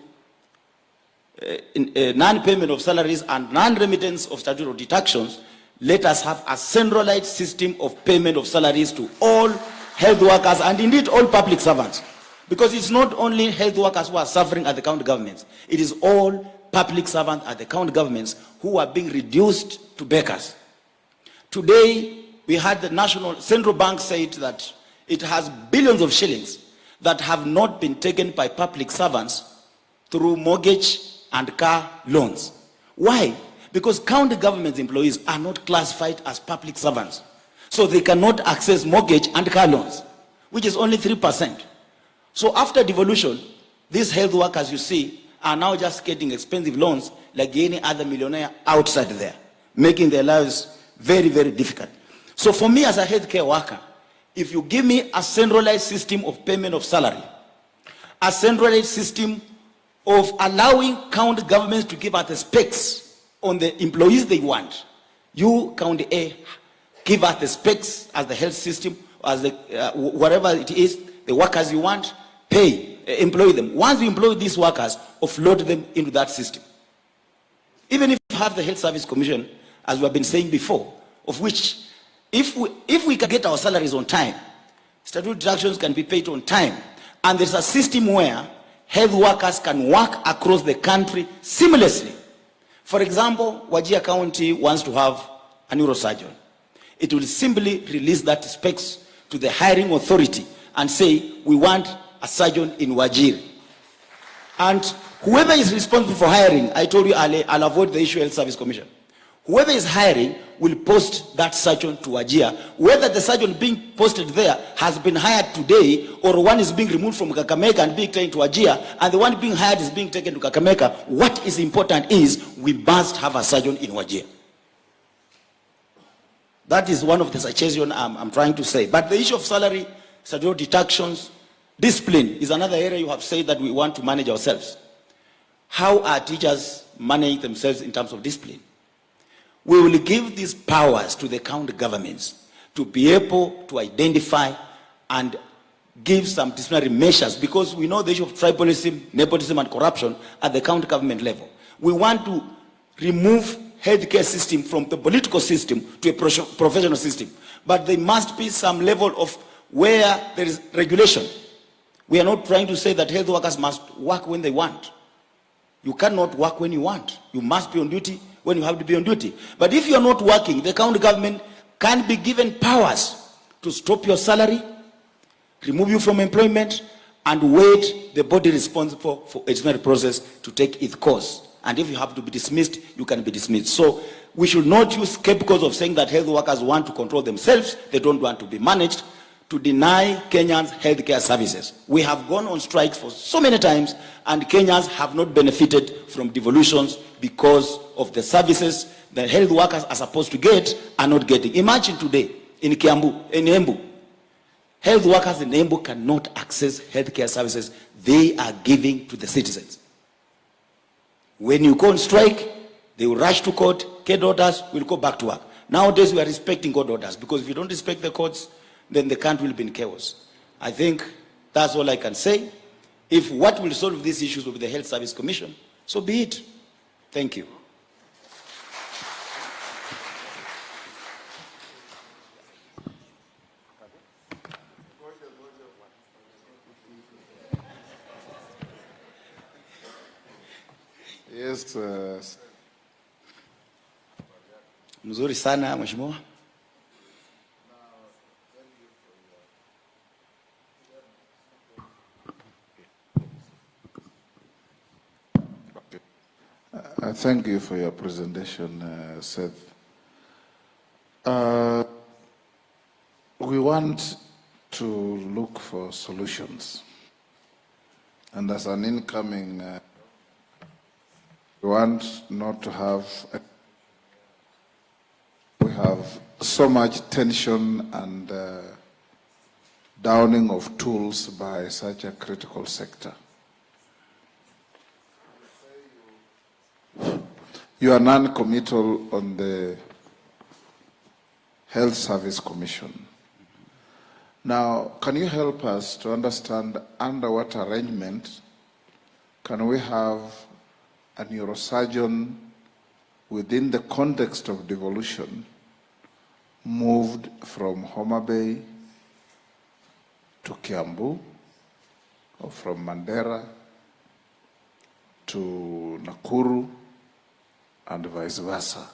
Speaker 11: non-payment of salaries and non-remittance of statutory deductions. Let us have a centralized system of payment of salaries to all health workers and indeed all public servants. Because it's not only health workers who are suffering at the county governments, it is all public servants at the county governments who are being reduced to beggars. Today, we had the National Central Bank said that it has billions of shillings that have not been taken by public servants through mortgage and car loans. Why? Because county government employees are not classified as public servants. So they cannot access mortgage and car loans, which is only 3%. So after devolution, these health workers you see are now just getting expensive loans like any other millionaire outside there, making their lives very, very difficult. So for me as a healthcare worker, if you give me a centralized system of payment of salary, a centralized system of allowing county governments to give us the specs on the employees they want, you, County A, give us the specs as the health system, as the, whatever it is, the workers you want, pay, employ them. Once you employ these workers, offload them into that system. Even if you have the Health Service Commission, as we have been saying before, of which, if we can get our salaries on time, statutory deductions can be paid on time, and there's a system where health workers can work across the country seamlessly. For example, Wajir County wants to have a neurosurgeon. It will simply release that specs to the hiring authority and say, we want a surgeon in Wajir. And whoever is responsible for hiring, I told you I'll avoid the issue of Health Service Commission. Whoever is hiring will post that surgeon to Wajir. Whether the surgeon being posted there has been hired today, or one is being removed from Kakamega and being taken to Wajir, and the one being hired is being taken to Kakamega, what is important is we must have a surgeon in Wajir. That is one of the suggestions I'm trying to say. But the issue of salary, salary deductions, discipline is another area you have said that we want to manage ourselves. How are teachers managing themselves in terms of discipline? We will give these powers to the county governments to be able to identify and give some disciplinary measures, because we know the issue of tribalism, nepotism, and corruption at the county government level. We want to remove healthcare system from the political system to a professional system. But there must be some level of where there is regulation. We are not trying to say that health workers must work when they want. You cannot work when you want. You must be on duty when you have to be on duty. But if you are not working, the county government can be given powers to stop your salary, remove you from employment, and wait the body responsible for a disciplinary process to take its course. And if you have to be dismissed, you can be dismissed. So we should not use scapegoats of saying that health workers want to control themselves, they don't want to be managed, to deny Kenyans healthcare services. We have gone on strikes for so many times, and Kenyans have not benefited from devolutions because of the services that health workers are supposed to get are not getting. Imagine today in Kiambu, in Embu, health workers in Embu cannot access healthcare services they are giving to the citizens. When you go on strike, they will rush to court, get orders, will go back to work. Nowadays we are respecting court orders, because if you don't respect the courts, then the country will be in chaos. I think that's all I can say. If what will solve these issues will be the Health Service Commission, so be it. Thank you.
Speaker 4: Yes,
Speaker 11: Mzuri sana, Mheshimiwa.
Speaker 4: Thank you for your presentation, Seth. We want to look for solutions. And as an incoming, we want not to have, we have so much tension and downing of tools by such a critical sector. You are non-committal on the Health Service Commission. Now, can you help us to understand under what arrangement can we have a neurosurgeon within the context of devolution moved from Homa Bay to Kiambu, or from Mandera to Nakuru, and vice versa?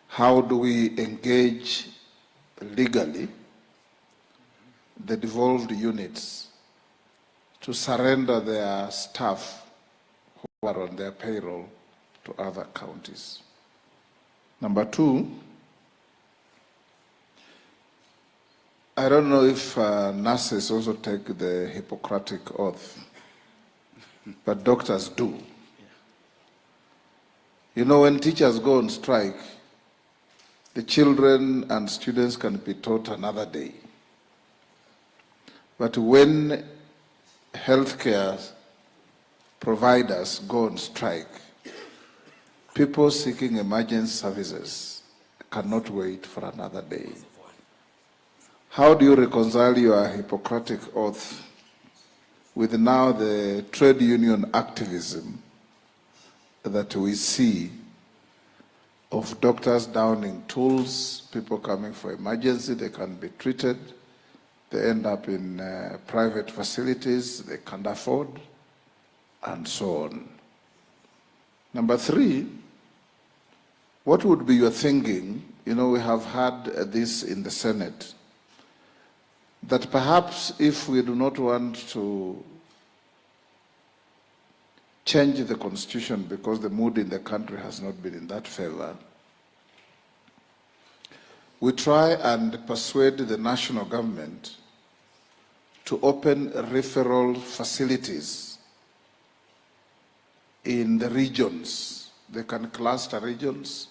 Speaker 4: How do we engage legally the devolved units to surrender their staff who are on their payroll to other counties? Number two, I don't know if nurses also take the Hippocratic oath, but doctors do. You know, when teachers go on strike, the children and students can be taught another day. But when healthcare providers go on strike, people seeking emergency services cannot wait for another day. How do you reconcile your Hippocratic oath with now the trade union activism that we see of doctors downing tools, people coming for emergency, they can be treated, they end up in private facilities, they can't afford, and so on. Number three, what would be your thinking? You know, we have had this in the Senate, that perhaps if we do not want to change the constitution because the mood in the country has not been in that favor, we try and persuade the national government to open referral facilities in the regions. They can cluster regions,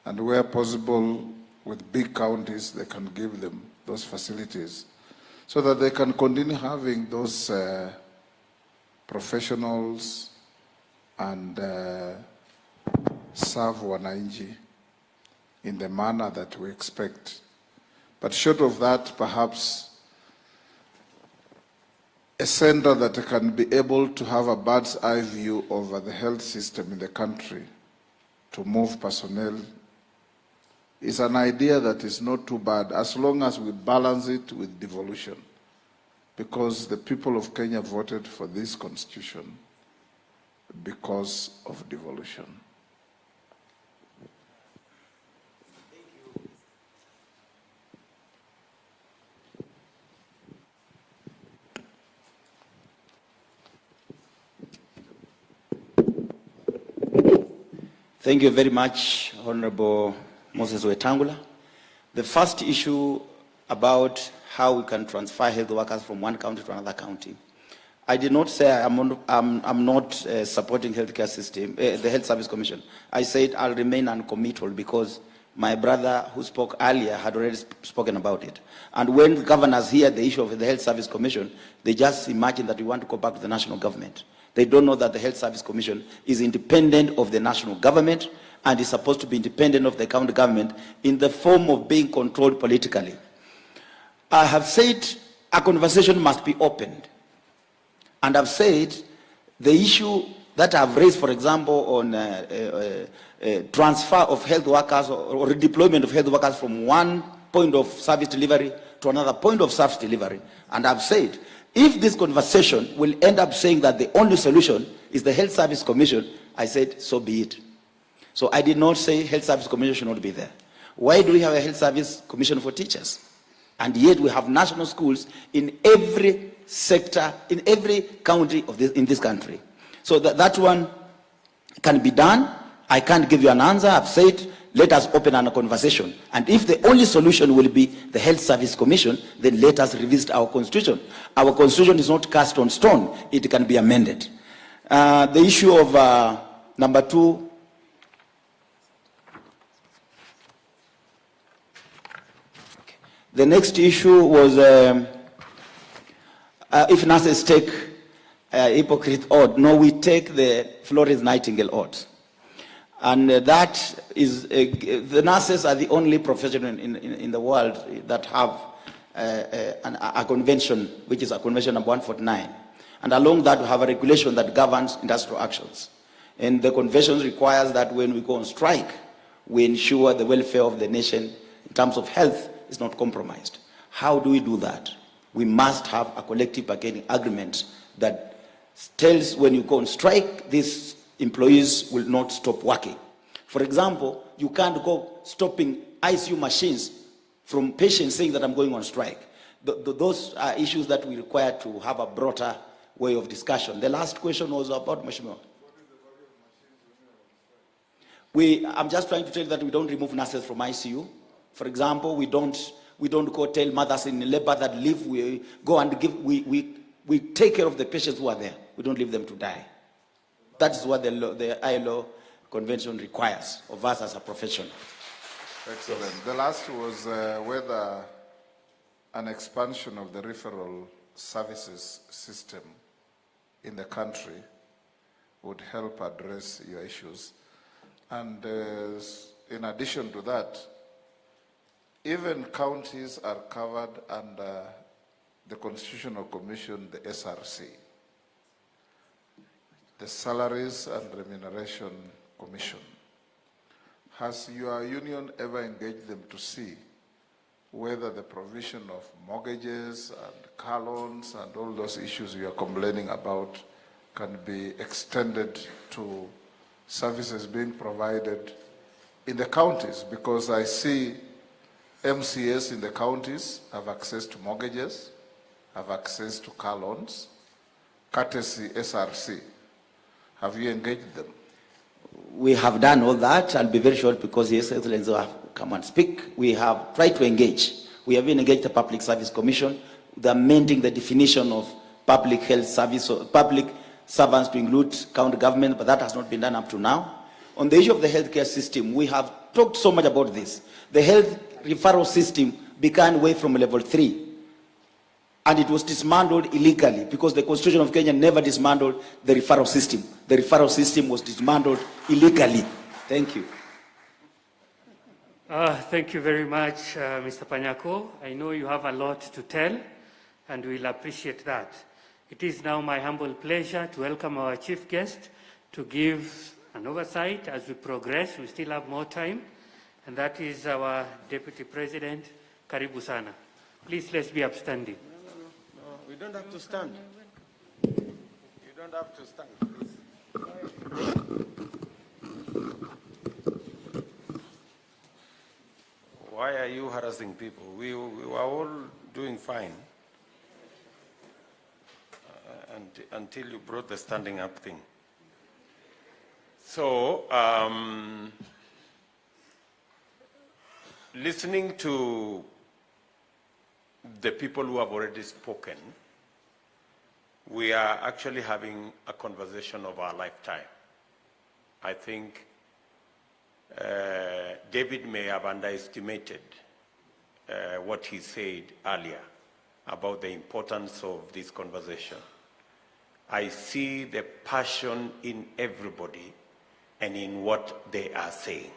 Speaker 4: and where possible with big counties, they can give them those facilities so that they can continue having those professionals and serve wananchi in the manner that we expect. But short of that, perhaps a center that can be able to have a bird's eye view over the health system in the country to move personnel is an idea that is not too bad, as long as we balance it with devolution, because the people of Kenya voted for this constitution because of devolution.
Speaker 11: Thank you very much, Honorable Moses Wetangula. The first issue about how we can transfer health workers from one county to another county. I did not say I'm not supporting healthcare system, the Health Service Commission. I said I'll remain uncommittal because my brother who spoke earlier had already spoken about it. And when the governors hear the issue of the Health Service Commission, they just imagine that we want to go back to the national government. They don't know that the Health Service Commission is independent of the national government and is supposed to be independent of the county government in the form of being controlled politically. I have said a conversation must be opened. And I've said the issue that I've raised, for example, on transfer of health workers or redeployment of health workers from one point of service delivery to another point of service delivery. And I've said, if this conversation will end up saying that the only solution is the Health Service Commission, I said, so be it. So I did not say Health Service Commission should not be there. Why do we have a Health Service Commission for teachers? And yet we have national schools in every sector, in every county of in this country. So that one can be done. I can't give you an answer. I've said, let us open a conversation. And if the only solution will be the Health Service Commission, then let us revisit our constitution. Our constitution is not cast on stone. It can be amended. The issue of number 2, the next issue was if nurses take hypocrite oath. No, we take the Florence Nightingale oath. And that is, the nurses are the only profession in the world that have a convention, which is a convention number 149. And along that, we have a regulation that governs industrial actions. And the convention requires that when we go on strike, we ensure the welfare of the nation in terms of health is not compromised. How do we do that? We must have a collective bargaining agreement that tells when you go on strike, these employees will not stop working. For example, you can't go stopping ICU machines from patients saying that I'm going on strike. Those are issues that we require to have a broader way of discussion. The last question was about Mheshimiwa. I'm just trying to tell you that we don't remove nurses from ICU. For example, we don't go tell mothers in labor that leave. We go and we take care of the patients who are there. We don't leave them to die. That is what the ILO convention requires of us as a profession.
Speaker 4: Excellent. The last was whether an expansion of the referral services system in the country would help address your issues. And in addition to that, even counties are covered under the Constitutional Commission, the SRC, the Salaries and Remuneration Commission. Has your union ever engaged them to see whether the provision of mortgages and car loans and all those issues you are complaining about can be extended to services being provided in the counties? Because I see MCS in the counties have access to mortgages, have access to car loans, courtesy SRC. Have you engaged them?
Speaker 11: We have done all that. I'll be very short because His Excellency come and speak. We have tried to engage. We have even engaged the Public Service Commission. They're amending the definition of public health service or public servants to include county government, but that has not been done up to now. On the issue of the healthcare system, we have talked so much about this. The health referral system began away from level 3. And it was dismantled illegally because the Constitution of Kenya never dismantled the referral system. The referral system was dismantled illegally. Thank you.
Speaker 2: Thank you very much, Mr. Panyako. I know you have a lot to tell, and we'll appreciate that. It is now my humble pleasure to welcome our chief guest to give an oversight as we progress. We still have more time, and that is our Deputy President, Karibu Sana. Please, let's be upstanding.
Speaker 1: No, we don't have to stand. You don't have to stand, please. Why are you harassing people? We were all doing fine until you brought the standing up thing. So, listening to the people who have already spoken, we are actually having a conversation of our lifetime. I think David may have underestimated what he said earlier about the importance of this conversation. I see the passion in everybody and in what they are saying.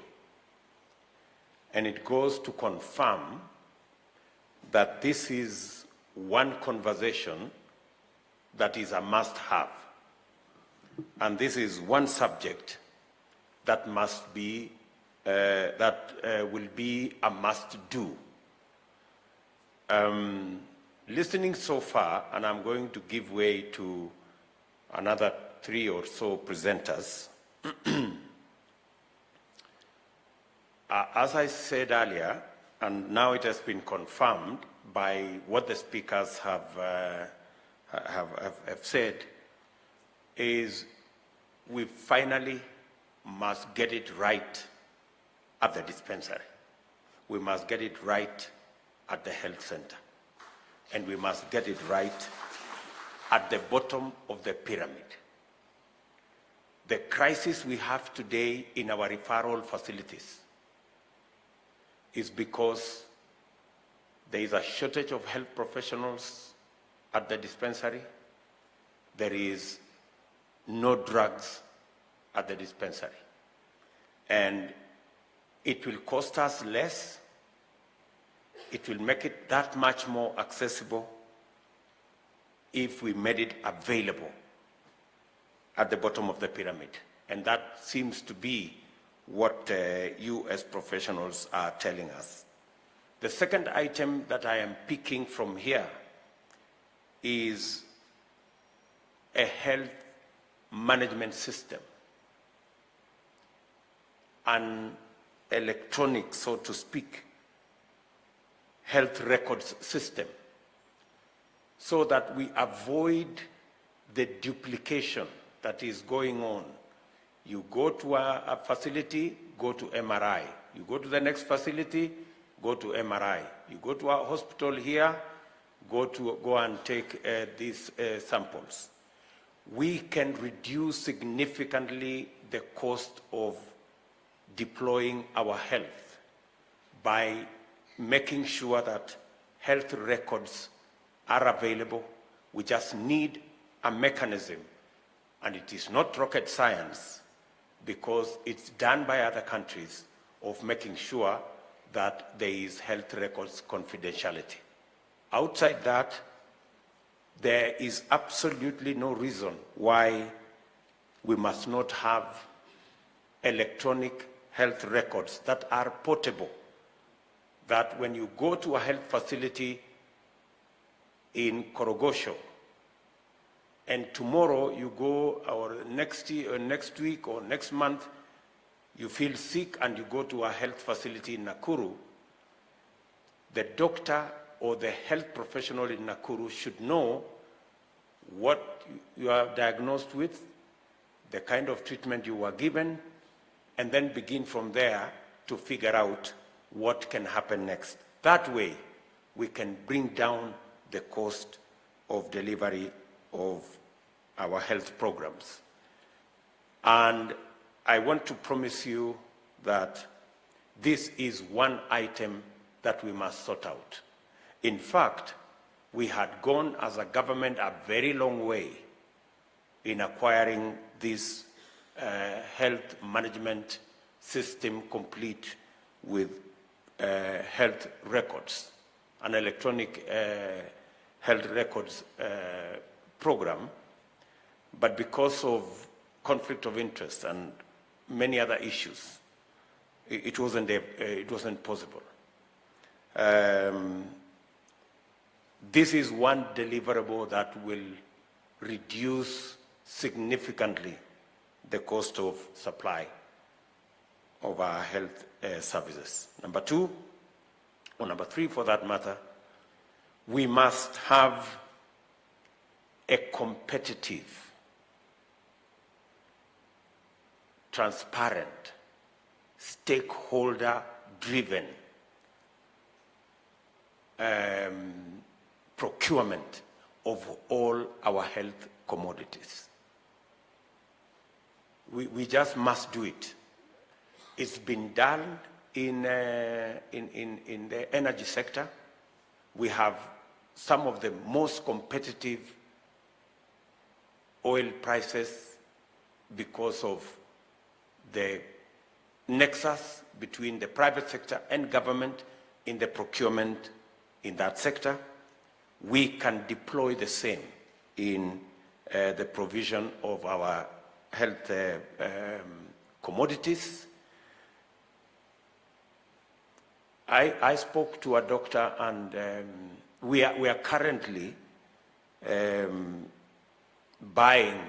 Speaker 1: And it goes to confirm that this is one conversation that is a must-have. And this is one subject that must be, will be a must-do. Listening so far, and I'm going to give way to another 3 or so presenters. As I said earlier, and now it has been confirmed by what the speakers have said, is we finally must get it right at the dispensary. We must get it right at the health center. And we must get it right at the bottom of the pyramid. The crisis we have today in our referral facilities is because there is a shortage of health professionals at the dispensary. There is no drugs at the dispensary. And it will cost us less. It will make it that much more accessible if we made it available at the bottom of the pyramid. And that seems to be what you as professionals are telling us. The second item that I am picking from here is a health management system, an electronic, so to speak, health records system, so that we avoid the duplication that is going on. You go to a facility, go to MRI. You go to the next facility, go to MRI. You go to a hospital here, go and take these samples. We can reduce significantly the cost of deploying our health by making sure that health records are available. We just need a mechanism, and it is not rocket science because it's done by other countries, of making sure that there is health records confidentiality. Outside that, there is absolutely no reason why we must not have electronic health records that are portable, that when you go to a health facility in Korogosho, and tomorrow you go, or next week or next month, you feel sick and you go to a health facility in Nakuru, the doctor or the health professional in Nakuru should know what you are diagnosed with, the kind of treatment you were given, and then begin from there to figure out what can happen next. That way, we can bring down the cost of delivery of our health programs. And I want to promise you that this is one item that we must sort out. In fact, we had gone as a government a very long way in acquiring this health management system complete with health records, an electronic health records program, but because of conflict of interest and many other issues, it wasn't possible. This is one deliverable that will reduce significantly the cost of supply of our health services. Number two, or number three for that matter, we must have a competitive, transparent, stakeholder-driven procurement of all our health commodities. We just must do it. It's been done in the energy sector. We have some of the most competitive oil prices because of the nexus between the private sector and government in the procurement in that sector. We can deploy the same in the provision of our health commodities. I spoke to a doctor, and we are currently buying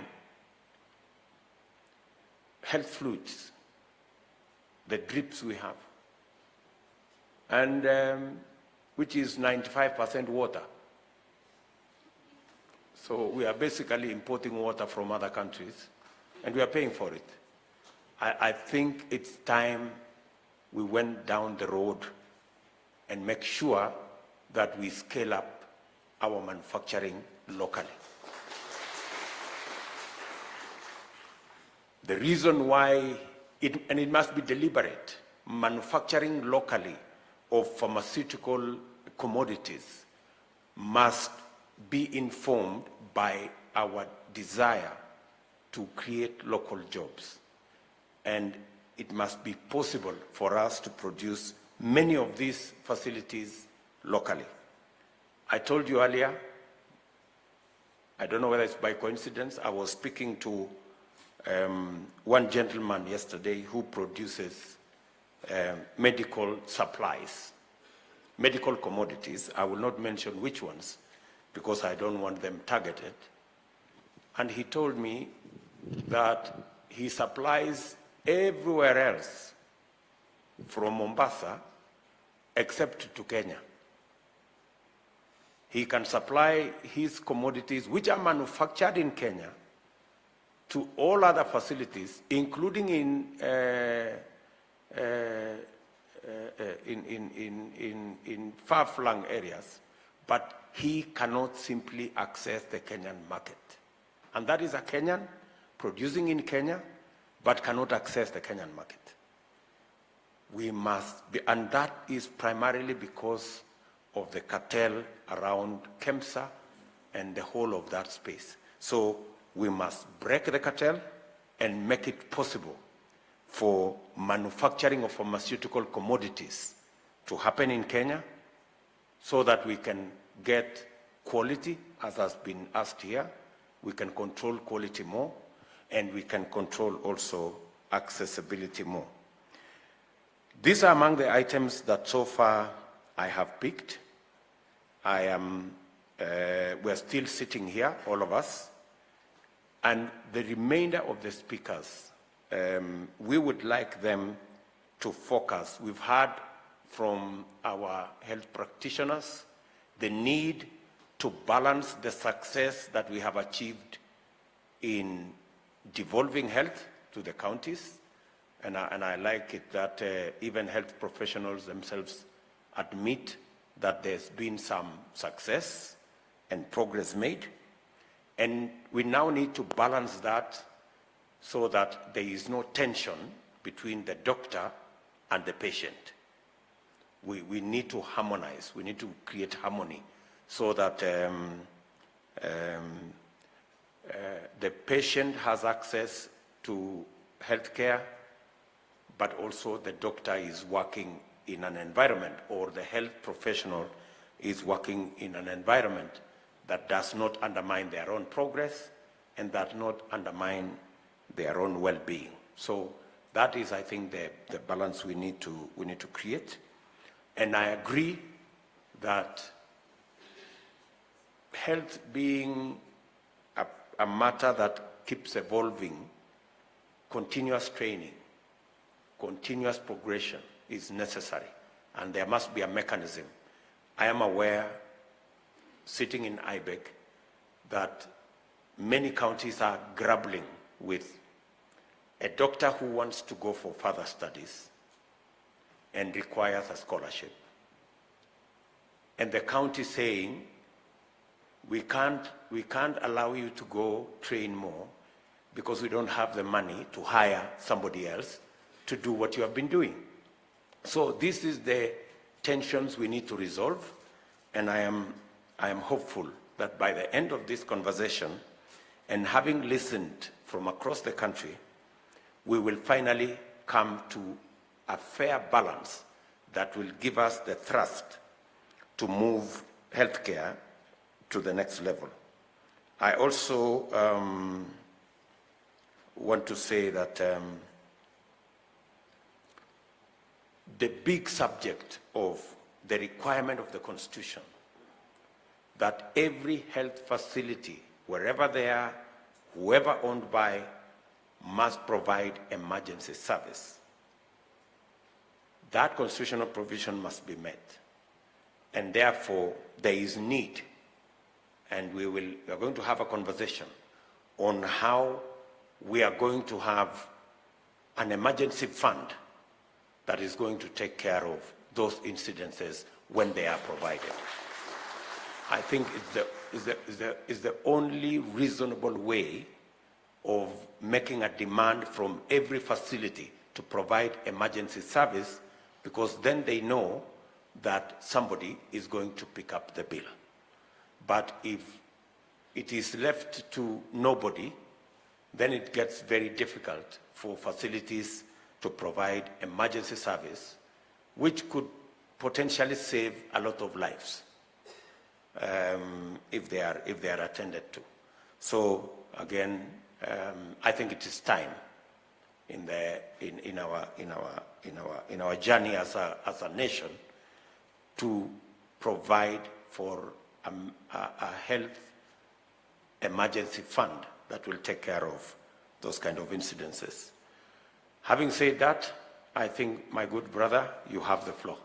Speaker 1: health fluids, the drips we have, and which is 95% water. So we are basically importing water from other countries, and we are paying for it. I think it's time we went down the road and make sure that we scale up our manufacturing locally. The reason why, and it must be deliberate, manufacturing locally of pharmaceutical commodities must be informed by our desire to create local jobs. And it must be possible for us to produce many of these facilities locally. I told you earlier, I don't know whether it's by coincidence, I was speaking to one gentleman yesterday who produces medical supplies, medical commodities. I will not mention which ones because I don't want them targeted. And he told me that he supplies everywhere else from Mombasa except to Kenya. He can supply his commodities, which are manufactured in Kenya, to all other facilities, including in far-flung areas, but he cannot simply access the Kenyan market. And that is a Kenyan producing in Kenya, but cannot access the Kenyan market. We must be, and that is primarily because of the cartel around KEMSA and the whole of that space. So we must break the cartel and make it possible for manufacturing of pharmaceutical commodities to happen in Kenya so that we can get quality, as has been asked here. We can control quality more, and we can control also accessibility more. These are among the items that so far I have picked. We're still sitting here, all of us, and the remainder of the speakers, we would like them to focus. We've heard from our health practitioners the need to balance the success that we have achieved in devolving health to the counties, and I like it that even health professionals themselves admit that there's been some success and progress made. And we now need to balance that so that there is no tension between the doctor and the patient. We need to harmonize. We need to create harmony so that the patient has access to healthcare, but also the doctor is working in an environment, or the health professional is working in an environment that does not undermine their own progress and that not undermine their own well-being. So that is, I think, the balance we need to create. And I agree that health being a matter that keeps evolving, continuous training, continuous progression is necessary, and there must be a mechanism. I am aware, sitting in IBEC, that many counties are grappling with a doctor who wants to go for further studies and requires a scholarship. And the county saying, we can't allow you to go train more because we don't have the money to hire somebody else to do what you have been doing. So this is the tensions we need to resolve, and I am hopeful that by the end of this conversation, and having listened from across the country, we will finally come to a fair balance that will give us the thrust to move healthcare to the next level. I also want to say that the big subject of the requirement of the Constitution that every health facility, wherever they are, whoever owned by, must provide emergency service. That constitutional provision must be met. And therefore, there is need, and we are going to have a conversation on how we are going to have an emergency fund that is going to take care of those incidences when they are provided. I think it's the only reasonable way of making a demand from every facility to provide emergency service, because then they know that somebody is going to pick up the bill. But if it is left to nobody, then it gets very difficult for facilities to provide emergency service, which could potentially save a lot of lives if they are attended to. So again, I think it is time in our journey as a nation to provide for a health emergency fund that will take care of those kind of incidences. Having said that, I think, my good brother, you have the floor.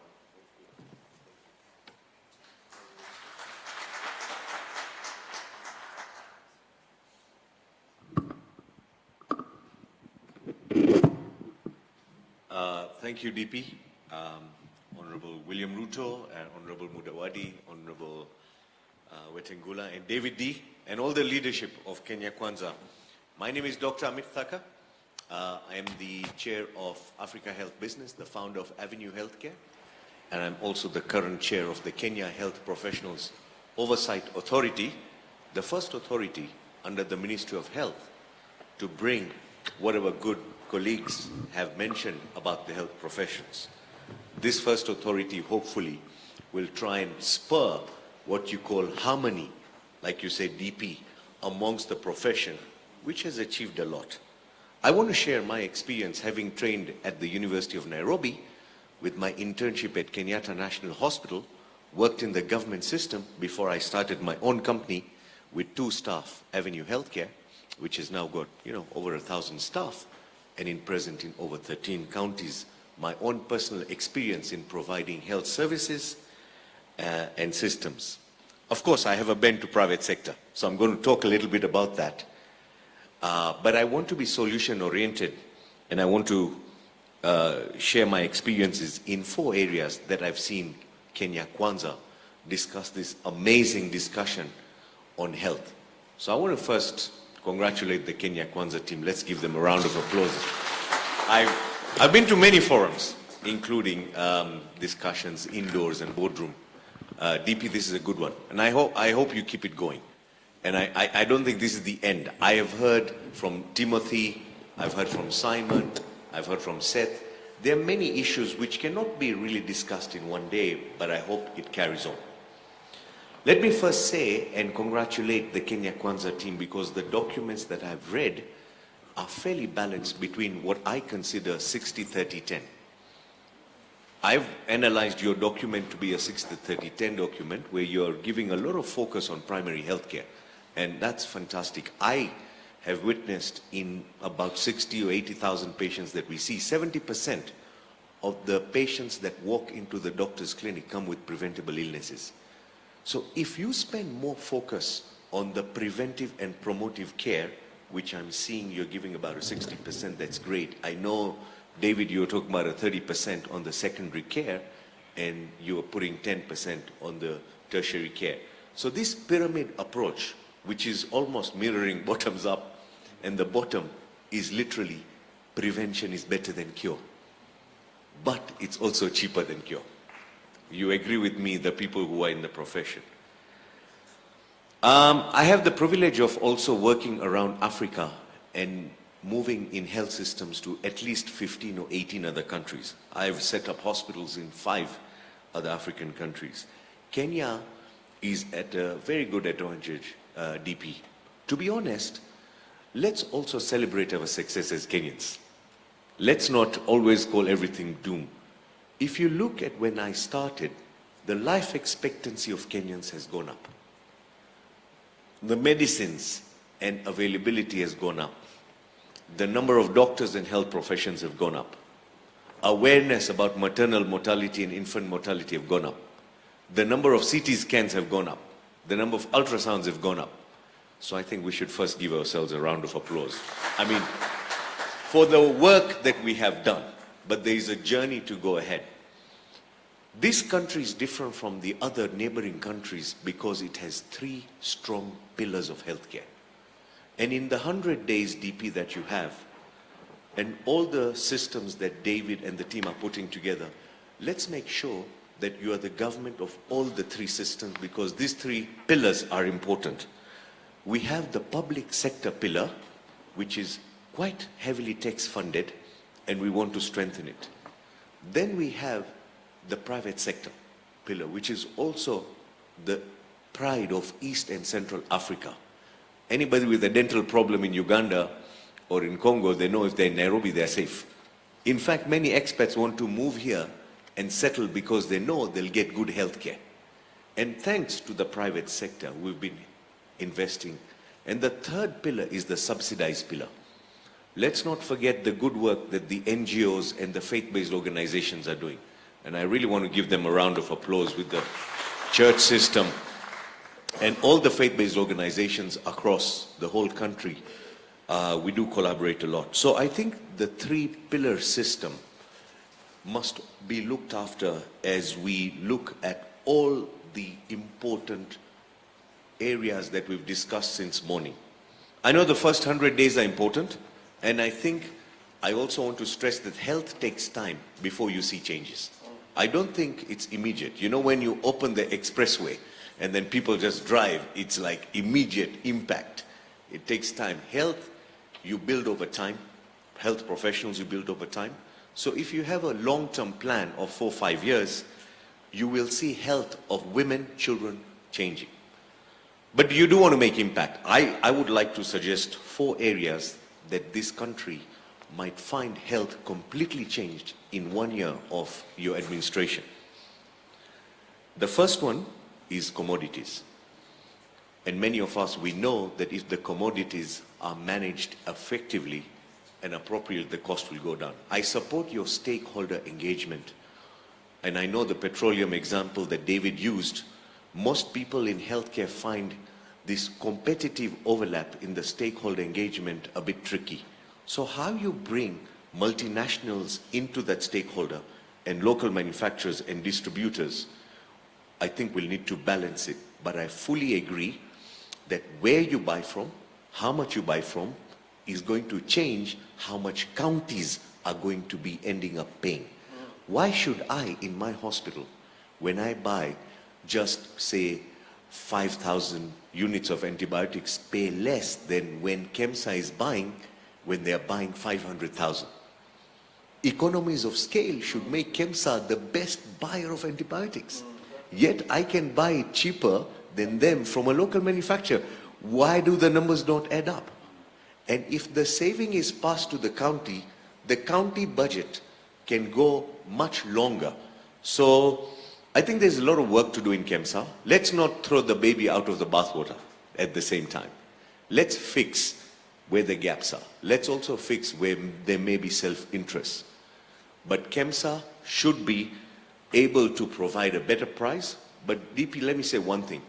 Speaker 12: Thank you, DP. Honorable William Ruto, and Honorable Mudawadi, Honorable Wetengula, and David D, and all the leadership of Kenya Kwanza. My name is Dr. Amit Thaka. I am the chair of Africa Health Business, the founder of Avenue Healthcare, and I'm also the current chair of the Kenya Health Professionals Oversight Authority, the first authority under the Ministry of Health to bring whatever good colleagues have mentioned about the health professions. This first authority hopefully will try and spur what you call harmony, like you said, DP, amongst the profession, which has achieved a lot. I want to share my experience having trained at the University of Nairobi with my internship at Kenyatta National Hospital, worked in the government system before I started my own company with 2 staff, Avenue Healthcare, which has now got, over 1,000 staff, and present in over 13 counties. My own personal experience in providing health services and systems. Of course, I have a bent to private sector, so I'm going to talk a little bit about that. But I want to be solution-oriented, and I want to share my experiences in 4 areas that I've seen Kenya Kwanza discuss this amazing discussion on health. So I want to first congratulate the Kenya Kwanza team. Let's give them a round of applause. I've been to many forums, including discussions indoors and boardroom. DP, this is a good one. And I hope you keep it going. And I don't think this is the end. I have heard from Timothy, I've heard from Simon, I've heard from Seth. There are many issues which cannot be really discussed in one day, but I hope it carries on. Let me first say and congratulate the Kenya Kwanza team, because the documents that I've read are fairly balanced between what I consider 60-30-10. I've analyzed your document to be a 60-30-10 document where you're giving a lot of focus on primary healthcare, and that's fantastic. I have witnessed in about 60 or 80,000 patients that we see, 70% of the patients that walk into the doctor's clinic come with preventable illnesses. So if you spend more focus on the preventive and promotive care, which I'm seeing you're giving about a 60%, that's great. I know, David, you were talking about a 30% on the secondary care, and you are putting 10% on the tertiary care. So this pyramid approach, which is almost mirroring bottoms up, and the bottom is literally prevention is better than cure. But it's also cheaper than cure. You agree with me, the people who are in the profession. I have the privilege of also working around Africa and moving in health systems to at least 15 or 18 other countries. I've set up hospitals in 5 other African countries. Kenya is at a very good advantage, DP. To be honest, let's also celebrate our success as Kenyans. Let's not always call everything doom. If you look at when I started, the life expectancy of Kenyans has gone up. The medicines and availability has gone up. The number of doctors and health professions have gone up. Awareness about maternal mortality and infant mortality have gone up. The number of CT scans have gone up. The number of ultrasounds have gone up. So I think we should first give ourselves a round of applause. I mean, for the work that we have done, but there is a journey to go ahead. This country is different from the other neighboring countries because it has 3 strong pillars of healthcare. And in the 100 days, DP, that you have, and all the systems that David and the team are putting together, let's make sure that you are the government of all the 3 systems, because these 3 pillars are important. We have the public sector pillar, which is quite heavily tax funded, and we want to strengthen it. Then we have the private sector pillar, which is also the pride of East and Central Africa. Anybody with a dental problem in Uganda or in Congo, they know if they're in Nairobi, they're safe. In fact, many expats want to move here and settle because they know they'll get good health care. And thanks to the private sector, we've been investing. And the 3rd pillar is the subsidized pillar. Let's not forget the good work that the NGOs and the faith-based organizations are doing. And I really want to give them a round of applause with the church system and all the faith-based organizations across the whole country. We do collaborate a lot. So I think the 3-pillar system must be looked after as we look at all the important areas that we've discussed since morning. I know the first 100 days are important, and I think I also want to stress that health takes time before you see changes. I don't think it's immediate. You know, when you open the expressway and then people just drive, it's like immediate impact. It takes time. Health, you build over time. Health professionals, you build over time. So if you have a long-term plan of 4 or 5 years, you will see health of women, children changing. But you do want to make impact. I would like to suggest 4 areas that this country might find health completely changed in 1 year of your administration. The first one is commodities. And many of us, we know that if the commodities are managed effectively and appropriately, the cost will go down. I support your stakeholder engagement. And I know the petroleum example that David used, most people in healthcare find this competitive overlap in the stakeholder engagement a bit tricky. So how you bring multinationals into that stakeholder and local manufacturers and distributors, I think we'll need to balance it. But I fully agree that where you buy from, how much you buy from, is going to change how much counties are going to be ending up paying. Why should I, in my hospital, when I buy just, say, 5,000 units of antibiotics, pay less than when KEMSA is buying, when they are buying 500,000? Economies of scale should make KEMSA the best buyer of antibiotics. Yet I can buy it cheaper than them from a local manufacturer. Why do the numbers not add up? And if the saving is passed to the county budget can go much longer. So I think there's a lot of work to do in KEMSA. Let's not throw the baby out of the bathwater at the same time. Let's fix where the gaps are. Let's also fix where there may be self-interest. But KEMSA should be able to provide a better price. But DP, let me say one thing.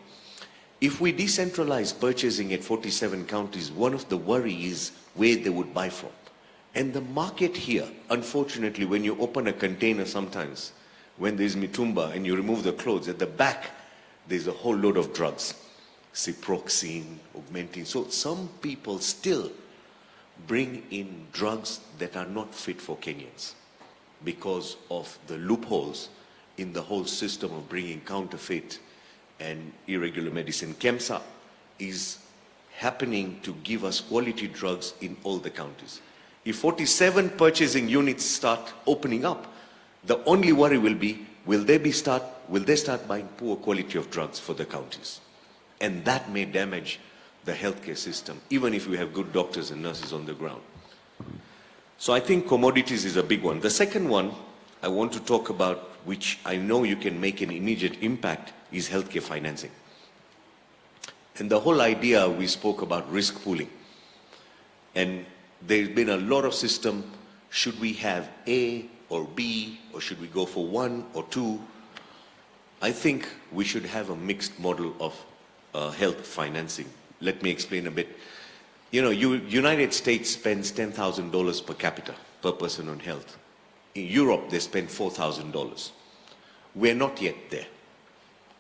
Speaker 12: If we decentralize purchasing at 47 counties, one of the worries is where they would buy from. And the market here, unfortunately, when you open a container sometimes, when there's mitumba and you remove the clothes, at the back, there's a whole load of drugs. Ciproxine, Augmentin. So some people still bring in drugs that are not fit for Kenyans because of the loopholes in the whole system of bringing counterfeit and irregular medicine. KEMSA is happening to give us quality drugs in all the counties. If 47 purchasing units start opening up, the only worry will be, will they start buying poor quality of drugs for the counties? And that may damage the healthcare system, even if we have good doctors and nurses on the ground. So I think commodities is a big one. The second one I want to talk about, which I know you can make an immediate impact, is healthcare financing. And the whole idea, we spoke about risk pooling. And there's been a lot of system, should we have A or B, or should we go for 1 or 2? I think we should have a mixed model of health financing. Let me explain a bit. You know, United States spends $10,000 per capita per person on health. In Europe, they spend $4,000. We're not yet there.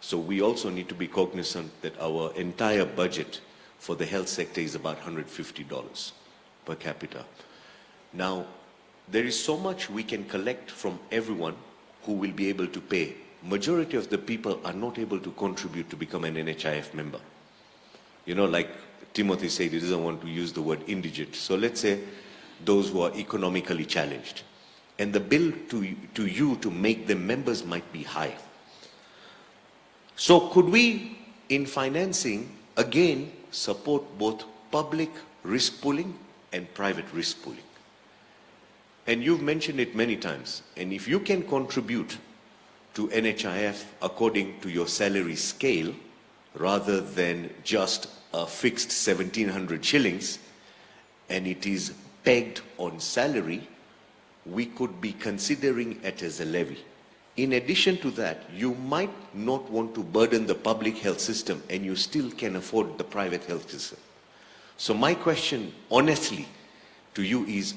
Speaker 12: So we also need to be cognizant that our entire budget for the health sector is about $150 per capita. Now, there is so much we can collect from everyone who will be able to pay. Majority of the people are not able to contribute to become an NHIF member. You know, like Timothy said, he doesn't want to use the word indigent. So let's say those who are economically challenged. And the bill to you to make them members might be high. So could we, in financing, again, support both public risk pooling and private risk pooling? And you've mentioned it many times. And if you can contribute to NHIF according to your salary scale, rather than just a fixed 1,700 shillings, and it is pegged on salary, we could be considering it as a levy. In addition to that, you might not want to burden the public health system, and you still can afford the private health system. So my question, honestly, to you is,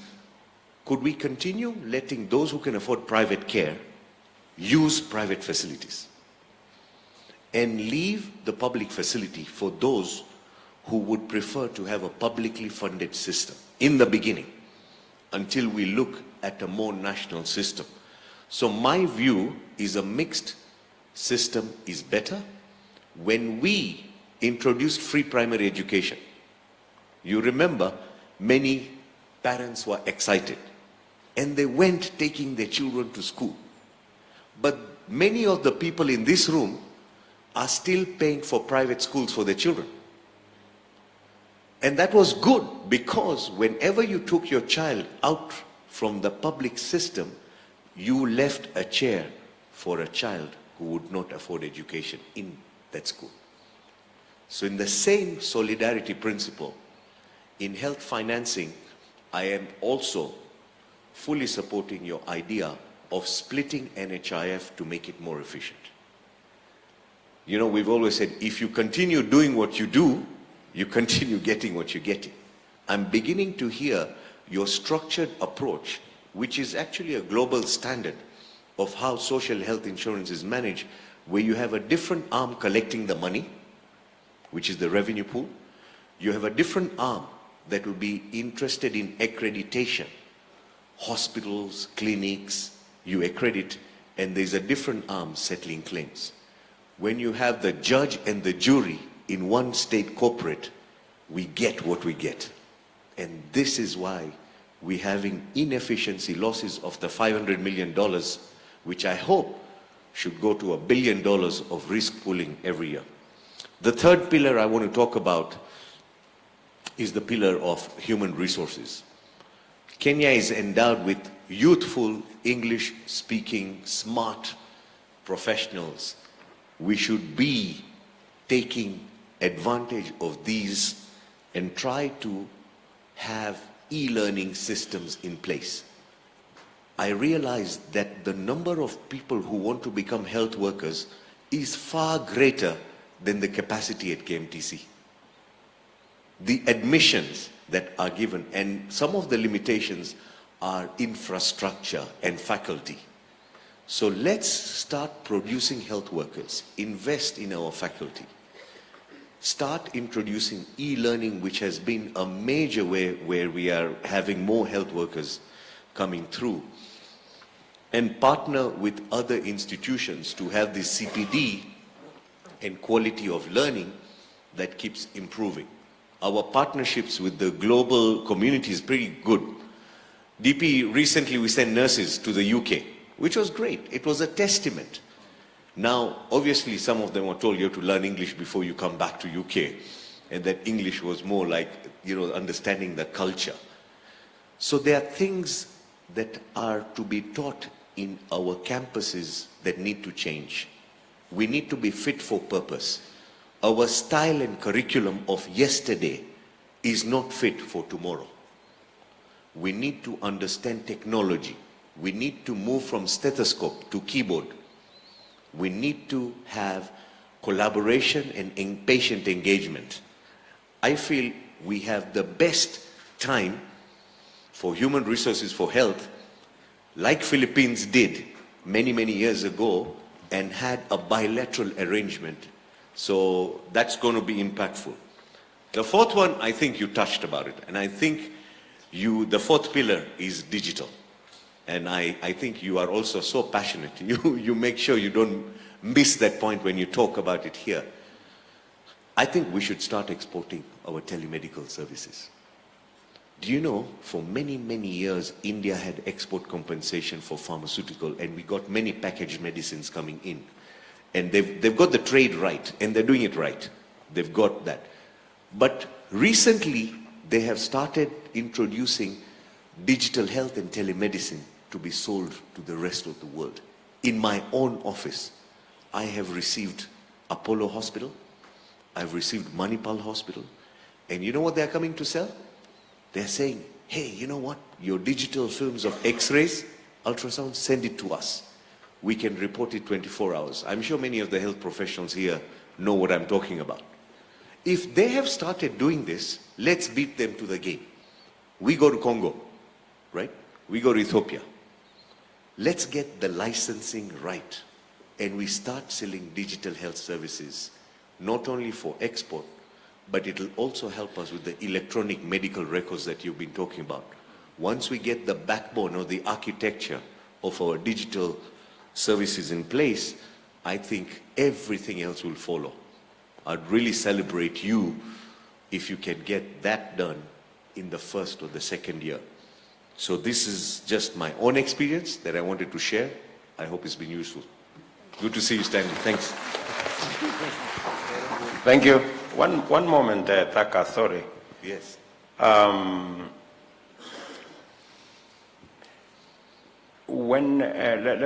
Speaker 12: could we continue letting those who can afford private care use private facilities and leave the public facility for those who would prefer to have a publicly funded system in the beginning until we look at a more national system? So my view is a mixed system is better. When we introduced free primary education, you remember many parents were excited and they went taking their children to school. But many of the people in this room are still paying for private schools for their children. And that was good, because whenever you took your child out from the public system, you left a chair for a child who would not afford education in that school. So in the same solidarity principle, in health financing, I am also fully supporting your idea of splitting NHIF to make it more efficient. You know, we've always said, if you continue doing what you do, you continue getting what you're getting. I'm beginning to hear your structured approach which is actually a global standard of how social health insurance is managed, where you have a different arm collecting the money, which is the revenue pool. You have a different arm that will be interested in accreditation. Hospitals, clinics, you accredit, and there's a different arm settling claims. When you have the judge and the jury in one state corporate, we get what we get. And this is why we're having inefficiency losses of the $500 million, which I hope should go to $1 billion of risk pooling every year. The third pillar I want to talk about is the pillar of human resources. Kenya is endowed with youthful, English-speaking, smart professionals. We should be taking advantage of these and try to have e-learning systems in place. I realized that the number of people who want to become health workers is far greater than the capacity at KMTC. The admissions that are given, and some of the limitations are infrastructure and faculty. So let's start producing health workers, invest in our faculty, start introducing e-learning, which has been a major way where we are having more health workers coming through, and partner with other institutions to have this CPD and quality of learning that keeps improving. Our partnerships with the global community is pretty good. DP, recently we sent nurses to the UK, which was great. It was a testament. Now, obviously, some of them were told you have to learn English before you come back to UK, and that English was more like, understanding the culture. So there are things that are to be taught in our campuses that need to change. We need to be fit for purpose. Our style and curriculum of yesterday is not fit for tomorrow. We need to understand technology. We need to move from stethoscope to keyboard. We need to have collaboration and patient engagement. I feel we have the best time for human resources for health, like Philippines did many, many years ago, and had a bilateral arrangement. So that's going to be impactful. The fourth one, I think you touched about it. And I think the fourth pillar is digital. And I think you are also so passionate. You make sure you don't miss that point when you talk about it here. I think we should start exporting our telemedical services. Do you know, for many, many years, India had export compensation for pharmaceutical, and we got many packaged medicines coming in. And they've got the trade right, and they're doing it right. They've got that. But recently, they have started introducing digital health and telemedicine to be sold to the rest of the world. In my own office, I have received Apollo Hospital, I've received Manipal Hospital, and you know what they're coming to sell? They're saying, hey, you know what? Your digital films of X-rays, ultrasound, send it to us. We can report it 24 hours. I'm sure many of the health professionals here know what I'm talking about. If they have started doing this, let's beat them to the game. We go to Congo, right? We go to Ethiopia. Let's get the licensing right, and we start selling digital health services, not only for export, but it'll also help us with the electronic medical records that you've been talking about. Once we get the backbone or the architecture of our digital services in place, I think everything else will follow. I'd really celebrate you if you can get that done in the first or the second year. So this is just my own experience that I wanted to share. I hope it's been useful. Good to see you, Stanley. Thanks.
Speaker 1: Thank you. One moment, Thaka, sorry.
Speaker 12: Yes.
Speaker 1: Let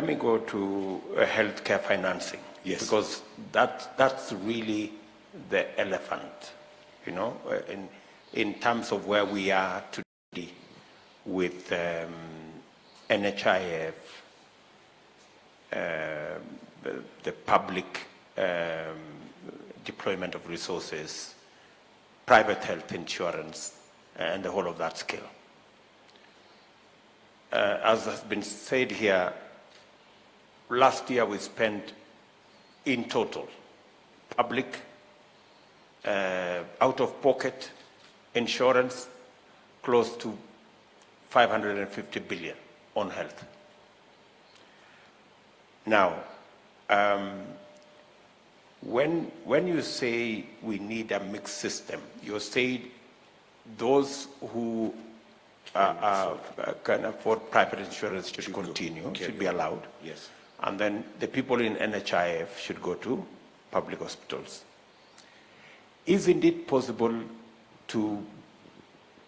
Speaker 1: me go to healthcare financing.
Speaker 12: Yes.
Speaker 1: Because that's really the elephant, in terms of where we are today with NHIF, the public deployment of resources, private health insurance, and the whole of that scale. as has been said here, last year we spent in total public, out-of-pocket insurance, close to 550 billion on health. Now, when you say we need a mixed system, you say those who can afford private insurance should continue, should be allowed.
Speaker 12: Yes.
Speaker 1: And then the people in NHIF should go to public hospitals. Isn't it possible to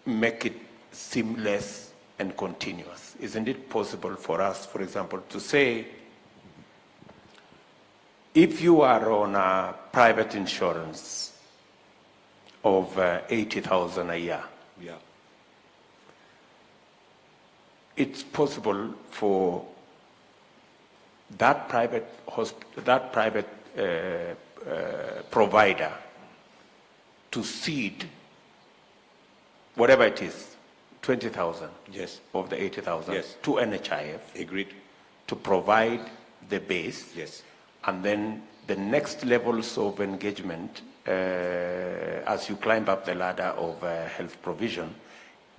Speaker 1: make it seamless and continuous? Isn't it possible for us, for example, to say, if you are on a private insurance of 80,000 a year,
Speaker 12: yeah,
Speaker 1: it's possible for that private provider to cede whatever it is, 20,000
Speaker 12: yes,
Speaker 1: of the 80,000
Speaker 12: yes,
Speaker 1: to NHIF.
Speaker 12: Agreed.
Speaker 1: To provide the base.
Speaker 12: Yes.
Speaker 1: And then the next levels of engagement, as you climb up the ladder of health provision,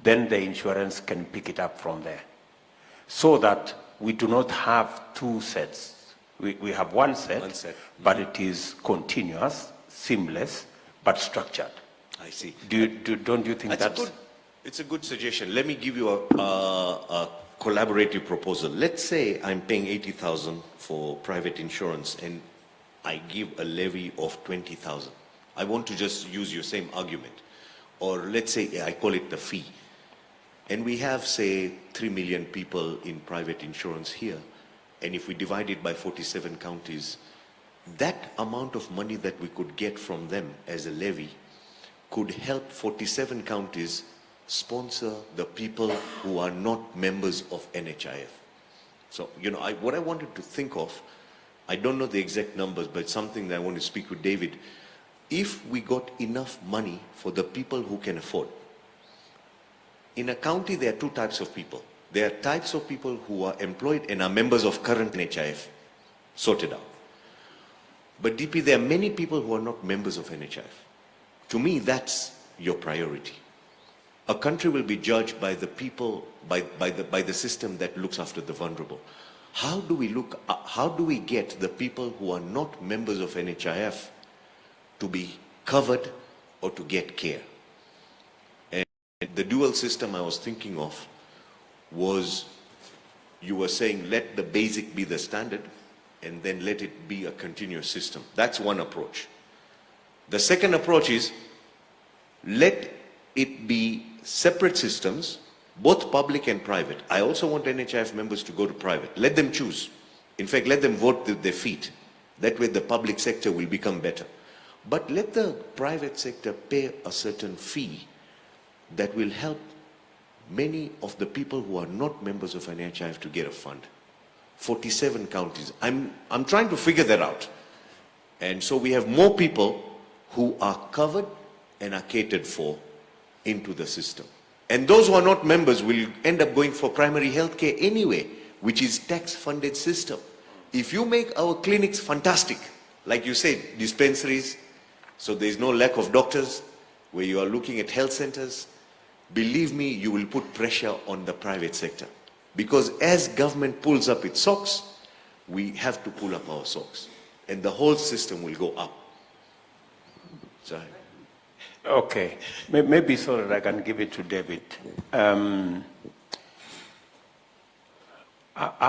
Speaker 1: then the insurance can pick it up from there. So that we do not have two sets. We have one set, but it is continuous, seamless, but structured.
Speaker 12: I see.
Speaker 1: Don't you think that's...
Speaker 12: It's a good suggestion. Let me give you a collaborative proposal. Let's say I'm paying 80,000 for private insurance and I give a levy of 20,000. I want to just use your same argument. Or let's say I call it the fee. And we have, say, 3 million people in private insurance here. And if we divide it by 47 counties, that amount of money that we could get from them as a levy could help 47 counties sponsor the people who are not members of NHIF. So, you know, what I wanted to think of, I don't know the exact numbers, but it's something that I want to speak with David. If we got enough money for the people who can afford, in a county there are two types of people. There are types of people who are employed and are members of current NHIF, sorted out. But DP, there are many people who are not members of NHIF. To me, that's your priority. A country will be judged by the people, by the system that looks after the vulnerable. How do we get the people who are not members of NHIF to be covered or to get care? And the dual system I was thinking of was, you were saying, let the basic be the standard and then let it be a continuous system. That's one approach. The second approach is, let it be separate systems, both public and private. I also want NHIF members to go to private. Let them choose. In fact, let them vote with their feet. That way the public sector will become better. But let the private sector pay a certain fee that will help many of the people who are not members of NHIF to get a fund. 47 counties. I'm trying to figure that out. And so we have more people who are covered and are catered for into the system. And those who are not members will end up going for primary health care anyway, which is tax-funded system. If you make our clinics fantastic, like you said, dispensaries, so there's no lack of doctors, where you are looking at health centers, believe me, you will put pressure on the private sector. Because as government pulls up its socks, we have to pull up our socks. And the whole system will go up. Sorry.
Speaker 1: Okay, maybe so that I can give it to David. I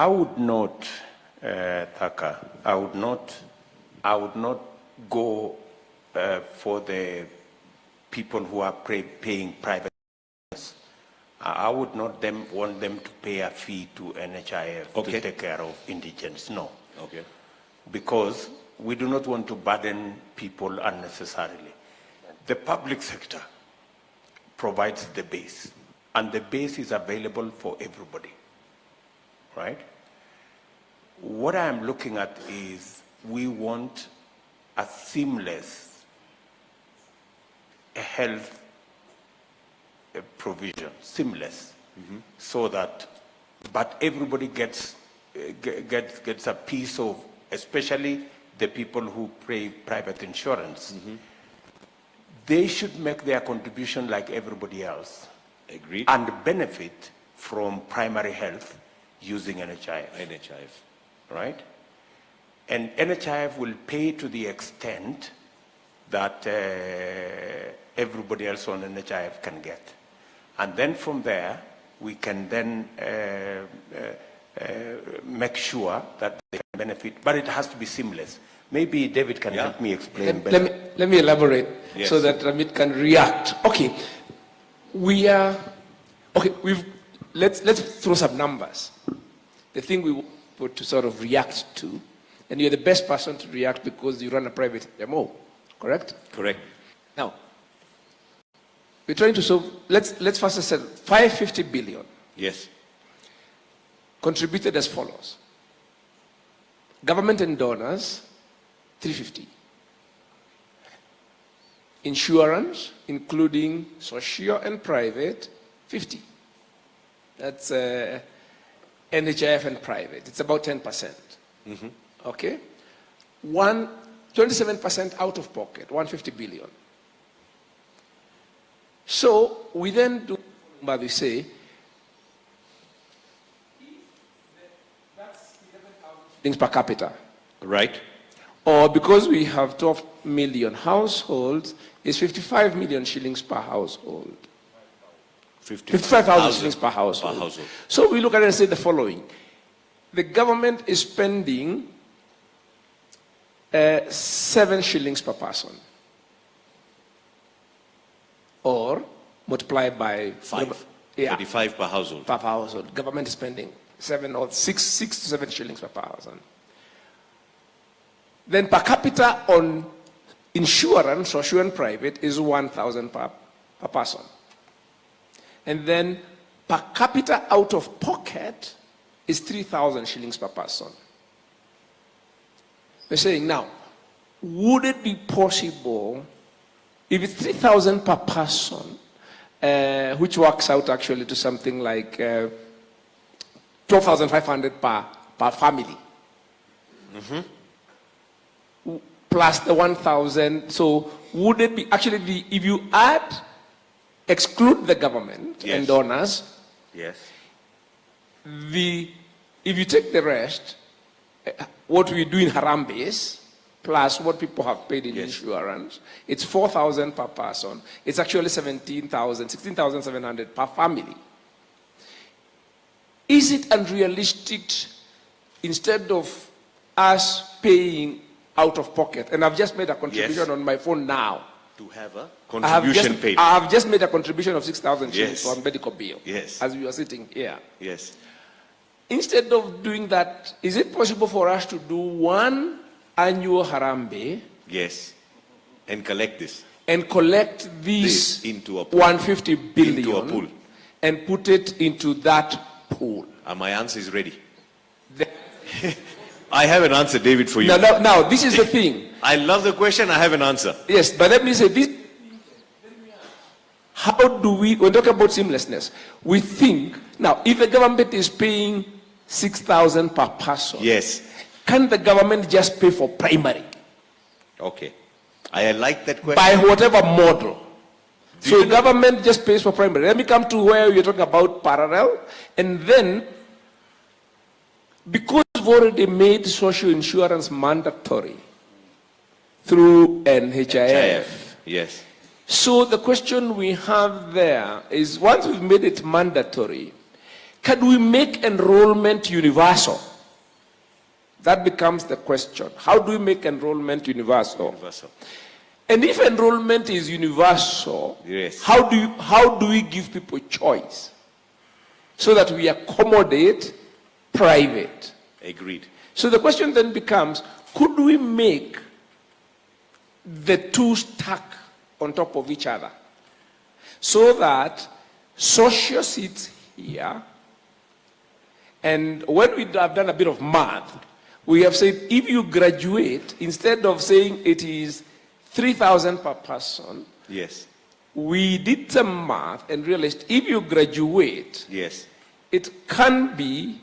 Speaker 1: would not, Thaka, I would not go for the people who are paying private. I would not want them to pay a fee to NHIF to take care of indigents. No.
Speaker 12: Okay.
Speaker 1: Because we do not want to burden people unnecessarily. The public sector provides the base, and the base is available for everybody, right? What I'm looking at is we want a seamless health provision, seamless, so that but everybody gets a piece of, especially the people who pay private insurance. They should make their contribution like everybody else.
Speaker 12: Agreed.
Speaker 1: And benefit from primary health using NHIF.
Speaker 12: NHIF.
Speaker 1: Right? And NHIF will pay to the extent that everybody else on NHIF can get. And then from there, we can then make sure that they can benefit, but it has to be seamless. Maybe David can help me explain better.
Speaker 5: Let me elaborate so that Ramit can react. Okay, let's throw some numbers. The thing we want to sort of react to, and you're the best person to react because you run a private MO, correct?
Speaker 12: Correct.
Speaker 5: Now, we're trying to solve, let's first say 550 billion.
Speaker 12: Yes.
Speaker 5: Contributed as follows. Government and donors, 350. Insurance, including socio and private, 50. That's NHIF and private. It's about 10%. Okay? 27% out of pocket, 150 billion. So we then do, but we say, that's 11,000 shillings per capita.
Speaker 12: Right.
Speaker 5: Or because we have 12 million households, it's 55 million shillings per household. 55,000 shillings per household. So we look at it and say the following. The government is spending 7 shillings per person. Or multiplied by
Speaker 12: 5. 35 per household.
Speaker 5: Per household. Government is spending 7 or 6 to 7 shillings per person. Then per capita on insurance, social and private, is 1,000 per person. And then per capita out of pocket is 3,000 shillings per person. We're saying now, would it be possible, if it's 3,000 per person, which works out actually to something like 12,500 per family, plus the 1,000, so would it be, actually, if you exclude the government and donors, if you take the rest, what we do in Harambes, plus what people have paid in insurance, it's 4,000 per person. It's actually 16,700 per family. Is it unrealistic, instead of us paying out of pocket, and I've just made a contribution on my phone now,
Speaker 12: to have a contribution paid?
Speaker 5: I have just made a contribution of 6,000 shillings for a medical bill, as we are sitting here.
Speaker 12: Yes.
Speaker 5: Instead of doing that, is it possible for us to do one annual Harambe?
Speaker 12: Yes. And collect this.
Speaker 5: And collect this
Speaker 12: into a pool.
Speaker 5: 150 billion
Speaker 12: into a pool.
Speaker 5: And put it into that pool.
Speaker 12: And my answer is ready. I have an answer, David, for you.
Speaker 5: Now, this is the thing.
Speaker 12: I love the question. I have an answer.
Speaker 5: Yes, but let me say this. How do we, when talking about seamlessness, we think, now, if the government is paying 6,000 per person, can the government just pay for primary?
Speaker 12: Okay. I like that question.
Speaker 5: By whatever model. So government just pays for primary. Let me come to where you're talking about parallel. And then, because we've already made social insurance mandatory through NHIF.
Speaker 12: Yes.
Speaker 5: So the question we have there is, once we've made it mandatory, can we make enrollment universal? That becomes the question. How do we make enrollment universal? And if enrollment is universal, how do we give people choice so that we accommodate private?
Speaker 12: Agreed.
Speaker 5: So the question then becomes, could we make the two stack on top of each other so that social sits here, and when we have done a bit of math, we have said if you graduate, instead of saying it is 3,000 per person,
Speaker 12: yes,
Speaker 5: we did some math and realized if you graduate,
Speaker 12: yes,
Speaker 5: it can be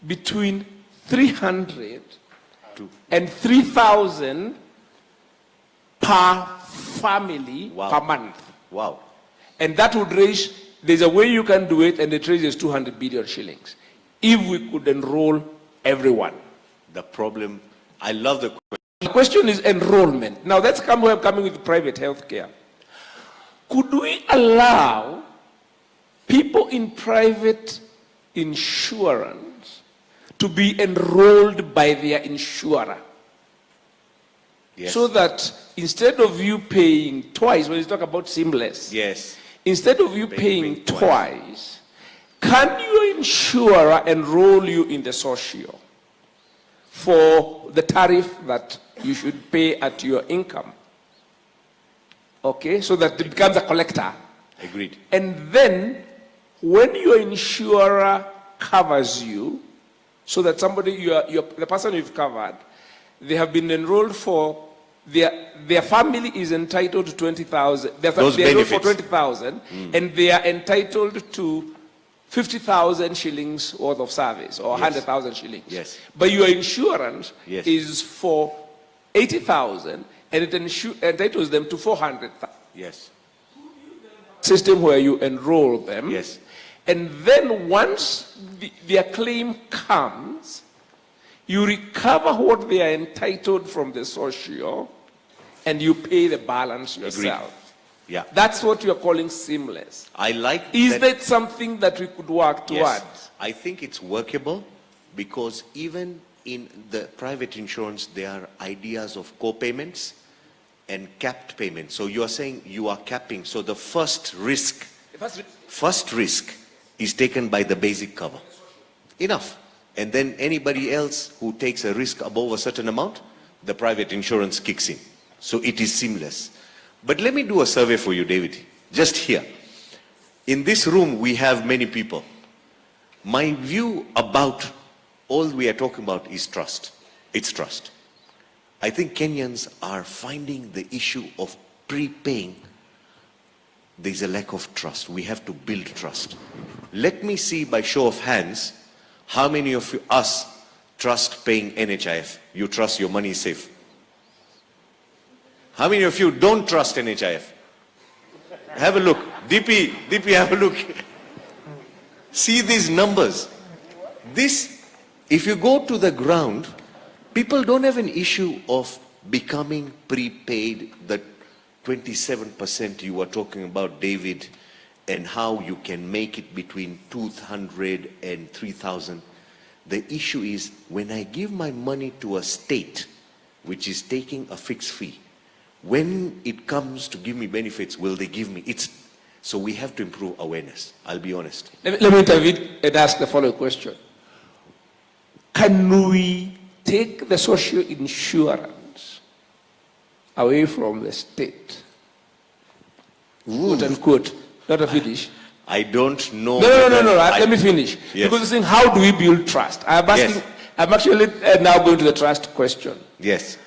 Speaker 5: between 300 and 3,000 per family per month.
Speaker 12: Wow.
Speaker 5: And that would raise, there's a way you can do it, and it raises 200 billion shillings. If we could enroll everyone.
Speaker 12: The problem, I love the question.
Speaker 5: The question is enrollment. Now that's where I'm coming with private health care. Could we allow people in private insurance to be enrolled by their insurer?
Speaker 12: Yes.
Speaker 5: So that instead of you paying twice, when you talk about seamless,
Speaker 12: yes,
Speaker 5: instead of you paying twice, can your insurer enroll you in the socio for the tariff that you should pay at your income? Okay, so that it becomes a collector.
Speaker 12: Agreed.
Speaker 5: And then, when your insurer covers you, so that somebody, the person you've covered, they have been enrolled for, their family is entitled to 20,000. They're enrolled for 20,000, and they are entitled to 50,000 shillings worth of service, or 100,000 shillings.
Speaker 12: Yes.
Speaker 5: But your insurance
Speaker 12: Yes.
Speaker 5: is for 80,000, and it entitles them to 400,000.
Speaker 12: Yes.
Speaker 5: System where you enroll them.
Speaker 12: Yes.
Speaker 5: And then once their claim comes, you recover what they are entitled from the socio, and you pay the balance yourself.
Speaker 12: Agreed. Yeah.
Speaker 5: That's what you're calling seamless.
Speaker 12: I like
Speaker 5: Is that something that we could work towards?
Speaker 12: Yes. I think it's workable, because even in the private insurance, there are ideas of co-payments and capped payments. So you are saying you are capping. So the first risk is taken by the basic cover. Enough. And then anybody else who takes a risk above a certain amount, the private insurance kicks in. So it is seamless. But let me do a survey for you, David. Just here. In this room, we have many people. My view about all we are talking about is trust. It's trust. I think Kenyans are finding the issue of prepaying. There's a lack of trust. We have to build trust. Let me see by show of hands, how many of us trust paying NHIF? You trust your money is safe. How many of you don't trust NHIF? Have a look. DP, have a look. See these numbers. This, if you go to the ground, people don't have an issue of becoming prepaid, the 27% you were talking about, David, and how you can make it between 200 and 3,000. The issue is, when I give my money to a state, which is taking a fixed fee, when it comes to give me benefits, will they give me? So we have to improve awareness. I'll be honest.
Speaker 5: Let me intervene and ask the following question. Can we take the social insurance away from the state? Quote unquote. Not a finish.
Speaker 12: I don't know.
Speaker 5: No. Let me finish.
Speaker 12: Yes.
Speaker 5: Because you're saying, how do we build trust? I'm actually now going to the trust question.
Speaker 12: Yes.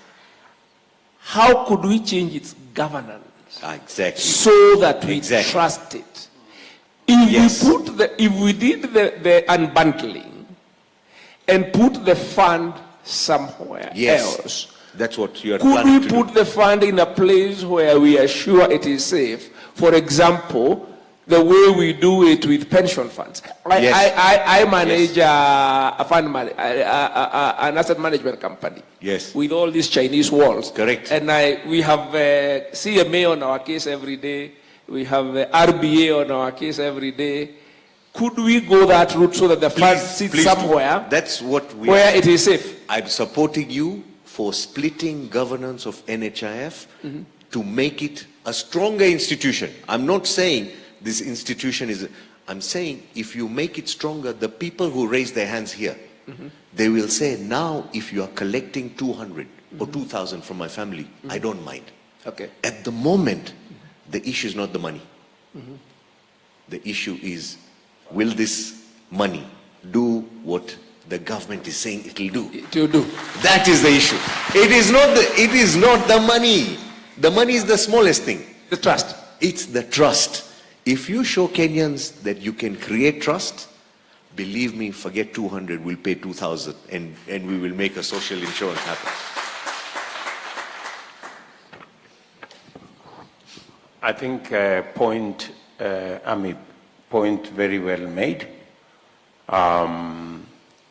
Speaker 5: How could we change its governance?
Speaker 12: Exactly.
Speaker 5: So that we trust it. If we did the unbundling and put the fund somewhere else,
Speaker 12: that's what you are
Speaker 5: could
Speaker 12: planning
Speaker 5: we
Speaker 12: to
Speaker 5: put
Speaker 12: do.
Speaker 5: the fund in a place where we are sure it is safe? For example, the way we do it with pension funds. I manage a fund, an asset management company.
Speaker 12: Yes.
Speaker 5: With all these Chinese walls.
Speaker 12: Correct.
Speaker 5: And we have CMA on our case every day. We have RBA on our case every day. Could we go that route so that the fund sits somewhere?
Speaker 12: That's what
Speaker 5: where it is safe.
Speaker 12: I'm supporting you for splitting governance of NHIF to make it a stronger institution. I'm not saying this institution is, I'm saying if you make it stronger, the people who raise their hands here, they will say, now if you are collecting 200 or 2,000 from my family, I don't mind.
Speaker 5: Okay.
Speaker 12: At the moment, the issue is not the money. The issue is, will this money do what the government is saying it will do?
Speaker 5: It will do.
Speaker 12: That is the issue. It is not the money. The money is the smallest thing.
Speaker 5: The trust.
Speaker 12: It's the trust. If you show Kenyans that you can create trust, believe me, forget 200, we'll pay 2,000 and we will make a social insurance happen.
Speaker 1: I think point very well made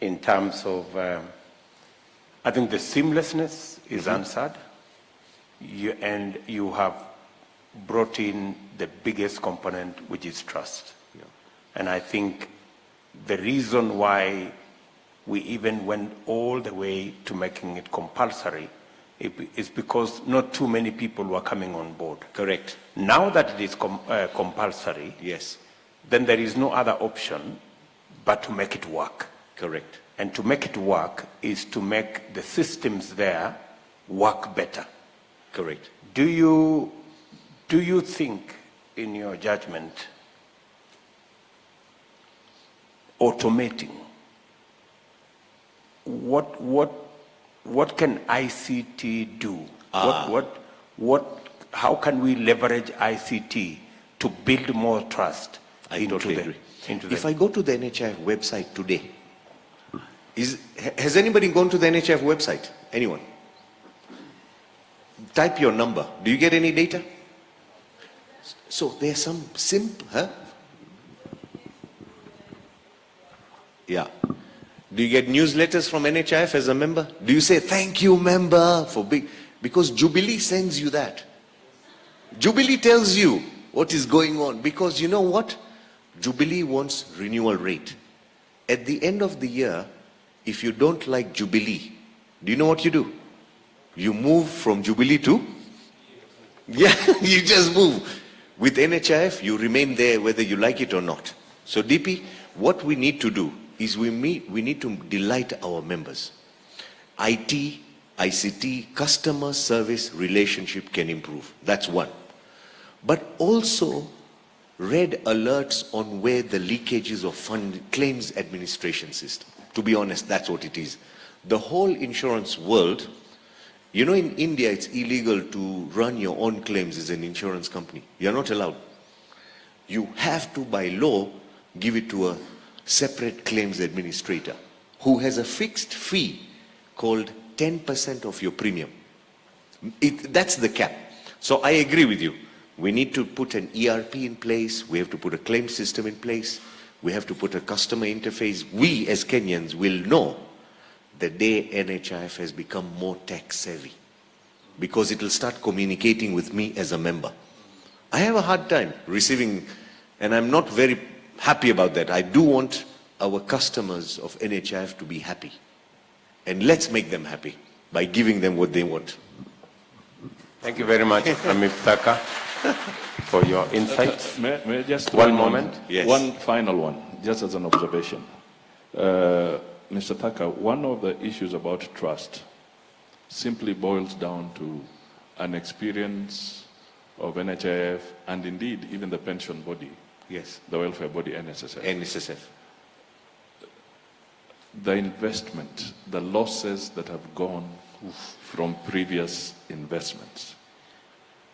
Speaker 1: in terms of, I think the seamlessness is answered, and you have brought in the biggest component, which is trust. Yeah. And I think the reason why we even went all the way to making it compulsory is because not too many people were coming on board.
Speaker 12: Correct.
Speaker 1: Now that it is compulsory,
Speaker 12: yes,
Speaker 1: then there is no other option but to make it work.
Speaker 12: Correct.
Speaker 1: And to make it work is to make the systems there work better.
Speaker 12: Correct.
Speaker 1: Do you think, in your judgment, automating, what can ICT do? How can we leverage ICT to build more trust
Speaker 12: If I go to the NHIF website today, has anybody gone to the NHIF website? Anyone? Type your number. Do you get any data? So there's some simple, Yeah. Do you get newsletters from NHIF as a member? Do you say, thank you, member, for because Jubilee sends you that. Jubilee tells you what is going on, because you know what? Jubilee wants renewal rate. At the end of the year, if you don't like Jubilee, do you know what you do? You move from Jubilee to? Yeah, you just move. With NHIF, you remain there whether you like it or not. So DP, what we need to do is we need to delight our members. IT, ICT, customer service relationship can improve. That's one. But also red alerts on where the leakages of fund claims administration system. To be honest, that's what it is. The whole insurance world, you know, in India, it's illegal to run your own claims as an insurance company. You're not allowed. You have to, by law, give it to a separate claims administrator who has a fixed fee called 10% of your premium. That's the cap. So I agree with you. We need to put an ERP in place. We have to put a claim system in place. We have to put a customer interface. We as Kenyans will know the day NHIF has become more tech savvy, because it will start communicating with me as a member. I have a hard time receiving, and I'm not very happy about that. I do want our customers of NHIF to be happy. And let's make them happy by giving them what they want.
Speaker 1: Thank you very much, Amit Thaka, for your insights.
Speaker 13: May I just
Speaker 1: one moment?
Speaker 13: Yes. One final one, just as an observation. Mr. Thaka, one of the issues about trust simply boils down to an experience of NHIF and indeed even the pension body.
Speaker 12: Yes.
Speaker 13: The welfare body, NSSF.
Speaker 12: NSSF.
Speaker 13: The investment, the losses that have gone from previous investments.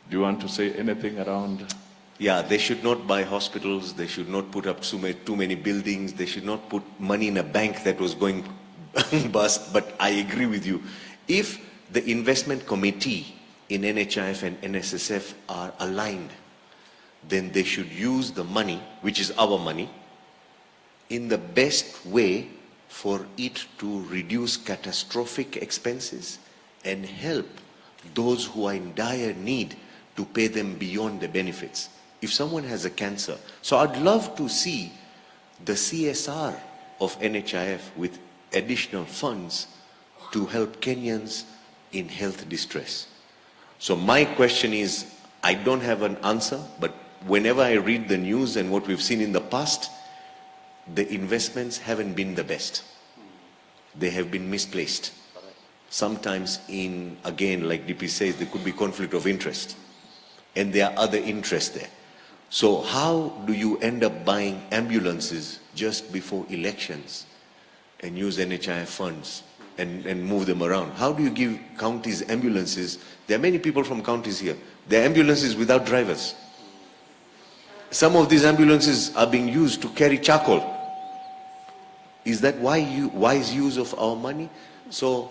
Speaker 13: Do you want to say anything around?
Speaker 12: Yeah, they should not buy hospitals. They should not put up too many buildings. They should not put money in a bank that was going bust. But I agree with you. If the investment committee in NHIF and NSSF are aligned, then they should use the money, which is our money, in the best way for it to reduce catastrophic expenses and help those who are in dire need to pay them beyond the benefits. If someone has a cancer, so I'd love to see the CSR of NHIF with additional funds to help Kenyans in health distress. So my question is, I don't have an answer, but whenever I read the news and what we've seen in the past, the investments haven't been the best. They have been misplaced. Sometimes in, again, like DP says, there could be conflict of interest. And there are other interests there. So how do you end up buying ambulances just before elections and use NHIF funds and move them around? How do you give counties ambulances? There are many people from counties here. There are ambulances without drivers. Some of these ambulances are being used to carry charcoal. Is that wise use of our money? So,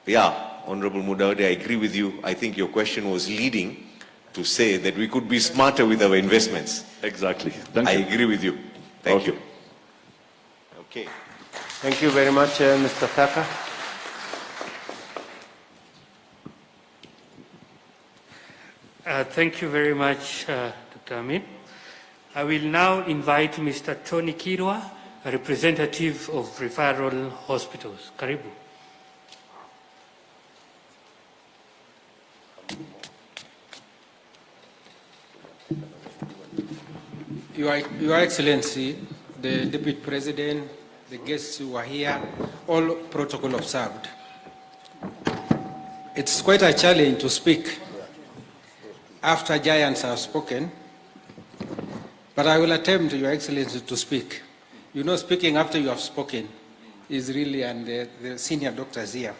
Speaker 12: yeah, Honorable Mudavadi, I agree with you. I think your question was leading to say that we could be smarter with our investments.
Speaker 13: Exactly. Thank you.
Speaker 12: I agree with you. Thank you. Okay.
Speaker 14: Thank you very much, Mr. Thacker.
Speaker 2: Thank you very much, Dr. Amin. I will now invite Mr. Tony Kirwa, a representative of referral hospitals. Karibu.
Speaker 15: Your Excellency, the Deputy President, the guests who are here, all protocol observed. It's quite a challenge to speak after giants have spoken, but I will attempt, Your Excellency, to speak. You know, speaking after you have spoken is really, and the senior doctors here.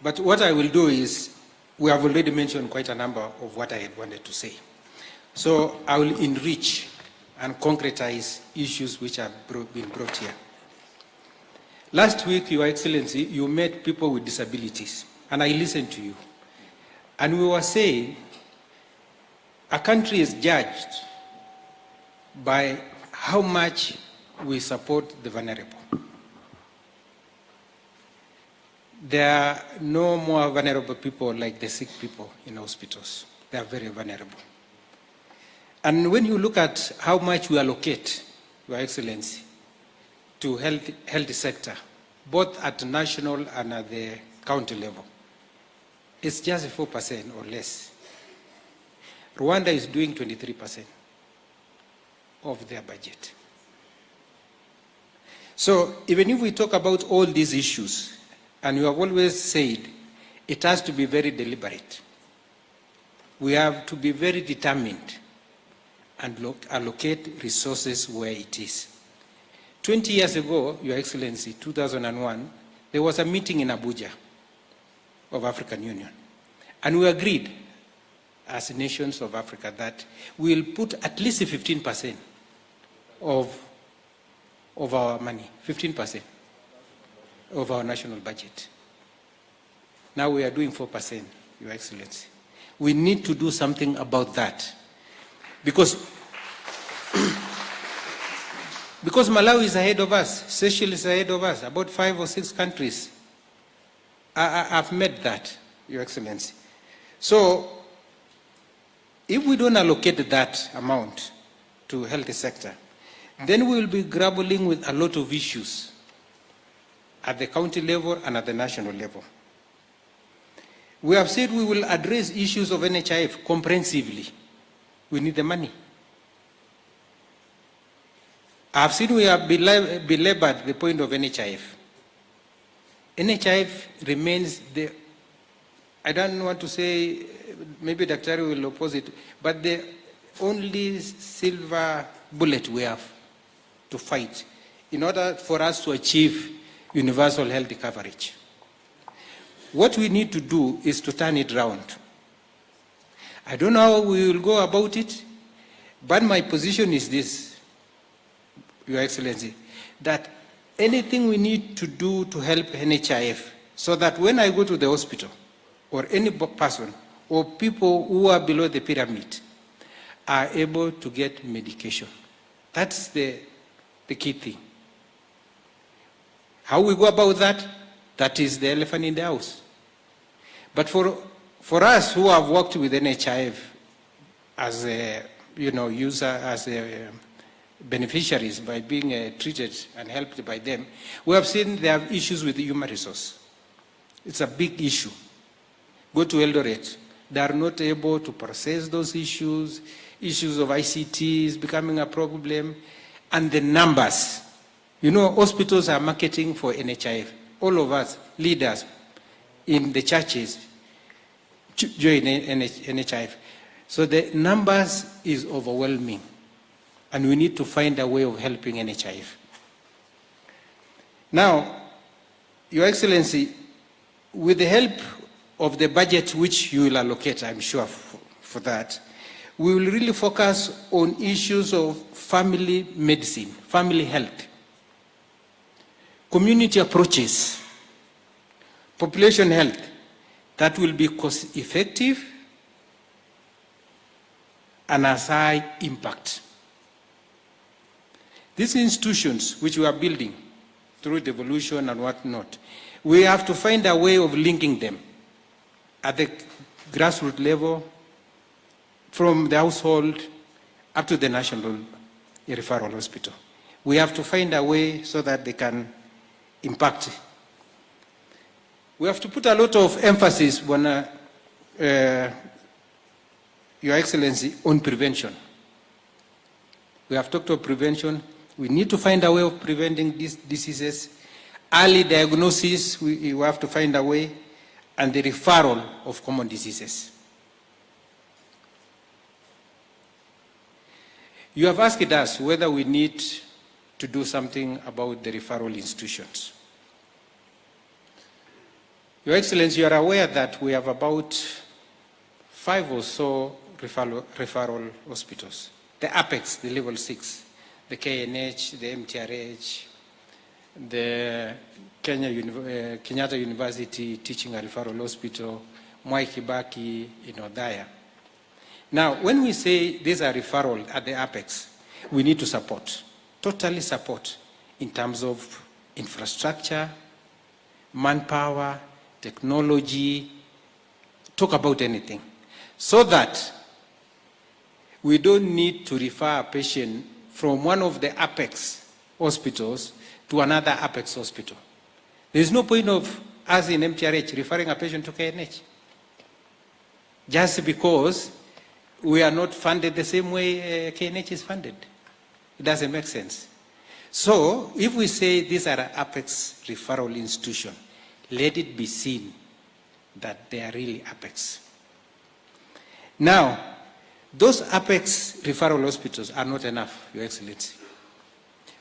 Speaker 15: But what I will do is, we have already mentioned quite a number of what I had wanted to say. So I will enrich and concretize issues which have been brought here. Last week, Your Excellency, you met people with disabilities, and I listened to you. And we were saying, a country is judged by how much we support the vulnerable. There are no more vulnerable people like the sick people in hospitals. They are very vulnerable. And when you look at how much we allocate, Your Excellency, to health sector, both at national and at the county level, it's just 4% or less. Rwanda is doing 23% of their budget. So even if we talk about all these issues, and you have always said it has to be very deliberate, we have to be very determined and allocate resources where it is. 20 years ago, Your Excellency, 2001, there was a meeting in Abuja of African Union. And we agreed as nations of Africa that we will put at least 15% of our money, 15% of our national budget. Now we are doing 4%, Your Excellency. We need to do something about that. Because Malawi is ahead of us, Seychelles is ahead of us, about 5 or 6 countries have met that, Your Excellency. So, if we don't allocate that amount to health sector, then we will be grappling with a lot of issues at the county level and at the national level. We have said we will address issues of NHIF comprehensively. We need the money. I've seen we have belabored the point of NHIF. NHIF remains the, I don't want to say, maybe Dr. will oppose it, but the only silver bullet we have to fight in order for us to achieve universal health coverage. What we need to do is to turn it around. I don't know how we will go about it, but my position is this, Your Excellency, that anything we need to do to help NHIF, so that when I go to the hospital, or any person, or people who are below the pyramid, are able to get medication. That's the key thing. How we go about that, that is the elephant in the house. But for us who have worked with NHIF as a, user, as a beneficiaries by being treated and helped by them, we have seen they have issues with the human resource. It's a big issue. Go to Eldoret. They are not able to process those issues. Issues of ICT is becoming a problem. And the numbers. Hospitals are marketing for NHIF. All of us, leaders in the churches, join NHIF. So the numbers is overwhelming. And we need to find a way of helping NHIF. Now, Your Excellency, with the help of the budget which you will allocate, I'm sure for that, we will really focus on issues of family medicine, family health. community approaches, population health, that will be cost effective and has high impact. These institutions which we are building through devolution and whatnot, we have to find a way of linking them at the grassroots level, from the household up to the national referral hospital. We have to find a way so that they can impact. We have to put a lot of emphasis on, Your Excellency, on prevention. We have talked of prevention. We need to find a way of preventing these diseases. Early diagnosis, we have to find a way, and the referral of common diseases. You have asked us whether we need to do something about the referral institutions. Your Excellency, you are aware that we have about 5 or so referral hospitals. The Apex, the level 6, the KNH, the MTRH, the Kenyatta University Teaching and Referral Hospital, Mwai Kibaki in Othaya. Now, when we say these are referral at the Apex, we need to support, totally support, in terms of infrastructure, manpower, technology, talk about anything, so that we don't need to refer a patient from one of the Apex hospitals to another Apex hospital. There is no point of us in MTRH referring a patient to KNH, just because we are not funded the same way KNH is funded. It doesn't make sense. So if we say these are Apex referral institution, let it be seen that they are really Apex. Now, those Apex referral hospitals are not enough, Your Excellency.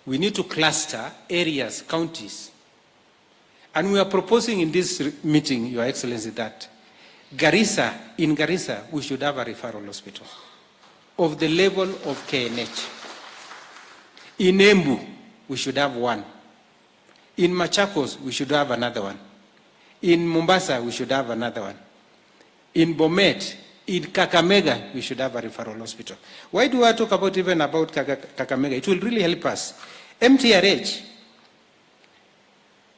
Speaker 15: We need to cluster areas, counties. And we are proposing in this meeting, Your Excellency, that in Garissa, we should have a referral hospital of the level of KNH. In Embu, we should have one. In Machakos, we should have another one. In Mombasa, we should have another one. In Bomet, in Kakamega, we should have a referral hospital. Why do I talk about even about Kakamega? It will really help us. MTRH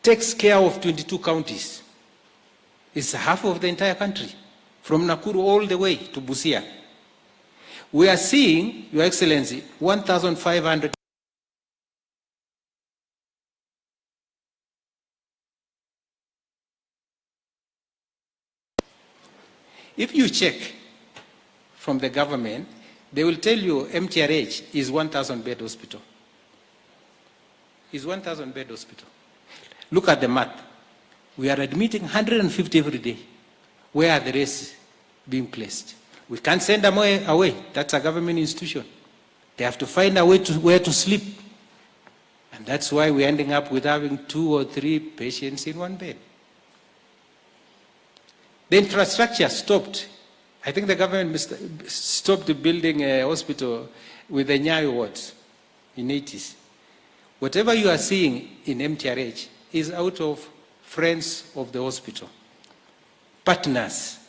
Speaker 15: takes care of 22 counties. It's half of the entire country, from Nakuru all the way to Busia. We are seeing, Your Excellency, 1,500. If you check from the government, they will tell you MTRH is 1,000 bed hospital. It's 1,000 bed hospital. Look at the map. We are admitting 150 every day. Where are the rest being placed? We can't send them away. That's a government institution. They have to find a way to where to sleep. And that's why we're ending up with having 2 or 3 patients in one bed. The infrastructure stopped. I think the government stopped building a hospital with the Nyayo wards in the 80s. Whatever you are seeing in MTRH is out of friends of the hospital, partners.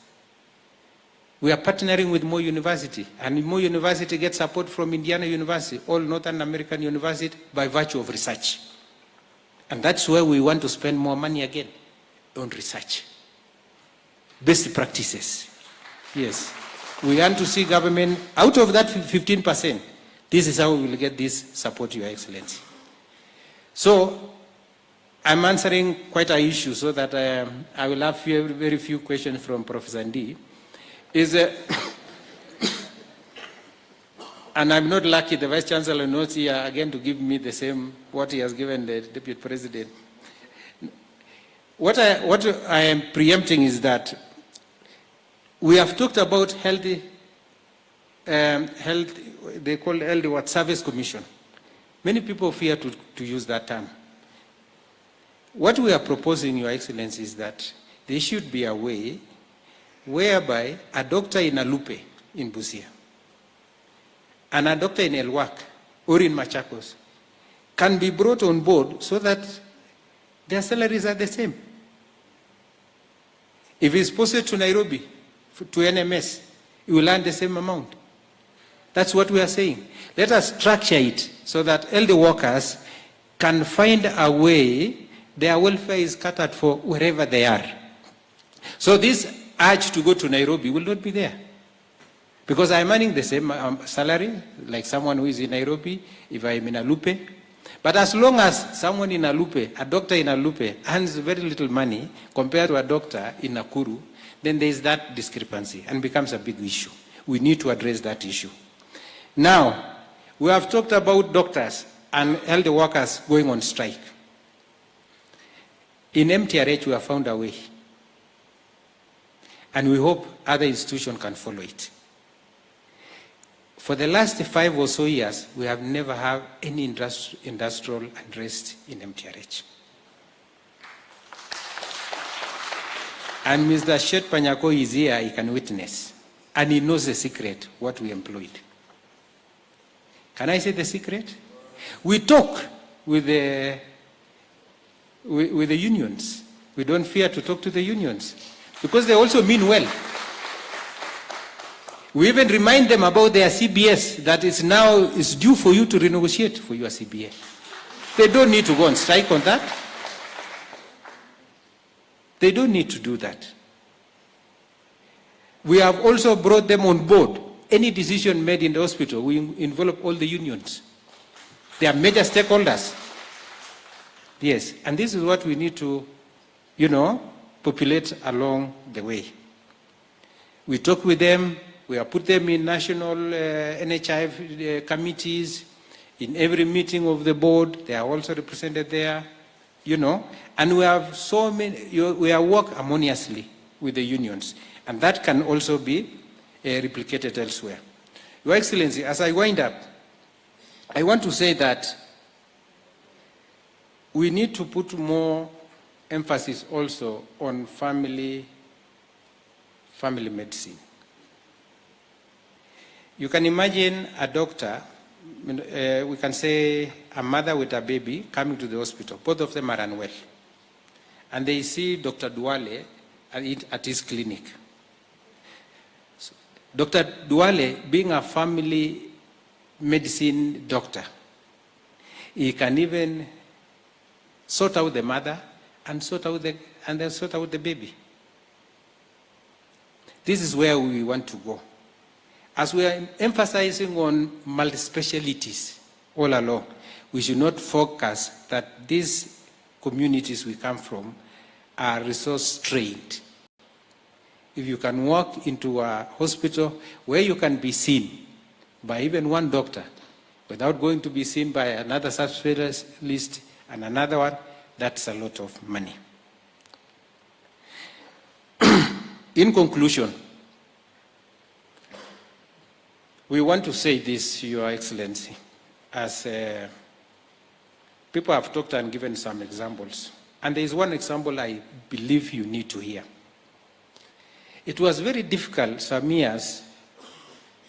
Speaker 15: We are partnering with Moi University, and Moi University gets support from Indiana University, all Northern American University, by virtue of research. And that's where we want to spend more money again, on research. Best practices. Yes. We want to see government, out of that 15%, this is how we will get this support, Your Excellency. So, I'm answering quite an issue so that I will have very few questions from Professor Ndi. And I'm not lucky, the Vice Chancellor not here again to give me the same, what he has given the Deputy President. What I am preempting is that we have talked about health, they call it what, Service Commission. Many people fear to use that term. What we are proposing, Your Excellency, is that there should be a way whereby a doctor in Alupe, in Busia, and a doctor in Elwak or in Machakos can be brought on board so that their salaries are the same. If he's posted to Nairobi, to NMS, he will earn the same amount. That's what we are saying. Let us structure it so that elder workers can find a way their welfare is catered for wherever they are. So this urge to go to Nairobi will not be there. Because I'm earning the same salary like someone who is in Nairobi, if I'm in Alupe. But as long as someone in Alupe, a doctor in Alupe, earns very little money compared to a doctor in Nakuru, then there is that discrepancy and becomes a big issue. We need to address that issue. Now, we have talked about doctors and elder workers going on strike. In MTRH, we have found a way. And we hope other institutions can follow it. For the last 5 or so years, we have never had any industrial unrest in MTRH. And Mr. Shet Panyako is here, he can witness. And he knows the secret, what we employed. Can I say the secret? We talk with the unions. We don't fear to talk to the unions because they also mean well. We even remind them about their CBS that it's due for you to renegotiate for your CBA. They don't need to go on strike on that. They don't need to do that. We have also brought them on board. Any decision made in the hospital, we involve all the unions. They are major stakeholders. Yes, and this is what we need to, populate along the way. We talk with them, we have put them in national NHIF committees, in every meeting of the board, they are also represented there, and we have so many, we have worked harmoniously with the unions, and that can also be replicated elsewhere. Your Excellency, as I wind up, I want to say that we need to put more emphasis also on family medicine. You can imagine a doctor, we can say a mother with a baby coming to the hospital. Both of them are unwell. And they see Dr. Duale at his clinic. So, Dr. Duale, being a family medicine doctor, he can even sort out the mother and then sort out the baby. This is where we want to go. As we are emphasizing on multi-specialties all along, we should not focus that these communities we come from are resource-strained. If you can walk into a hospital where you can be seen by even one doctor without going to be seen by another subspecialist and another one, that's a lot of money. In conclusion, we want to say this, Your Excellency, as people have talked and given some examples. And there is one example I believe you need to hear. It was very difficult some years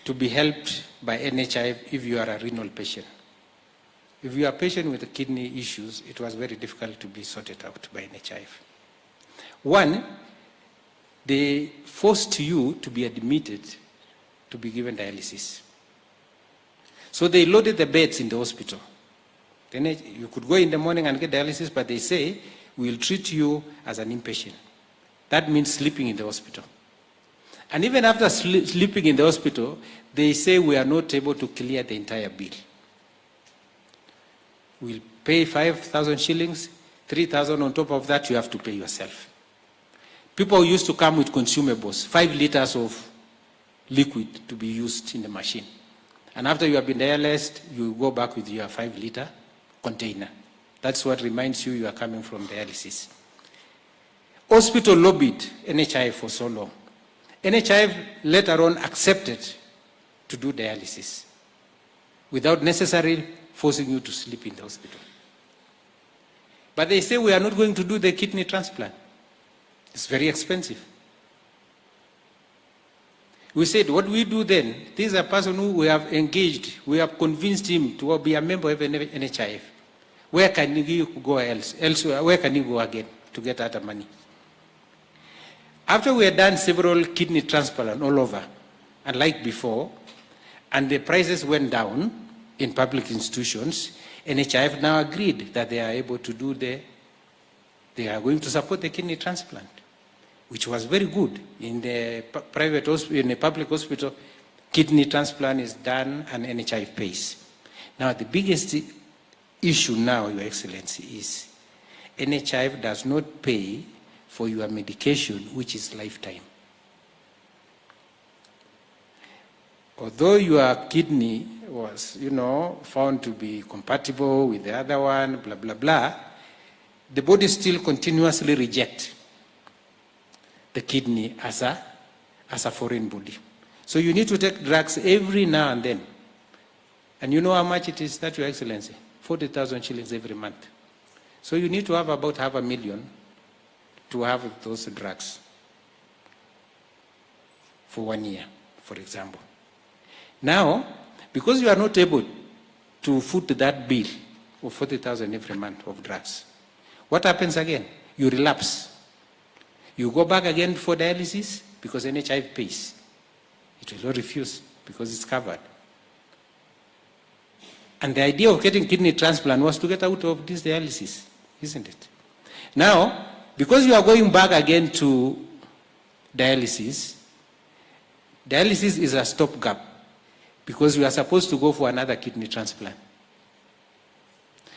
Speaker 15: to be helped by NHIF if you are a renal patient. If you are a patient with kidney issues, it was very difficult to be sorted out by NHIF. One, they forced you to be admitted to be given dialysis. So they loaded the beds in the hospital. Then you could go in the morning and get dialysis, but they say, we'll treat you as an inpatient. That means sleeping in the hospital. And even after sleeping in the hospital, they say we are not able to clear the entire bill. We'll pay 5,000 shillings, 3,000 on top of that you have to pay yourself. People used to come with consumables, 5 liters of liquid to be used in the machine. And after you have been dialyzed, you go back with your 5-liter container. That's what reminds you are coming from dialysis. Hospital lobbied NHIF for so long. NHIF later on accepted to do dialysis without necessarily forcing you to sleep in the hospital. But they say we are not going to do the kidney transplant. It's very expensive. We said, what we do then? This is a person who we have engaged, we have convinced him to be a member of NHIF. where can you go elsewhere? Where can you go again to get other money? After we had done several kidney transplants all over, unlike before, and the prices went down in public institutions, NHIF now agreed that they are able to do they are going to support the kidney transplant, which was very good. In the private hospital, in the public hospital, kidney transplant is done and NHIF pays. Now, the biggest issue now, Your Excellency, is NHIF does not pay for your medication, which is lifetime. Although your kidney was, found to be compatible with the other one, blah, blah, blah, the body still continuously rejects the kidney as a foreign body. So you need to take drugs every now and then. And you know how much it is, that, Your Excellency? 40,000 shillings every month. So you need to have about $500,000 to have those drugs for 1 year, for example. Now, because you are not able to foot that bill of 40,000 every month of drugs, what happens again? You relapse. You go back again for dialysis because NHIF pays. It will not refuse because it's covered. And the idea of getting kidney transplant was to get out of this dialysis, isn't it? Now, because you are going back again to dialysis, dialysis is a stopgap because you are supposed to go for another kidney transplant,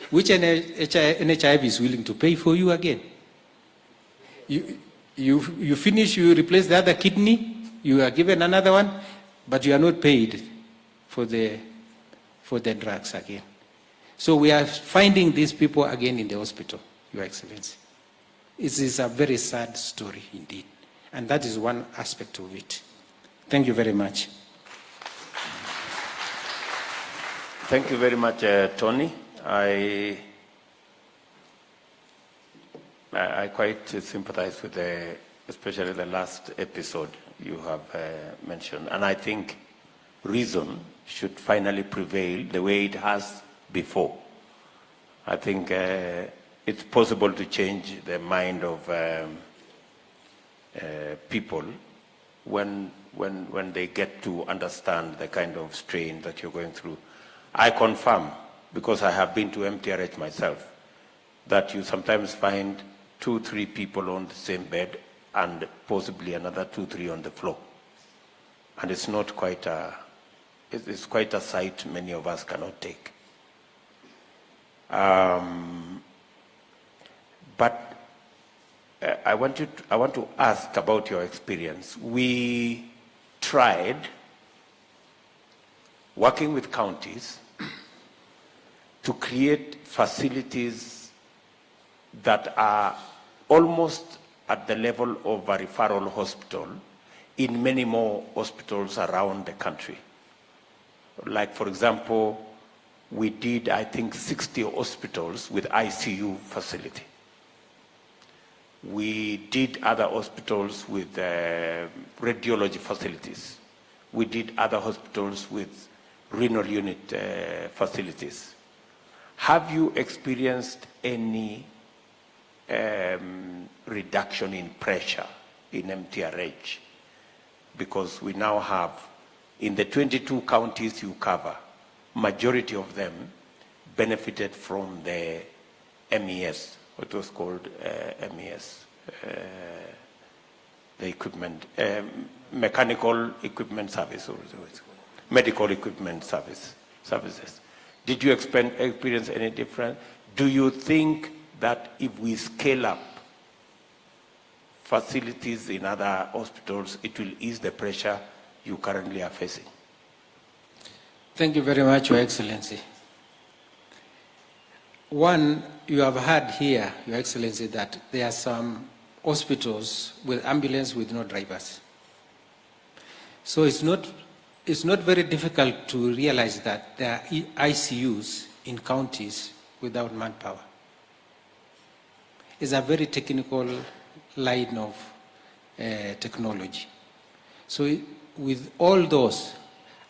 Speaker 15: which NHIF is willing to pay for you again. You finish, you replace the other kidney, you are given another one, but you are not paid for the drugs again. So we are finding these people again in the hospital, Your Excellency. It is a very sad story indeed. And that is one aspect of it. Thank you very much.
Speaker 1: Thank you very much, Tony. I quite sympathize with especially the last episode you have mentioned. And I think reason should finally prevail the way it has before. I think it's possible to change the mind of people when they get to understand the kind of strain that you're going through. I confirm, because I have been to MTRH myself, that you sometimes find 2-3 people on the same bed and possibly another 2-3 on the floor. And it's not quite it's quite a sight many of us cannot take. But I want to ask about your experience. We tried working with counties to create facilities that are almost at the level of a referral hospital in many more hospitals around the country. Like, for example, we did, I think, 60 hospitals with ICU facility. We did other hospitals with radiology facilities. We did other hospitals with renal unit facilities. Have you experienced any reduction in pressure in MTRH? Because we now have, in the 22 counties you cover, majority of them benefited from the MES, what was called MES, the equipment, mechanical equipment service, or medical equipment services. Did you experience any difference? Do you think that if we scale up facilities in other hospitals, it will ease the pressure you currently are facing?
Speaker 15: Thank you very much, Your Excellency. One, you have heard here, Your Excellency, that there are some hospitals with ambulance with no drivers. So it's not very difficult to realize that there are ICUs in counties without manpower. It's a very technical line of technology. So with all those,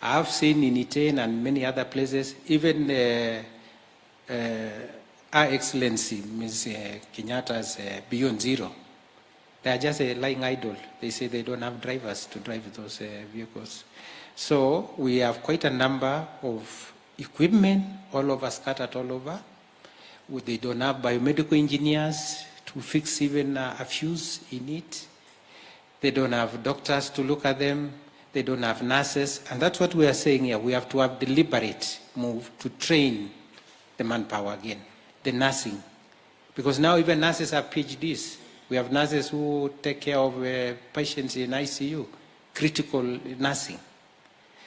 Speaker 15: I've seen in Iten and many other places, even Our Excellency, Ms. Kenyatta's Beyond Zero, they are just lying idle. They say they don't have drivers to drive those vehicles. So we have quite a number of equipment all over, scattered all over. They don't have biomedical engineers to fix even a fuse in it. They don't have doctors to look at them. They don't have nurses. And that's what we are saying here. We have to have deliberate move to train the manpower again, the nursing. Because now even nurses have PhDs. We have nurses who take care of patients in ICU, critical nursing.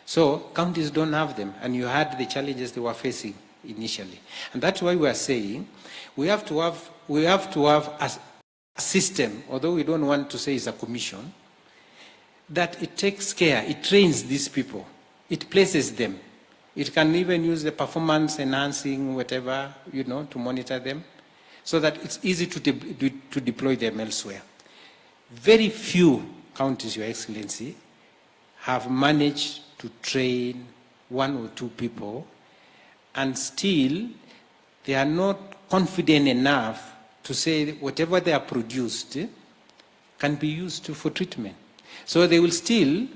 Speaker 15: So counties don't have them, and you had the challenges they were facing initially. And that's why we are saying we have to have a system, although we don't want to say it's a commission, that it takes care, it trains these people, it places them. It can even use the performance enhancing, whatever, to monitor them, so that it's easy to deploy them elsewhere. Very few counties, Your Excellency, have managed to train 1 or 2 people, and still they are not confident enough to say whatever they are produced can be used for treatment. So they will still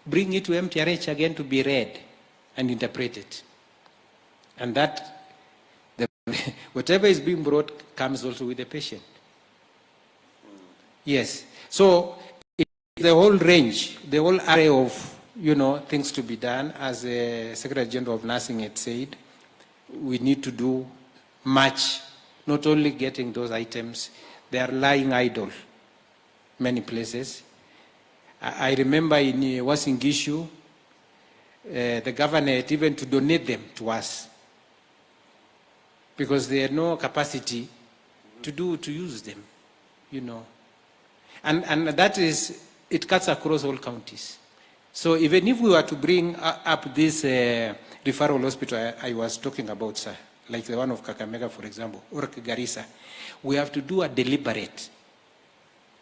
Speaker 15: bring it to MTRH again to be read and interpreted. And that, whatever is being brought comes also with the patient. Yes. So the whole range, the whole array of things to be done, as the Secretary General of Nursing had said, we need to do much, not only getting those items, they are lying idle many places. I remember in Wasingishu, the governor had even to donate them to us because they had no capacity to use them, And that is, it cuts across all counties. So even if we were to bring up this referral hospital I was talking about, sir, like the one of Kakamega, for example, or Garissa, we have to do a deliberate.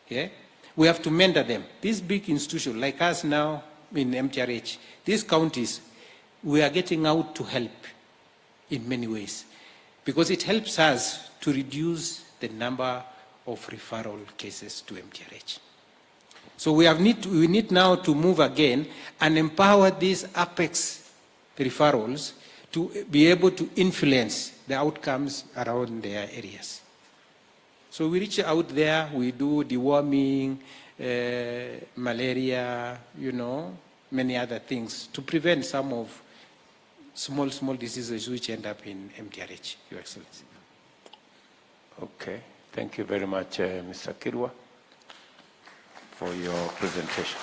Speaker 15: Yeah? We have to mentor them. These big institutions, like us now in MTRH, these counties, we are getting out to help in many ways because it helps us to reduce the number of referral cases to MTRH. So we need now to move again and empower these apex referrals to be able to influence the outcomes around their areas. So we reach out there, we do deworming, malaria, many other things to prevent some of small diseases which end up in MTRH, Your Excellency.
Speaker 14: Okay, thank you very much, Mr. Kirwa, for your presentation.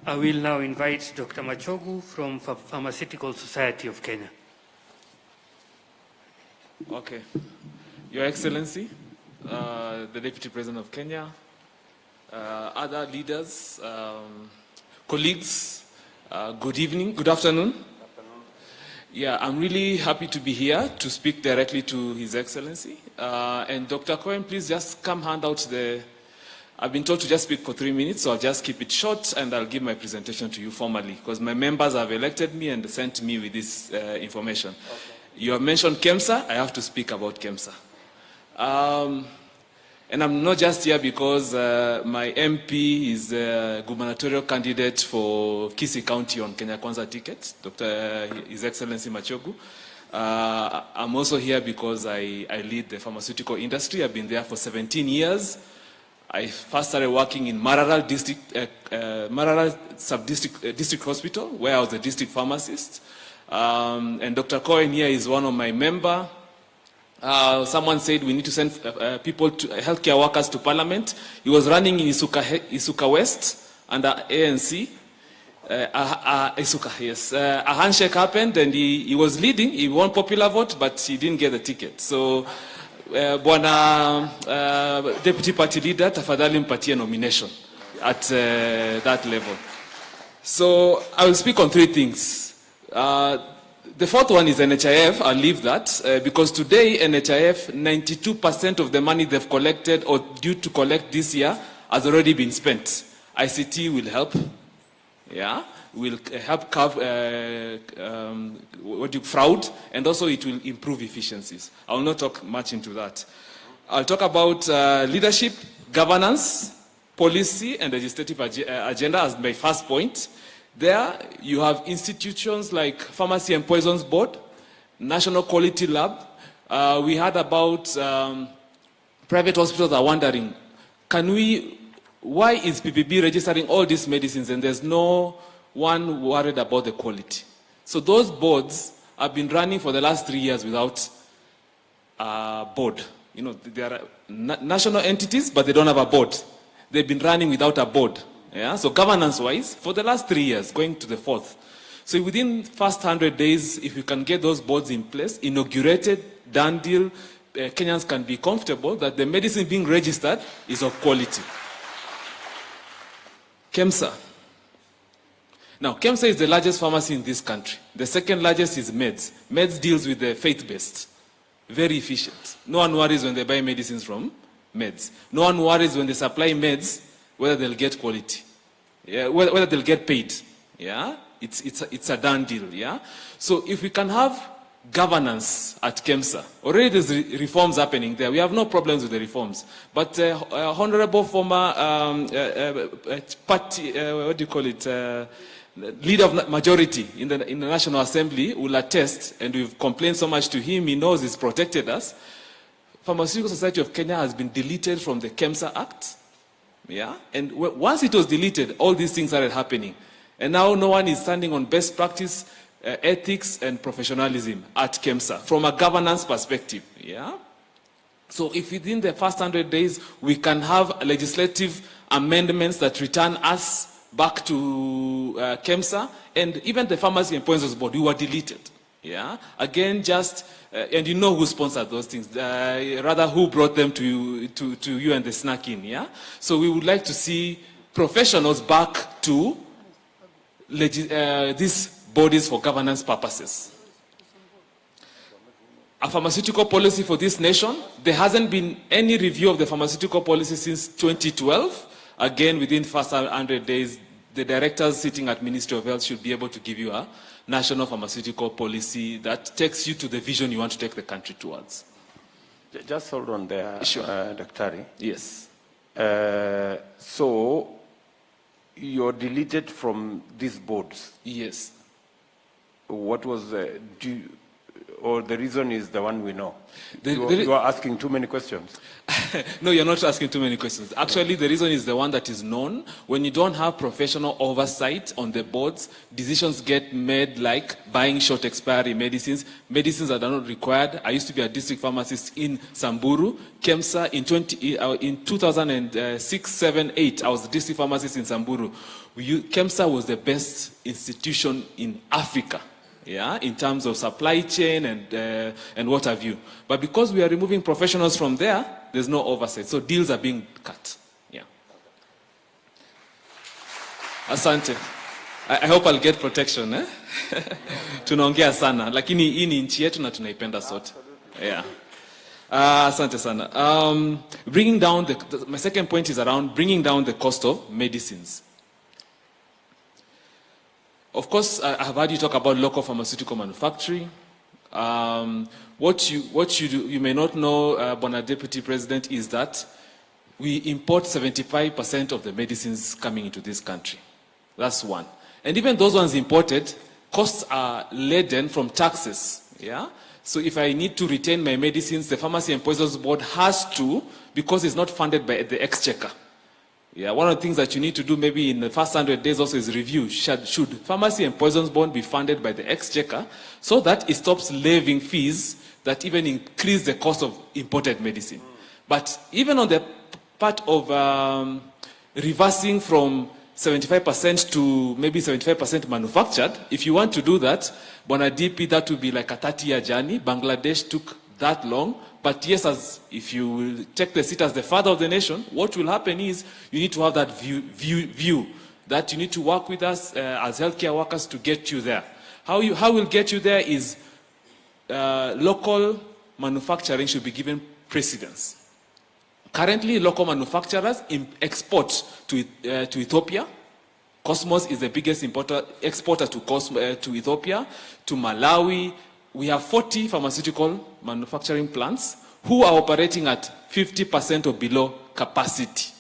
Speaker 2: I will now invite Dr. Machogu from Pharmaceutical Society of Kenya.
Speaker 16: Okay. Your Excellency, the Deputy President of Kenya, other leaders, colleagues, good evening, good afternoon. Yeah, I'm really happy to be here to speak directly to His Excellency. And Dr. Cohen, please just come hand out the... I've been told to just speak for 3 minutes, so I'll just keep it short and I'll give my presentation to you formally because my members have elected me and sent me with this information. Okay. You have mentioned KEMSA, I have to speak about KEMSA. And I'm not just here because my MP is a gubernatorial candidate for Kisii County on Kenya Kwanza ticket, His Excellency Machogu. I'm also here because I lead the pharmaceutical industry. I've been there for 17 years. I first started working in Maralal District Hospital, where I was a district pharmacist. And Dr. Cohen here is one of my members. Someone said we need to send people, healthcare workers to Parliament. He was running in Isuka West under ANC. Isuka, yes. A handshake happened and he was leading. He won popular vote, but he didn't get the ticket. So, Bwana Deputy Party Leader, tafadhali mpatie nomination at that level. So I will speak on 3 things. The fourth one is NHIF. I'll leave that because today NHIF, 92% of the money they've collected or due to collect this year has already been spent. ICT will help, yeah, will help curb fraud, and also it will improve efficiencies. I will not talk much into that. I'll talk about leadership, governance, policy, and legislative agenda as my first point. There, you have institutions like Pharmacy and Poisons Board, National Quality Lab. We heard about private hospitals are wondering, why is PPB registering all these medicines and there's no one worried about the quality? So those boards have been running for the last 3 years without a board. You know, they are national entities, but they don't have a board. They've been running without a board. Yeah? So governance-wise, for the last 3 years, going to the fourth. So within the first 100 days, if you can get those boards in place, inaugurated, done deal, Kenyans can be comfortable that the medicine being registered is of quality. KEMSA. Now, KEMSA is the largest pharmacy in this country. The second largest is Meds. Meds deals with the faith-based. Very efficient. No one worries when they buy medicines from Meds. No one worries when they supply meds whether they'll get quality. Yeah, whether they'll get paid. Yeah? It's a done deal. Yeah? So if we can have governance at KEMSA, already there's reforms happening there. We have no problems with the reforms. But honorable former party, what do you call it, leader of majority in the National Assembly will attest, and we've complained so much to him, he knows he's protected us. Pharmaceutical Society of Kenya has been deleted from the KEMSA Act. Yeah? And once it was deleted, all these things started happening. And now no one is standing on best practice, ethics, and professionalism at KEMSA from a governance perspective. Yeah? So if within the first 100 days we can have legislative amendments that return us back to KEMSA, and even the Pharmacy and Poisons Board, we were deleted. Yeah? Again, just, and you know who sponsored those things, rather who brought them to you and the snack in. Yeah? So we would like to see professionals back to these bodies for governance purposes. A pharmaceutical policy for this nation, there hasn't been any review of the pharmaceutical policy since 2012. Again, within the first 100 days, the directors sitting at Ministry of Health should be able to give you a national pharmaceutical policy that takes you to the vision you want to take the country towards.
Speaker 1: Just hold on there,
Speaker 16: sure.
Speaker 1: Dr.
Speaker 16: Yes.
Speaker 1: So, you're deleted from these boards?
Speaker 16: Yes.
Speaker 1: What was or the reason is the one we know? You are asking too many questions.
Speaker 16: No, you're not asking too many questions. Actually, the reason is the one that is known. When you don't have professional oversight on the boards, decisions get made like buying short expiry medicines that are not required. I used to be a district pharmacist in Samburu. KEMSA, in 2006, 7, 8, I was a district pharmacist in Samburu. KEMSA was the best institution in Africa. Yeah, in terms of supply chain and what have you. But because we are removing professionals from there, there's no oversight. So deals are being cut. Yeah. Asante. I hope I'll get protection. Eh? Tunaongea sana. Lakini hii ni nchi yetu na tunaipenda sote. Yeah. Asante sana. Bringing down my second point is around bringing down the cost of medicines. Of course, I have heard you talk about local pharmaceutical manufacturing. What you may not know, Bona Deputy President, is that we import 75% of the medicines coming into this country. That's one. And even those ones imported, costs are laden from taxes. Yeah? So if I need to retain my medicines, the Pharmacy and Poisons Board has to, because it's not funded by the Exchequer. Yeah, one of the things that you need to do maybe in the first 100 days also is review. Should Pharmacy and Poisons Board be funded by the Exchequer so that it stops levying fees that even increase the cost of imported medicine? But even on the part of reversing from 75% to maybe 75% manufactured, if you want to do that, Bona DP, that would be like a 30-year journey. Bangladesh took that long. But yes, if you will take the seat as the father of the nation, what will happen is you need to have that view that you need to work with us as healthcare workers to get you there. How we'll get you there is local manufacturing should be given precedence. Currently, local manufacturers export to Ethiopia. Cosmos is the biggest exporter to Ethiopia, to Malawi. We have 40 pharmaceutical manufacturing plants who are operating at 50% or below capacity.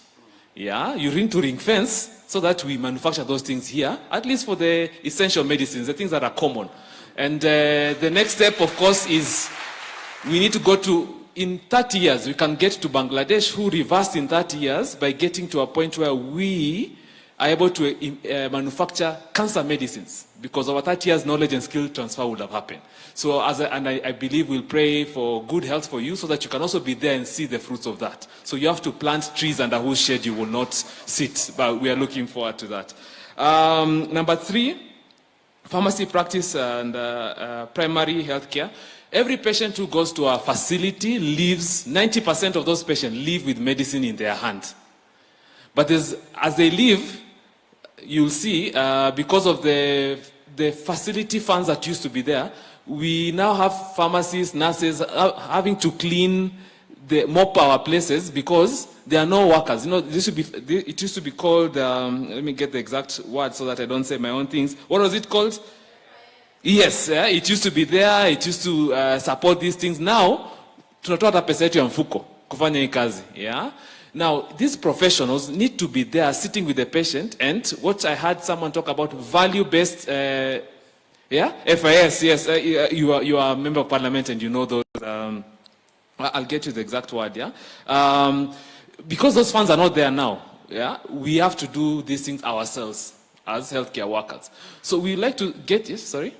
Speaker 16: Yeah, you need to ring fence so that we manufacture those things here, at least for the essential medicines, the things that are common. And the next step, of course, is we need to go to, in 30 years, we can get to Bangladesh, who reversed in 30 years by getting to a point where we are able to manufacture cancer medicines, because our 30 years knowledge and skill transfer would have happened. So, I believe we'll pray for good health for you so that you can also be there and see the fruits of that. So you have to plant trees under whose shade you will not sit, but we are looking forward to that. Number 3, pharmacy practice and primary health care. Every patient who goes to a facility leaves, 90% of those patients leave with medicine in their hand. But as they leave, you'll see, because of the facility funds that used to be there, we now have pharmacists, nurses having to mop our places because there are no workers. You know, it used to be called, let me get the exact word so that I don't say my own things. What was it called? Yes, it used to be there, it used to support these things. Now, tunatoa pesa yetu ya mfuko kufanya hii kazi, yeah? Now, these professionals need to be there sitting with the patient, and what I heard someone talk about, value-based, FIS, yes, you are a member of parliament and you know those, I'll get you the exact word, yeah? Because those funds are not there now, yeah, we have to do these things ourselves as healthcare workers. So we like to get, yes, sorry?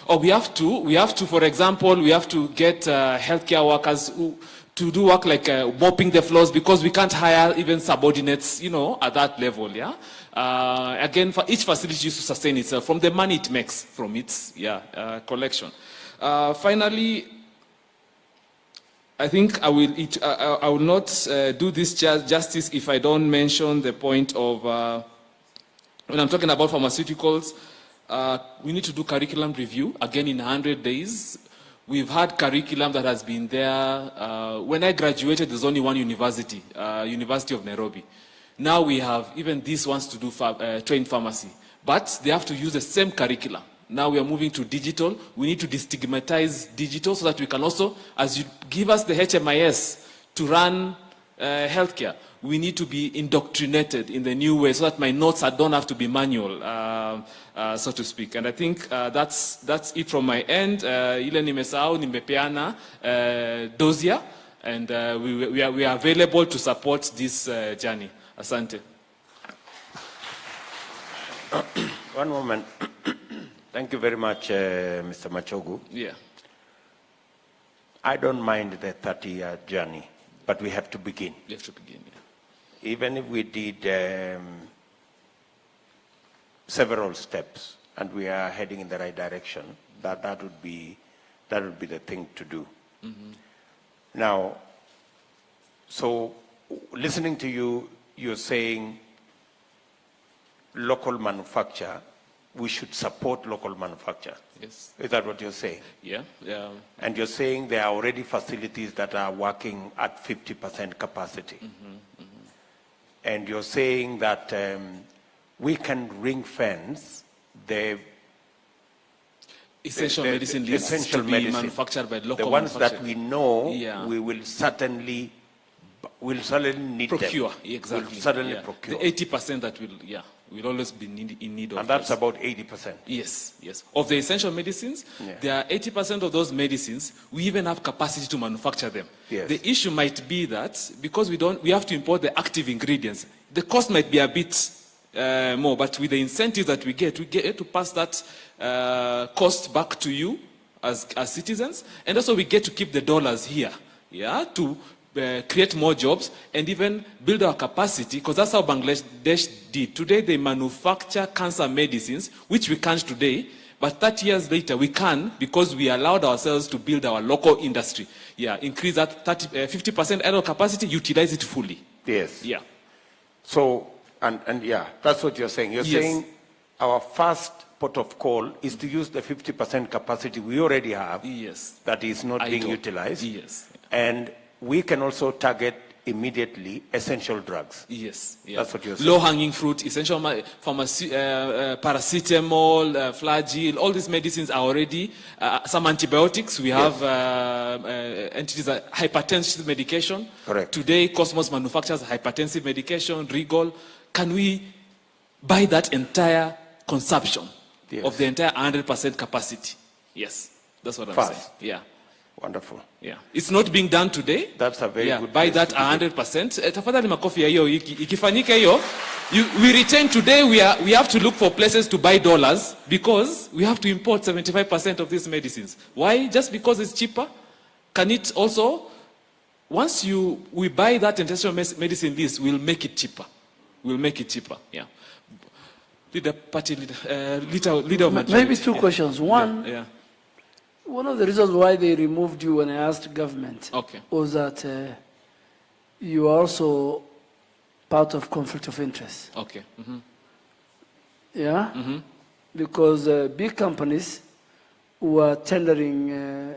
Speaker 16: Oh, we have to, for example, we have to get healthcare workers to do work like mopping the floors, because we can't hire even subordinates, you know, at that level, yeah? Again, for each facility used to sustain itself from the money it makes from its collection. Finally, I think I will not do this justice if I don't mention the point of, when I'm talking about pharmaceuticals, we need to do curriculum review, again in 100 days. We've had curriculum that has been there. When I graduated, there's only one university, University of Nairobi. Now we have, even these ones to do train pharmacy, but they have to use the same curriculum. Now we are moving to digital. We need to destigmatize digital so that we can also, as you give us the HMIS to run healthcare, we need to be indoctrinated in the new way so that my notes don't have to be manual, so to speak. And I think that's it from my end. Ile nimesahau, nimepeana dosia, and we are available to support this journey. Asante.
Speaker 1: One moment. Thank you very much, Mr. Machogu.
Speaker 16: Yeah.
Speaker 1: I don't mind the 30-year journey, but we have to begin.
Speaker 16: We have to begin, yeah.
Speaker 1: Even if we did several steps and we are heading in the right direction, that would be the thing to do. Mm-hmm. Now, so listening to you, you're saying local manufacture, we should support local manufacture.
Speaker 16: Yes.
Speaker 1: Is that what you're saying?
Speaker 16: Yeah. Yeah.
Speaker 1: And you're saying there are already facilities that are working at 50% capacity. Mm-hmm. Mm-hmm. And you're saying that we can ring fence the
Speaker 16: essential medicine lists
Speaker 1: essential
Speaker 16: to be
Speaker 1: medicine,
Speaker 16: manufactured by local
Speaker 1: the ones that we know,
Speaker 16: yeah,
Speaker 1: we will certainly need
Speaker 16: procure,
Speaker 1: them.
Speaker 16: exactly.
Speaker 1: We'll certainly
Speaker 16: yeah.
Speaker 1: procure.
Speaker 16: The 80% that will always be in need of.
Speaker 1: And that's about 80%.
Speaker 16: Yes, yes. Of the essential medicines, there are 80% of those medicines, we even have capacity to manufacture them.
Speaker 1: Yes.
Speaker 16: The issue might be that because we have to import the active ingredients, the cost might be a bit more, but with the incentives that we get to pass that cost back to you as citizens, and also we get to keep the dollars here, yeah, to create more jobs and even build our capacity, because that's how Bangladesh did. Today they manufacture cancer medicines, which we can't today, but 30 years later we can, because we allowed ourselves to build our local industry. Yeah, increase that 50% annual capacity, utilize it fully.
Speaker 1: Yes.
Speaker 16: Yeah.
Speaker 1: So, and yeah, that's what you're saying. You're saying our first port of call is to use the 50% capacity we already have that is not being utilized. And we can also target immediately essential drugs. That's what you're saying.
Speaker 16: Low-hanging fruit, essential paracetamol, flagyl, all these medicines are already, some antibiotics. We have entities, hypertensive medication.
Speaker 1: Correct.
Speaker 16: Today, Cosmos manufactures hypertensive medication, Rigol. Can we buy that entire consumption of the entire 100% capacity? Yes, that's what I'm saying. Yeah.
Speaker 1: Wonderful.
Speaker 16: Yeah. It's not being done today.
Speaker 1: That's a very good
Speaker 16: by that 100%. Tafadhali makofi ya hiyo ikifanyika hiyo, we retain today, we have to look for places to buy dollars because we have to import 75% of these medicines. Why? Just because it's cheaper? Can it also, once we buy that intentional medicine list, we'll make it cheaper. We'll make it cheaper. Yeah. Leader of majority.
Speaker 10: Maybe two questions. One, one of the reasons why they removed you when I asked government was that you are also part of conflict of interest.
Speaker 16: Okay.
Speaker 10: Yeah? Because big companies who are tendering,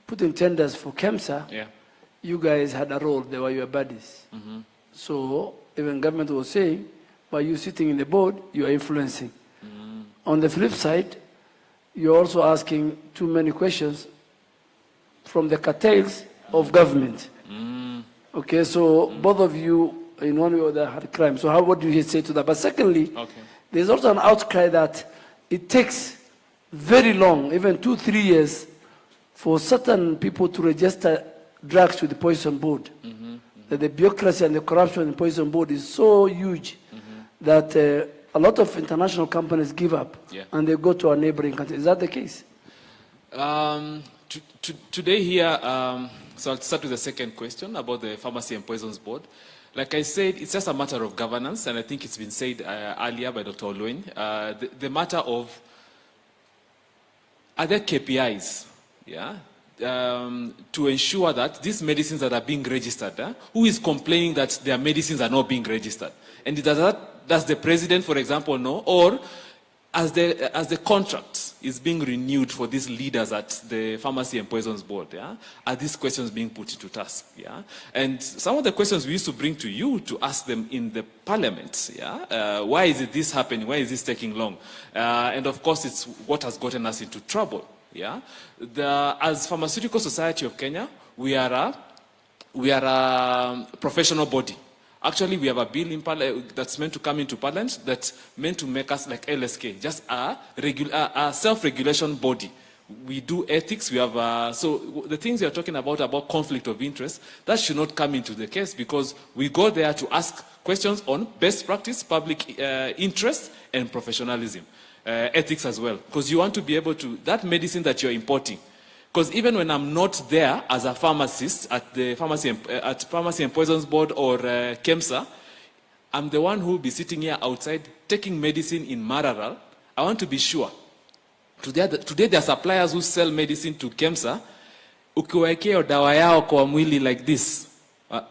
Speaker 10: putting tenders for KEMSA, you guys had a role, they were your buddies. So even government was saying, by you sitting in the board, you are influencing. On the flip side, you're also asking too many questions from the cartels of government. Okay, so both of you, in one way or the other, had crime. So what do you say to that? But secondly, there's also an outcry that it takes very long, even 2-3 years, for certain people to register drugs with the poison board. That the bureaucracy and the corruption in the poison board is so huge that a lot of international companies give up and they go to our neighboring countries. Is that the case?
Speaker 16: Today here, so I'll start with the second question about the Pharmacy and Poisons Board. Like I said, it's just a matter of governance, and I think it's been said earlier by Dr. Oluwen. The matter of, are there KPIs, to ensure that these medicines that are being registered, who is complaining that their medicines are not being registered? And does the president, for example, know? Or as the contract is being renewed for these leaders at the Pharmacy and Poisons Board, are these questions being put into task? And some of the questions we used to bring to you to ask them in the parliament, why is this happening? Why is this taking long? And of course, it's what has gotten us into trouble. As Pharmaceutical Society of Kenya, we are a professional body. Actually, we have a bill in that's meant to come into Parliament that's meant to make us like LSK, just a self-regulation body. We do ethics, we have, so the things you're talking about conflict of interest, that should not come into the case because we go there to ask questions on best practice, public interest, and professionalism. Ethics as well, because you want to be able to, that medicine that you're importing, because even when I'm not there as a pharmacist at the Pharmacy and Poisons Board or KEMSA, I'm the one who will be sitting here outside taking medicine in Maralal. I want to be sure. Today there are suppliers who sell medicine to KEMSA. Ukiwekea dawa yao kwa mwili like this,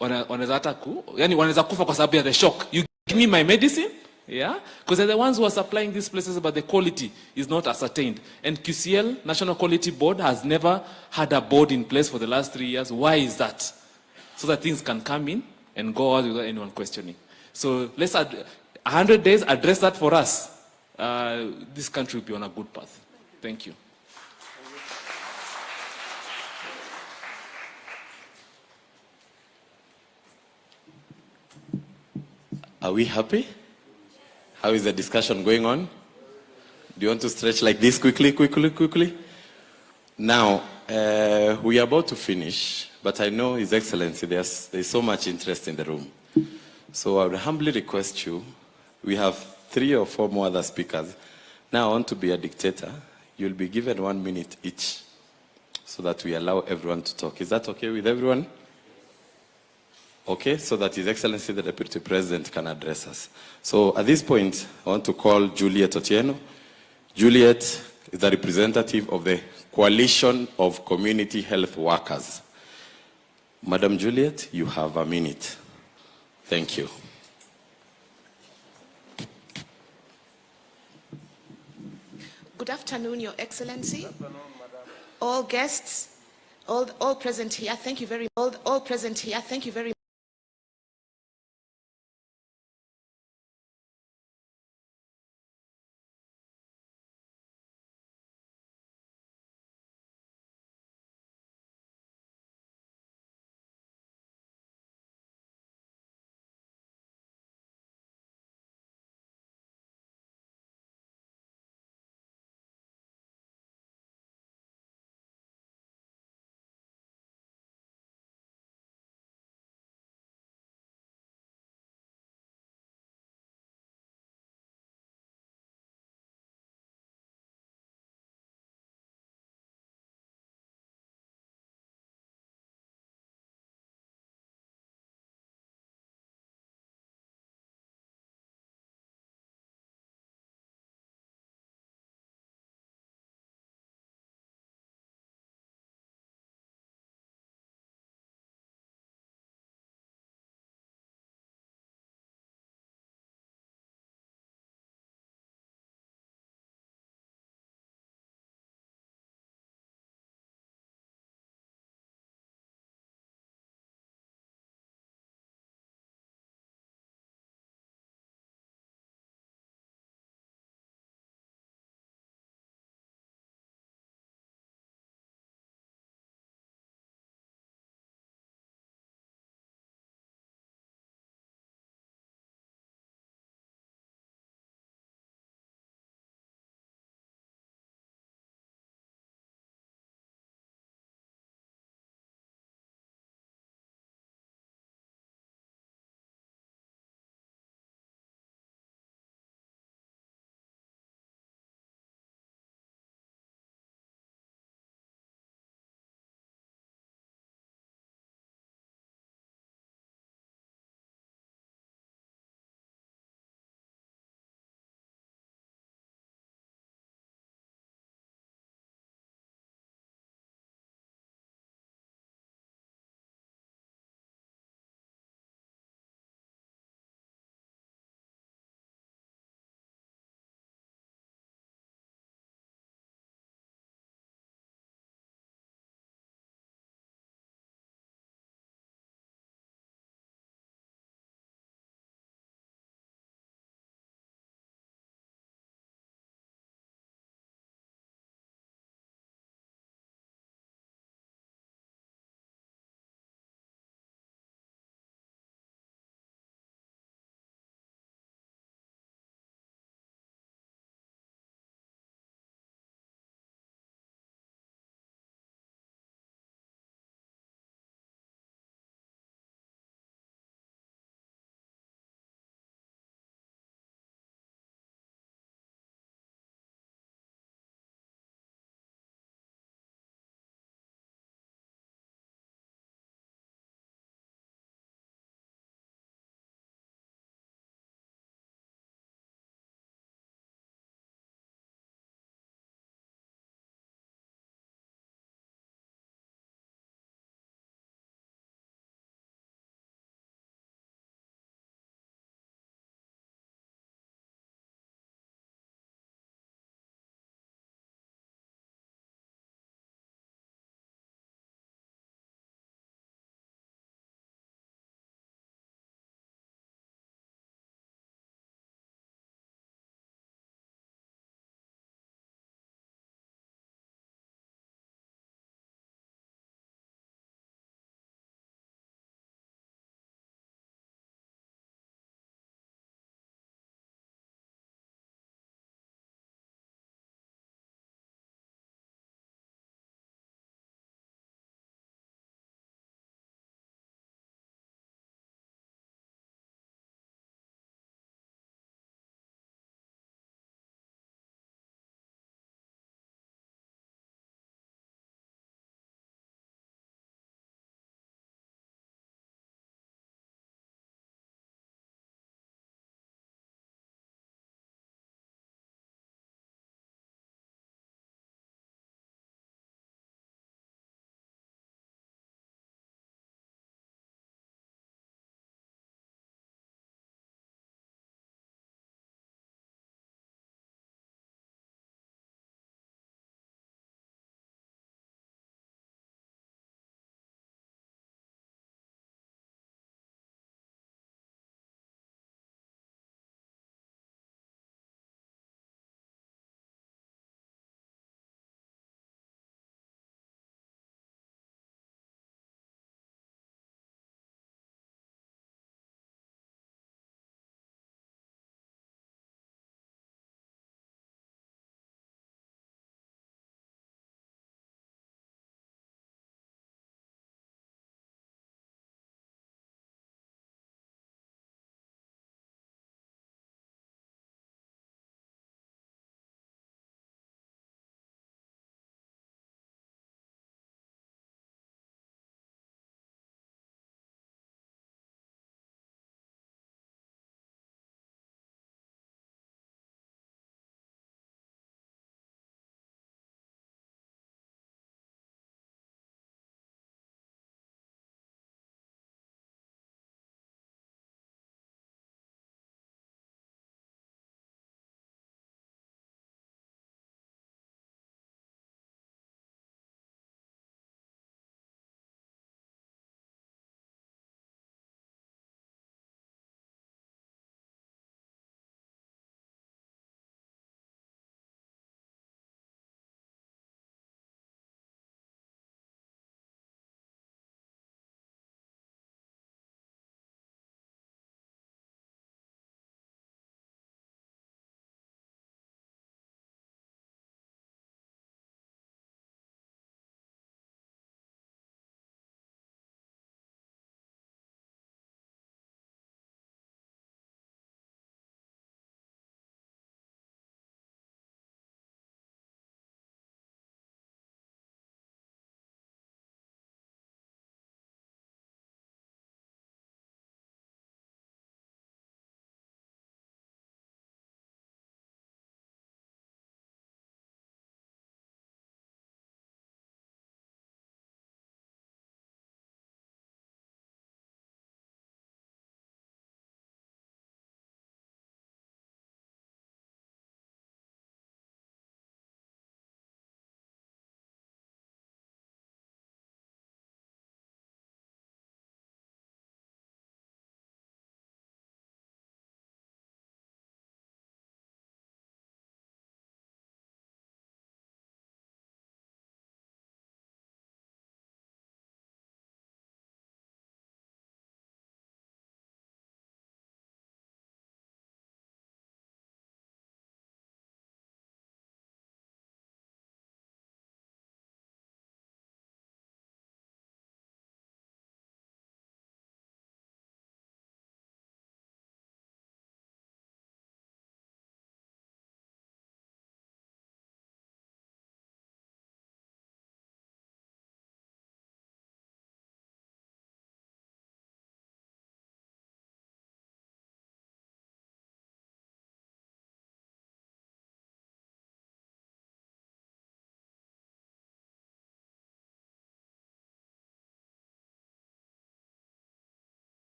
Speaker 16: wanaweza kufa kwa sababu ya the shock. You give me my medicine? Because they're the ones who are supplying these places, but the quality is not ascertained. And QCL, National Quality Board, has never had a board in place for the last 3 years. Why is that? So that things can come in and go out without anyone questioning. So let's 100 days, address that for us. This country will be on a good path. Thank you.
Speaker 17: Are we happy? How is the discussion going on? Do you want to stretch like this quickly? Now, we are about to finish, but I know His Excellency, there's so much interest in the room. So I would humbly request you, we have 3 or 4 more other speakers. Now I want to be a dictator. You'll be given 1 minute each so that we allow everyone to talk. Is that okay with everyone? Okay, so that His Excellency the Deputy President can address us. So at this point, I want to call Juliet Otieno. Juliet is the representative of the Coalition of Community Health Workers. Madam Juliet, you have a minute. Thank you.
Speaker 18: Good afternoon, Your Excellency. All guests, all present here, thank you very much. All present here, thank you very much.